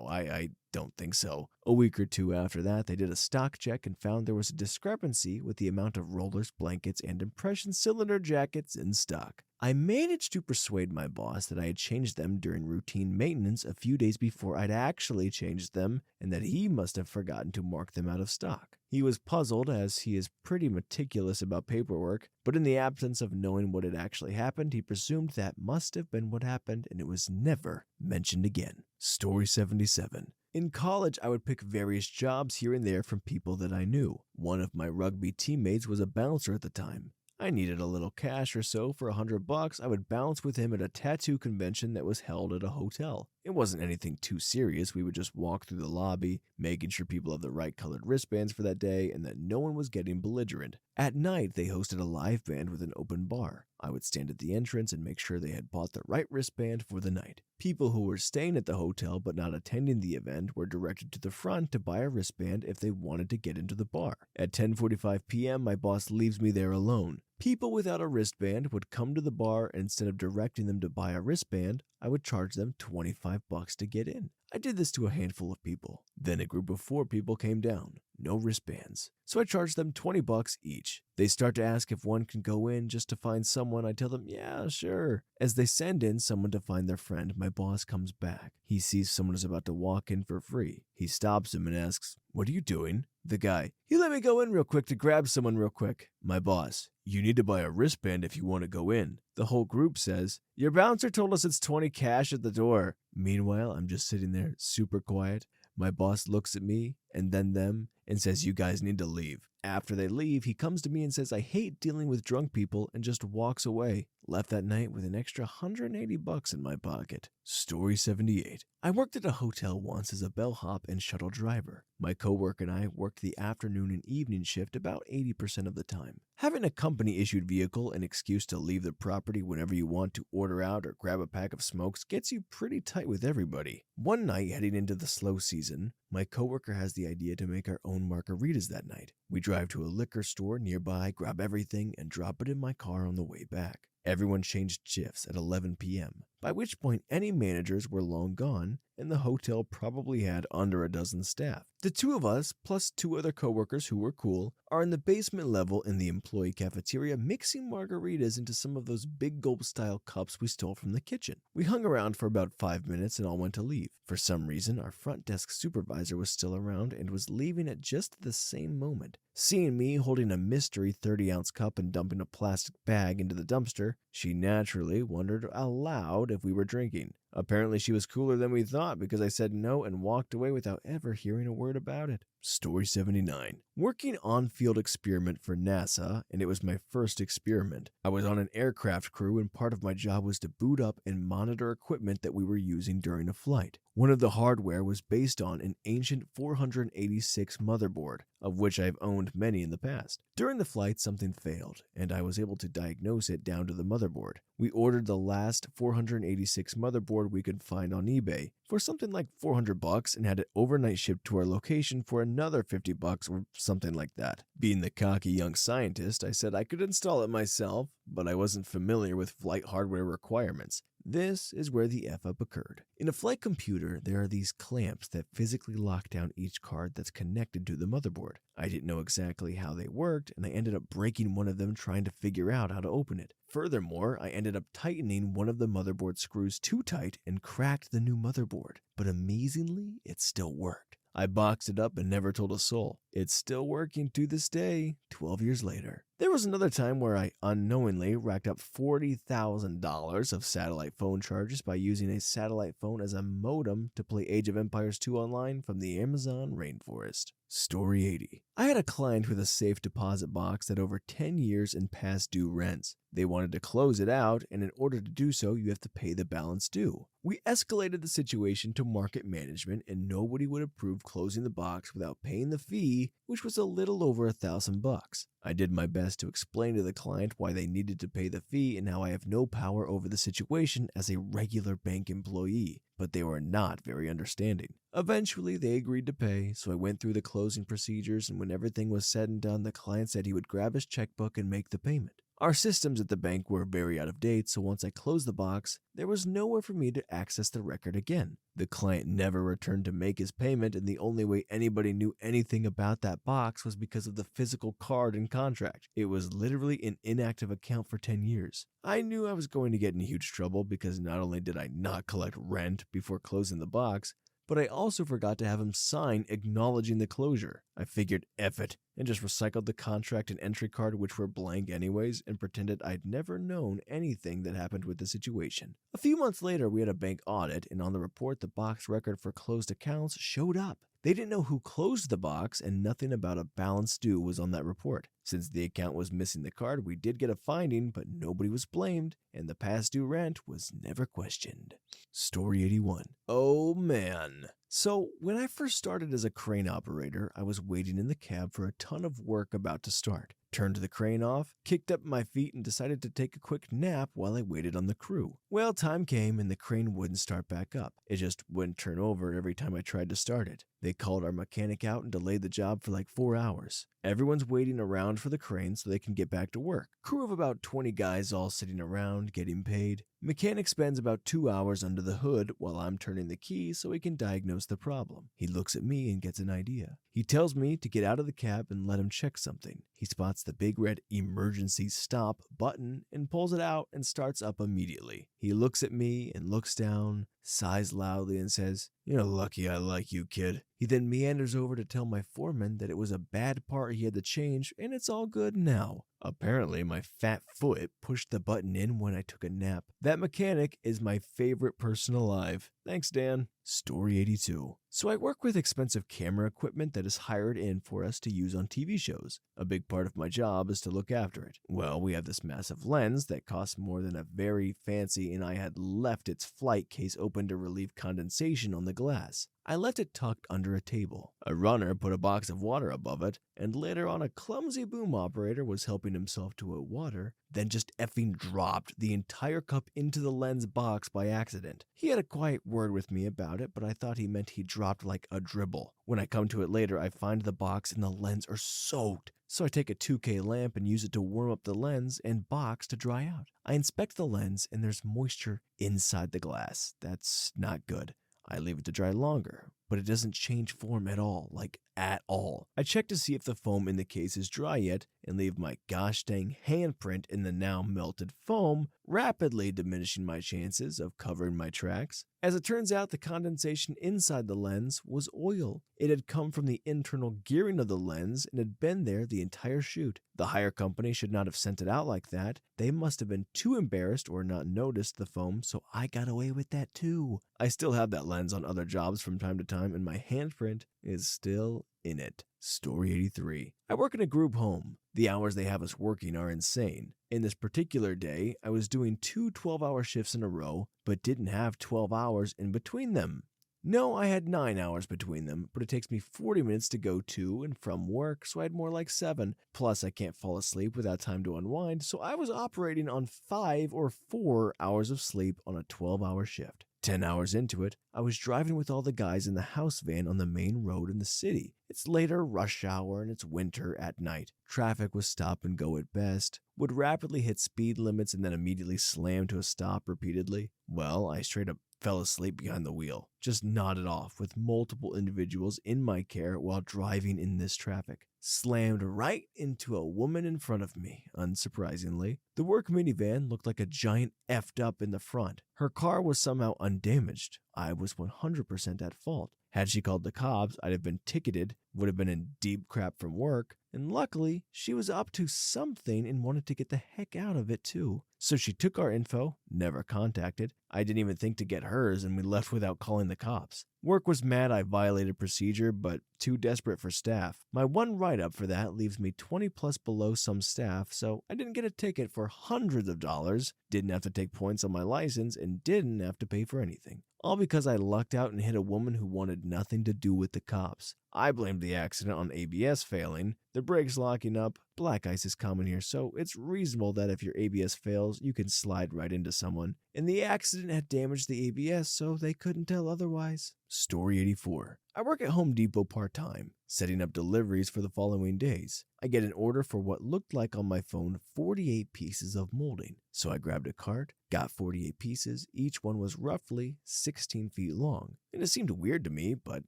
I don't think so. A week or two after that, they did a stock check and found there was a discrepancy with the amount of rollers, blankets, and impression cylinder jackets in stock. I managed to persuade my boss that I had changed them during routine maintenance a few days before I'd actually changed them, and that he must have forgotten to mark them out of stock. He was puzzled, as he is pretty meticulous about paperwork, but in the absence of knowing what had actually happened, he presumed that must have been what happened, and it was never mentioned again. Story 77. In college, I would pick various jobs here and there from people that I knew. One of my rugby teammates was a bouncer at the time. I needed a little cash or so. For $100, I would bounce with him at a tattoo convention that was held at a hotel. It wasn't anything too serious. We would just walk through the lobby, making sure people have the right colored wristbands for that day and that no one was getting belligerent. At night, they hosted a live band with an open bar. I would stand at the entrance and make sure they had bought the right wristband for the night. People who were staying at the hotel but not attending the event were directed to the front to buy a wristband if they wanted to get into the bar. At 10:45 p.m., my boss leaves me there alone. People without a wristband would come to the bar, and instead of directing them to buy a wristband, I would charge them $25 to get in. I did this to a handful of people. Then a group of 4 people came down. No wristbands. So I charged them $20 each. They start to ask if one can go in just to find someone. I tell them, yeah, sure. As they send in someone to find their friend, my boss comes back. He sees someone is about to walk in for free. He stops him and asks, "What are you doing?" The guy, "He let me go in real quick to grab someone real quick." My boss, "You need to buy a wristband if you want to go in." The whole group says, "Your bouncer told us it's 20 cash at the door." Meanwhile, I'm just sitting there super quiet. My boss looks at me and then them and says, "You guys need to leave." After they leave, he comes to me and says, "I hate dealing with drunk people," and just walks away. Left that night with an extra $180 in my pocket. Story 78. I worked at a hotel once as a bellhop and shuttle driver. My coworker and I worked the afternoon and evening shift about 80% of the time. Having a company-issued vehicle and excuse to leave the property whenever you want to order out or grab a pack of smokes gets you pretty tight with everybody. One night, heading into the slow season, my coworker has the idea to make our own margaritas that night. We drive to a liquor store nearby, grab everything, and drop it in my car on the way back. Everyone changed shifts at 11 p.m., by which point any managers were long gone, and the hotel probably had under a dozen staff. The two of us, plus two other coworkers who were cool, are in the basement level in the employee cafeteria mixing margaritas into some of those big gulp-style cups we stole from the kitchen. We hung around for about 5 minutes and all went to leave. For some reason, our front desk supervisor was still around and was leaving at just the same moment. Seeing me holding a mystery 30-ounce cup and dumping a plastic bag into the dumpster, she naturally wondered aloud if we were drinking. Apparently she was cooler than we thought because I said no and walked away without ever hearing a word about it. Story 79. Working on-field experiment for NASA, and it was my first experiment. I was on an aircraft crew and part of my job was to boot up and monitor equipment that we were using during a flight. One of the hardware was based on an ancient 486 motherboard, of which I have owned many in the past. During the flight, something failed, and I was able to diagnose it down to the motherboard. We ordered the last 486 motherboard we could find on eBay for something like $400 and had it overnight shipped to our location for another $50 or something like that. Being the cocky young scientist, I said I could install it myself, but I wasn't familiar with flight hardware requirements. This is where the F-up occurred. In a flight computer, there are these clamps that physically lock down each card that's connected to the motherboard. I didn't know exactly how they worked, and I ended up breaking one of them trying to figure out how to open it. Furthermore, I ended up tightening one of the motherboard screws too tight and cracked the new motherboard. But amazingly, it still worked. I boxed it up and never told a soul. It's still working to this day, 12 years later. There was another time where I unknowingly racked up $40,000 of satellite phone charges by using a satellite phone as a modem to play Age of Empires 2 online from the Amazon rainforest. Story 80. I had a client with a safe deposit box that over 10 years in past due rents. They wanted to close it out, and in order to do so, you have to pay the balance due. We escalated the situation to market management, and nobody would approve closing the box without paying the fee, which was a little over $1,000. I did my best to explain to the client why they needed to pay the fee and how I have no power over the situation as a regular bank employee, but they were not very understanding. Eventually, they agreed to pay, so I went through the closing procedures, and when everything was said and done, the client said he would grab his checkbook and make the payment. Our systems at the bank were very out of date, so once I closed the box, there was nowhere for me to access the record again. The client never returned to make his payment, and the only way anybody knew anything about that box was because of the physical card and contract. It was literally an inactive account for 10 years. I knew I was going to get in huge trouble because not only did I not collect rent before closing the box, but I also forgot to have him sign acknowledging the closure. I figured, F it, and just recycled the contract and entry card, which were blank anyways, and pretended I'd never known anything that happened with the situation. A few months later, we had a bank audit, and on the report, the box record for closed accounts showed up. They didn't know who closed the box, and nothing about a balance due was on that report. Since the account was missing the card, we did get a finding, but nobody was blamed, and the past due rent was never questioned. Story 81. Oh man. So, when I first started as a crane operator, I was waiting in the cab for a ton of work about to start. Turned the crane off, kicked up my feet, and decided to take a quick nap while I waited on the crew. Well, time came and the crane wouldn't start back up. It just wouldn't turn over every time I tried to start it. They called our mechanic out and delayed the job for like 4 hours. Everyone's waiting around for the crane so they can get back to work. Crew of about 20 guys all sitting around, getting paid. Mechanic spends about 2 hours under the hood while I'm turning the key so he can diagnose the problem. He looks at me and gets an idea. He tells me to get out of the cab and let him check something. He spots the big red emergency stop button and pulls it out and starts up immediately. He looks at me and looks down, sighs loudly and says, "You're lucky I like you, kid." He then meanders over to tell my foreman that it was a bad part he had to change and it's all good now. Apparently, my fat foot pushed the button in when I took a nap. That mechanic is my favorite person alive. Thanks, Dan. Story 82. So I work with expensive camera equipment that is hired in for us to use on TV shows. A big part of my job is to look after it. Well, we have this massive lens that costs more than a very fancy, and I had left its flight case open to relieve condensation on the glass. I left it tucked under a table. A runner put a box of water above it, and later on a clumsy boom operator was helping himself to a water, then just effing dropped the entire cup into the lens box by accident. He had a quiet word with me about it, but I thought he meant he dropped like a dribble. When I come to it later, I find the box and the lens are soaked. So I take a 2K lamp and use it to warm up the lens and box to dry out. I inspect the lens and there's moisture inside the glass. That's not good. I leave it to dry longer, but it doesn't change form at all, like at all. I check to see if the foam in the case is dry yet and leave my gosh dang handprint in the now melted foam, rapidly diminishing my chances of covering my tracks. As it turns out, the condensation inside the lens was oil. It had come from the internal gearing of the lens and had been there the entire shoot. The hire company should not have sent it out like that. They must have been too embarrassed or not noticed the foam, so I got away with that too. I still have that lens on other jobs from time to time, and my handprint is still in it. Story 83. I work in a group home. The hours they have us working are insane. In this particular day, I was doing 2 12-hour shifts in a row, but didn't have 12 hours in between them. No, I had 9 hours between them, but it takes me 40 minutes to go to and from work, so I had more like 7. Plus, I can't fall asleep without time to unwind, so I was operating on 5 or 4 hours of sleep on a 12-hour shift. 10 hours into it, I was driving with all the guys in the house van on the main road in the city. It's later rush hour and it's winter at night. Traffic was stop and go at best, would rapidly hit speed limits and then immediately slam to a stop repeatedly. Well, I straight up fell asleep behind the wheel, just nodded off with multiple individuals in my care while driving in this traffic. Slammed right into a woman in front of me, unsurprisingly. The work minivan looked like a giant effed up in the front. Her car was somehow undamaged. I was 100% at fault. Had she called the cops, I'd have been ticketed, would have been in deep crap from work, and luckily, she was up to something and wanted to get the heck out of it too. So she took our info, never contacted. I didn't even think to get hers, and we left without calling the cops. Work was mad I violated procedure, but too desperate for staff. My one write-up for that leaves me 20 plus below some staff, so I didn't get a ticket for hundreds of dollars, didn't have to take points on my license, and didn't have to pay for anything. All because I lucked out and hit a woman who wanted nothing to do with the cops. I blamed the accident on ABS failing, the brakes locking up. Black ice is common here, so it's reasonable that if your ABS fails, you can slide right into someone. And the accident had damaged the ABS, so they couldn't tell otherwise. Story 84. I work at Home Depot part-time, setting up deliveries for the following days. I get an order for what looked like on my phone 48 pieces of molding. So I grabbed a cart, got 48 pieces, each one was roughly 16 feet long. And it seemed weird to me, but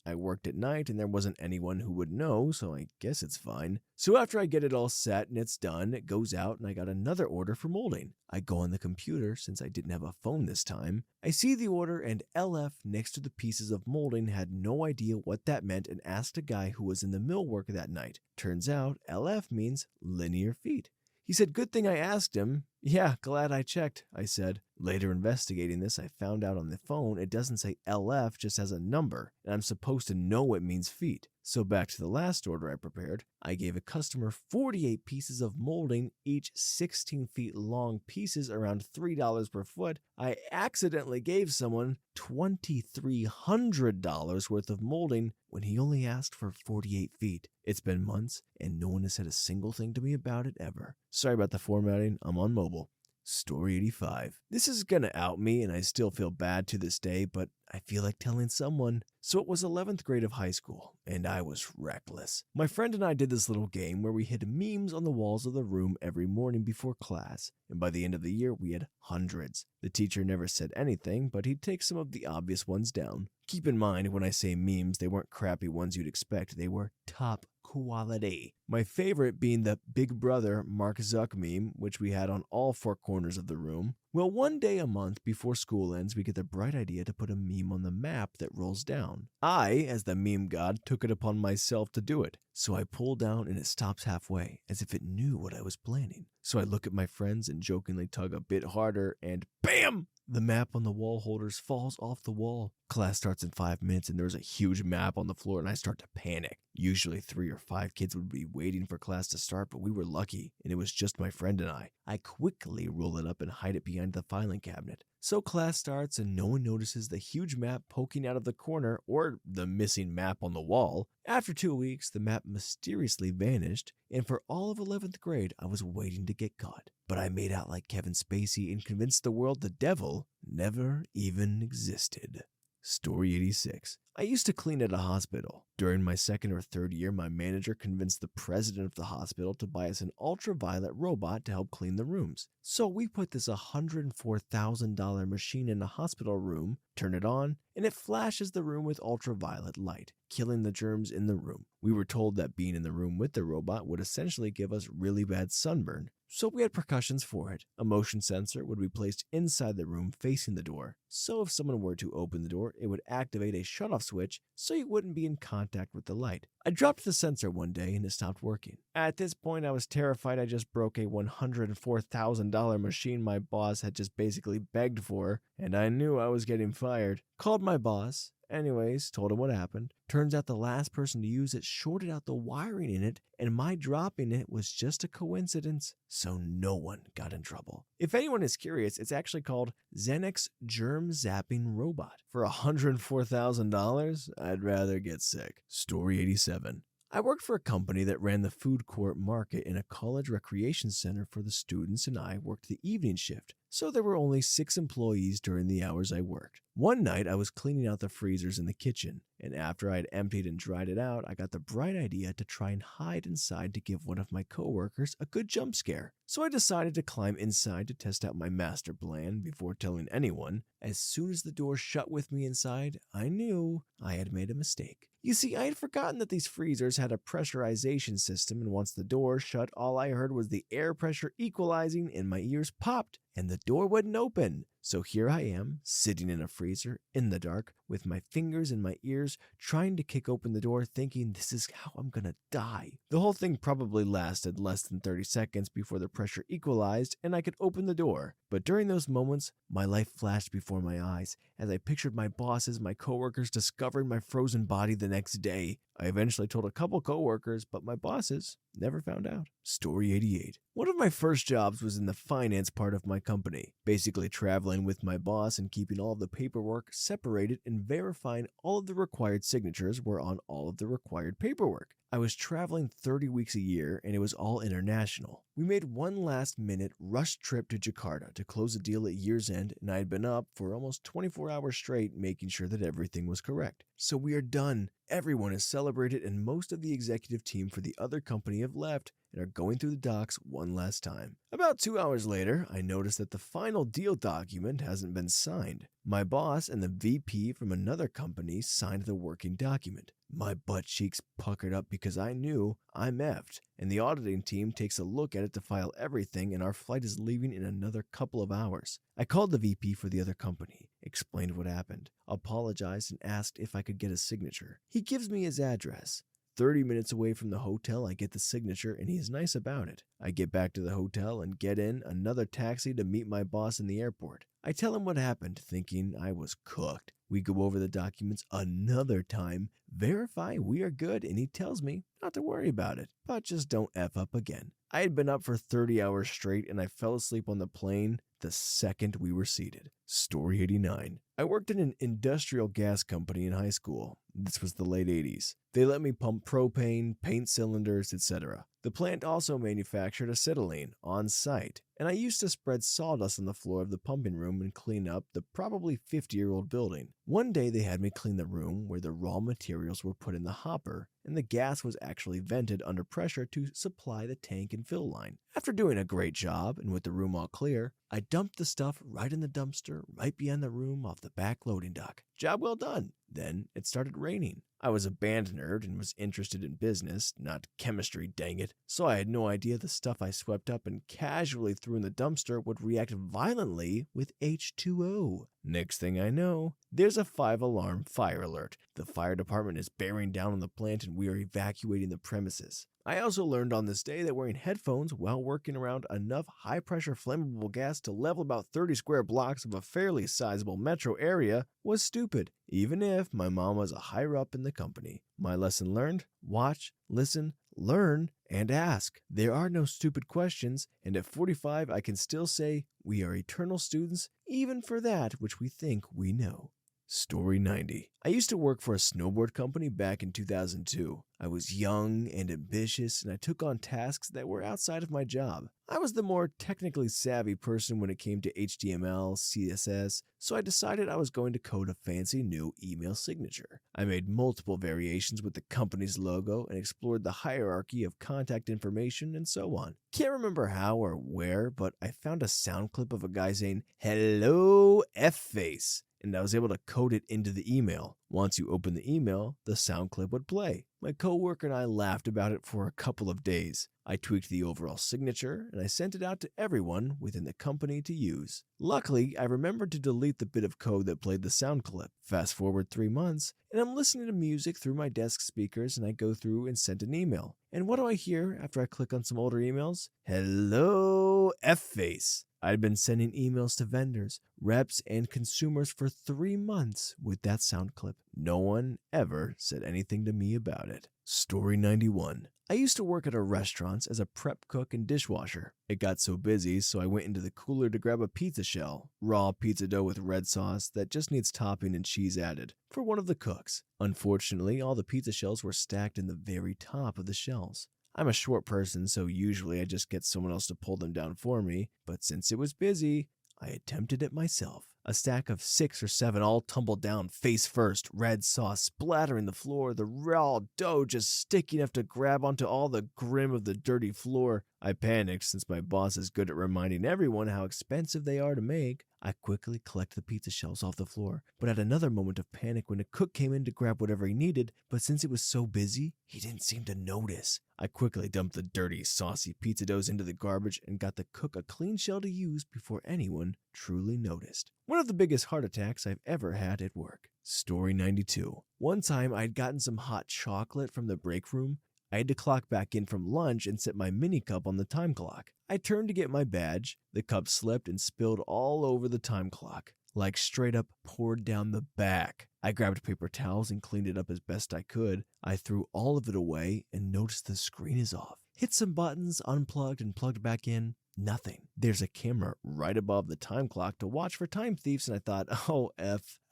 I worked at night and there wasn't anyone who would know, so I guess it's fine. So after I get it all set and it's done, it goes out and I got another order for molding. I go on the computer since I didn't have a phone this time. I see the order and LF next to the pieces of molding, had no idea what that meant and asked a guy who was in the millwork that night. Turns out LF means linear feet. He said, "Good thing I asked him." "Yeah, glad I checked," I said. Later investigating this, I found out on the phone it doesn't say LF, just has a number, and I'm supposed to know it means feet. So back to the last order I prepared, I gave a customer 48 pieces of molding, each 16 feet long pieces, around $3 per foot. I accidentally gave someone $2,300 worth of molding when he only asked for 48 feet. It's been months, and no one has said a single thing to me about it ever. Sorry about the formatting, I'm on mobile. Story 85. This is gonna out me and I still feel bad to this day, but I feel like telling someone. So it was 11th grade of high school, and I was reckless. My friend and I did this little game where we hid memes on the walls of the room every morning before class, and by the end of the year we had hundreds. The teacher never said anything, but he'd take some of the obvious ones down. Keep in mind, when I say memes, they weren't crappy ones you'd expect, they were top quality. My favorite being the Big Brother Mark Zuck meme, which we had on all four corners of the room. Well, one day a month before school ends, we get the bright idea to put a meme on the map that rolls down. I, as the meme god, took it upon myself to do it. So I pull down and it stops halfway, as if it knew what I was planning. So I look at my friends and jokingly tug a bit harder, and BAM! The map on the wall holders falls off the wall. Class starts in 5 minutes and there's a huge map on the floor and I start to panic. Usually 3 or 5 kids would be waiting for class to start, but we were lucky and it was just my friend and I. I quickly roll it up and hide it behind the filing cabinet. So class starts and no one notices the huge map poking out of the corner or the missing map on the wall. After 2 weeks, the map mysteriously vanished, and for all of 11th grade, I was waiting to get caught. But I made out like Kevin Spacey and convinced the world the devil never even existed. Story 86. I used to clean at a hospital. During my second or third year, my manager convinced the president of the hospital to buy us an ultraviolet robot to help clean the rooms. So we put this $104,000 machine in a hospital room, turn it on, and it flashes the room with ultraviolet light, killing the germs in the room. We were told that being in the room with the robot would essentially give us really bad sunburn. So we had precautions for it. A motion sensor would be placed inside the room facing the door. So if someone were to open the door, it would activate a shutoff switch so you wouldn't be in contact with the light. I dropped the sensor one day and it stopped working. At this point, I was terrified I just broke a $104,000 machine my boss had just basically begged for, and I knew I was getting fired. Called my boss. Anyways, told him what happened. Turns out the last person to use it shorted out the wiring in it, and my dropping it was just a coincidence, so no one got in trouble. If anyone is curious, it's actually called Xanax Germ Zapping Robot. For $104,000, I'd rather get sick. Story 87. I worked for a company that ran the food court market in a college recreation center for the students, and I worked the evening shift. So there were only 6 employees during the hours I worked. One night I was cleaning out the freezers in the kitchen, and after I had emptied and dried it out, I got the bright idea to try and hide inside to give one of my coworkers a good jump scare. So I decided to climb inside to test out my master plan before telling anyone. As soon as the door shut with me inside, I knew I had made a mistake. You see, I had forgotten that these freezers had a pressurization system, and once the door shut, all I heard was the air pressure equalizing and my ears popped and the door wouldn't open. So here I am, sitting in a freezer, in the dark, with my fingers in my ears, trying to kick open the door, thinking this is how I'm gonna die. The whole thing probably lasted less than 30 seconds before the pressure equalized and I could open the door. But during those moments, my life flashed before my eyes as I pictured my bosses, my coworkers discovering my frozen body the next day. I eventually told a couple coworkers, but my bosses never found out. Story 88. One of my first jobs was in the finance part of my company, basically traveling with my boss and keeping all of the paperwork separated and verifying all of the required signatures were on all of the required paperwork. I was traveling 30 weeks a year and it was all international. We made one last minute rush trip to Jakarta to close a deal at year's end, and I had been up for almost 24 hours straight making sure that everything was correct. So we are done. Everyone is celebrated and most of the executive team for the other company have left and are going through the docs one last time. About 2 hours later, I noticed that the final deal document hasn't been signed. My boss and the VP from another company signed the working document. My butt cheeks puckered up because I knew I'm effed, and the auditing team takes a look at it to file everything, and our flight is leaving in another couple of hours. I called the VP for the other company, explained what happened, apologized, and asked if I could get a signature. He gives me his address. 30 minutes away from the hotel, I get the signature, and he's nice about it. I get back to the hotel and get in another taxi to meet my boss in the airport. I tell him what happened, thinking I was cooked. We go over the documents another time, verify we are good, and he tells me not to worry about it, but just don't F up again. I had been up for 30 hours straight, and I fell asleep on the plane the second we were seated. Story 89. I worked in an industrial gas company in high school. This was the late 80s. They let me pump propane, paint cylinders, etc. The plant also manufactured acetylene on site, and I used to spread sawdust on the floor of the pumping room and clean up the probably 50-year-old building. One day they had me clean the room where the raw materials were put in the hopper, and the gas was actually vented under pressure to supply the tank and fill line. After doing a great job, and with the room all clear, I dumped the stuff right in the dumpster, right behind the room off the back loading dock. Job well done. Then it started raining. I was a band nerd and was interested in business, not chemistry, dang it, so I had no idea the stuff I swept up and casually threw in the dumpster would react violently with H2O. Next thing I know, there's a 5-alarm fire alert. The fire department is bearing down on the plant and we are evacuating the premises. I also learned on this day that wearing headphones while working around enough high-pressure flammable gas to level about 30 square blocks of a fairly sizable metro area was stupid, even if my mom was a higher up in the company. My lesson learned: watch, listen, learn, and ask. There are no stupid questions, and at 45 I can still say we are eternal students even for that which we think we know. Story 90. I used to work for a snowboard company back in 2002. I was young and ambitious, and I took on tasks that were outside of my job. I was the more technically savvy person when it came to HTML, CSS, so I decided I was going to code a fancy new email signature. I made multiple variations with the company's logo and explored the hierarchy of contact information and so on. Can't remember how or where, but I found a sound clip of a guy saying, "Hello, F-Face," and I was able to code it into the email. Once you open the email, the sound clip would play. My coworker and I laughed about it for a couple of days. I tweaked the overall signature, and I sent it out to everyone within the company to use. Luckily, I remembered to delete the bit of code that played the sound clip. Fast forward 3 months, and I'm listening to music through my desk speakers, and I go through and send an email. And what do I hear after I click on some older emails? "Hello, F-Face." I'd been sending emails to vendors, reps, and consumers for 3 months with that sound clip. No one ever said anything to me about it. Story 91. I used to work at a restaurant as a prep cook and dishwasher. It got so busy, so I went into the cooler to grab a pizza shell, raw pizza dough with red sauce that just needs topping and cheese added, for one of the cooks. Unfortunately, all the pizza shells were stacked in the very top of the shells. I'm a short person, so usually I just get someone else to pull them down for me, but since it was busy, I attempted it myself. A stack of 6 or 7 all tumbled down face first, red sauce splattering the floor, the raw dough just sticky enough to grab onto all the grim of the dirty floor. I panicked since my boss is good at reminding everyone how expensive they are to make. I quickly collected the pizza shells off the floor, but had another moment of panic when a cook came in to grab whatever he needed, but since it was so busy, he didn't seem to notice. I quickly dumped the dirty, saucy pizza doughs into the garbage and got the cook a clean shell to use before anyone truly noticed. One of the biggest heart attacks I've ever had at work. Story 92. One time I'd gotten some hot chocolate from the break room. I had to clock back in from lunch and set my mini cup on the time clock. I turned to get my badge. The cup slipped and spilled all over the time clock, like straight up poured down the back. I grabbed paper towels and cleaned it up as best I could. I threw all of it away and noticed the screen is off. Hit some buttons, unplugged and plugged back in. Nothing. There's a camera right above the time clock to watch for time thieves, and I thought, oh,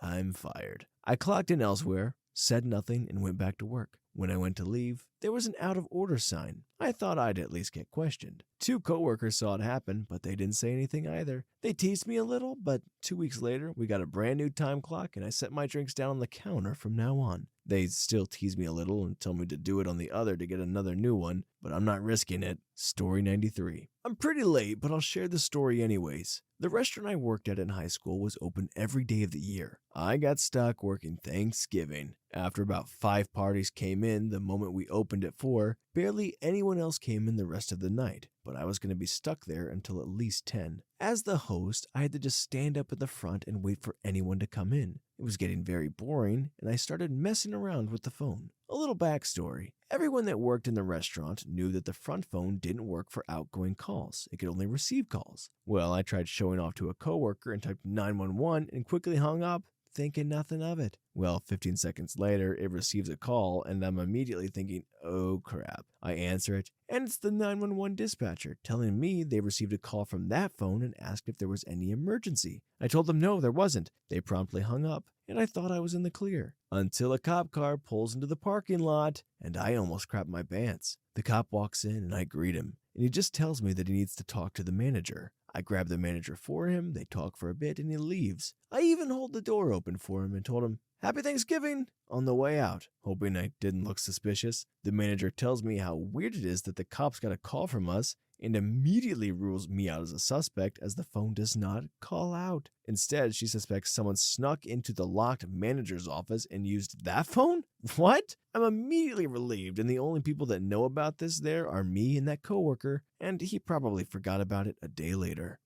I'm fired. I clocked in elsewhere, said nothing, and went back to work. When I went to leave, there was an out of order sign. I thought I'd at least get questioned. 2 coworkers saw it happen, but they didn't say anything either. They teased me a little, but 2 weeks later, we got a brand new time clock, and I set my drinks down on the counter from now on. They still tease me a little and tell me to do it on the other to get another new one, but I'm not risking it. Story 93. I'm pretty late, but I'll share the story anyways. The restaurant I worked at in high school was open every day of the year. I got stuck working Thanksgiving. After about 5 parties came in the moment we opened at 4, barely anyone else came in the rest of the night, but I was going to be stuck there until at least 10. As the host, I had to just stand up at the front and wait for anyone to come in. It was getting very boring, and I started messing around with the phone. A little backstory. Everyone that worked in the restaurant knew that the front phone didn't work for outgoing calls. It could only receive calls. Well, I tried showing off to a coworker and typed 911 and quickly hung up, thinking nothing of it. Well, 15 seconds later, it receives a call, and I'm immediately thinking, oh crap. I answer it, and it's the 911 dispatcher telling me they received a call from that phone and asked if there was any emergency. I told them no, there wasn't. They promptly hung up, and I thought I was in the clear. Until a cop car pulls into the parking lot, and I almost crap my pants. The cop walks in, and I greet him, and he just tells me that he needs to talk to the manager. I grab the manager for him, they talk for a bit, and he leaves. I even hold the door open for him and told him, "Happy Thanksgiving," on the way out, hoping I didn't look suspicious. The manager tells me how weird it is that the cops got a call from us, and immediately rules me out as a suspect as the phone does not call out. Instead, she suspects someone snuck into the locked manager's office and used that phone? What? I'm immediately relieved, and the only people that know about this there are me and that coworker, and he probably forgot about it a day later.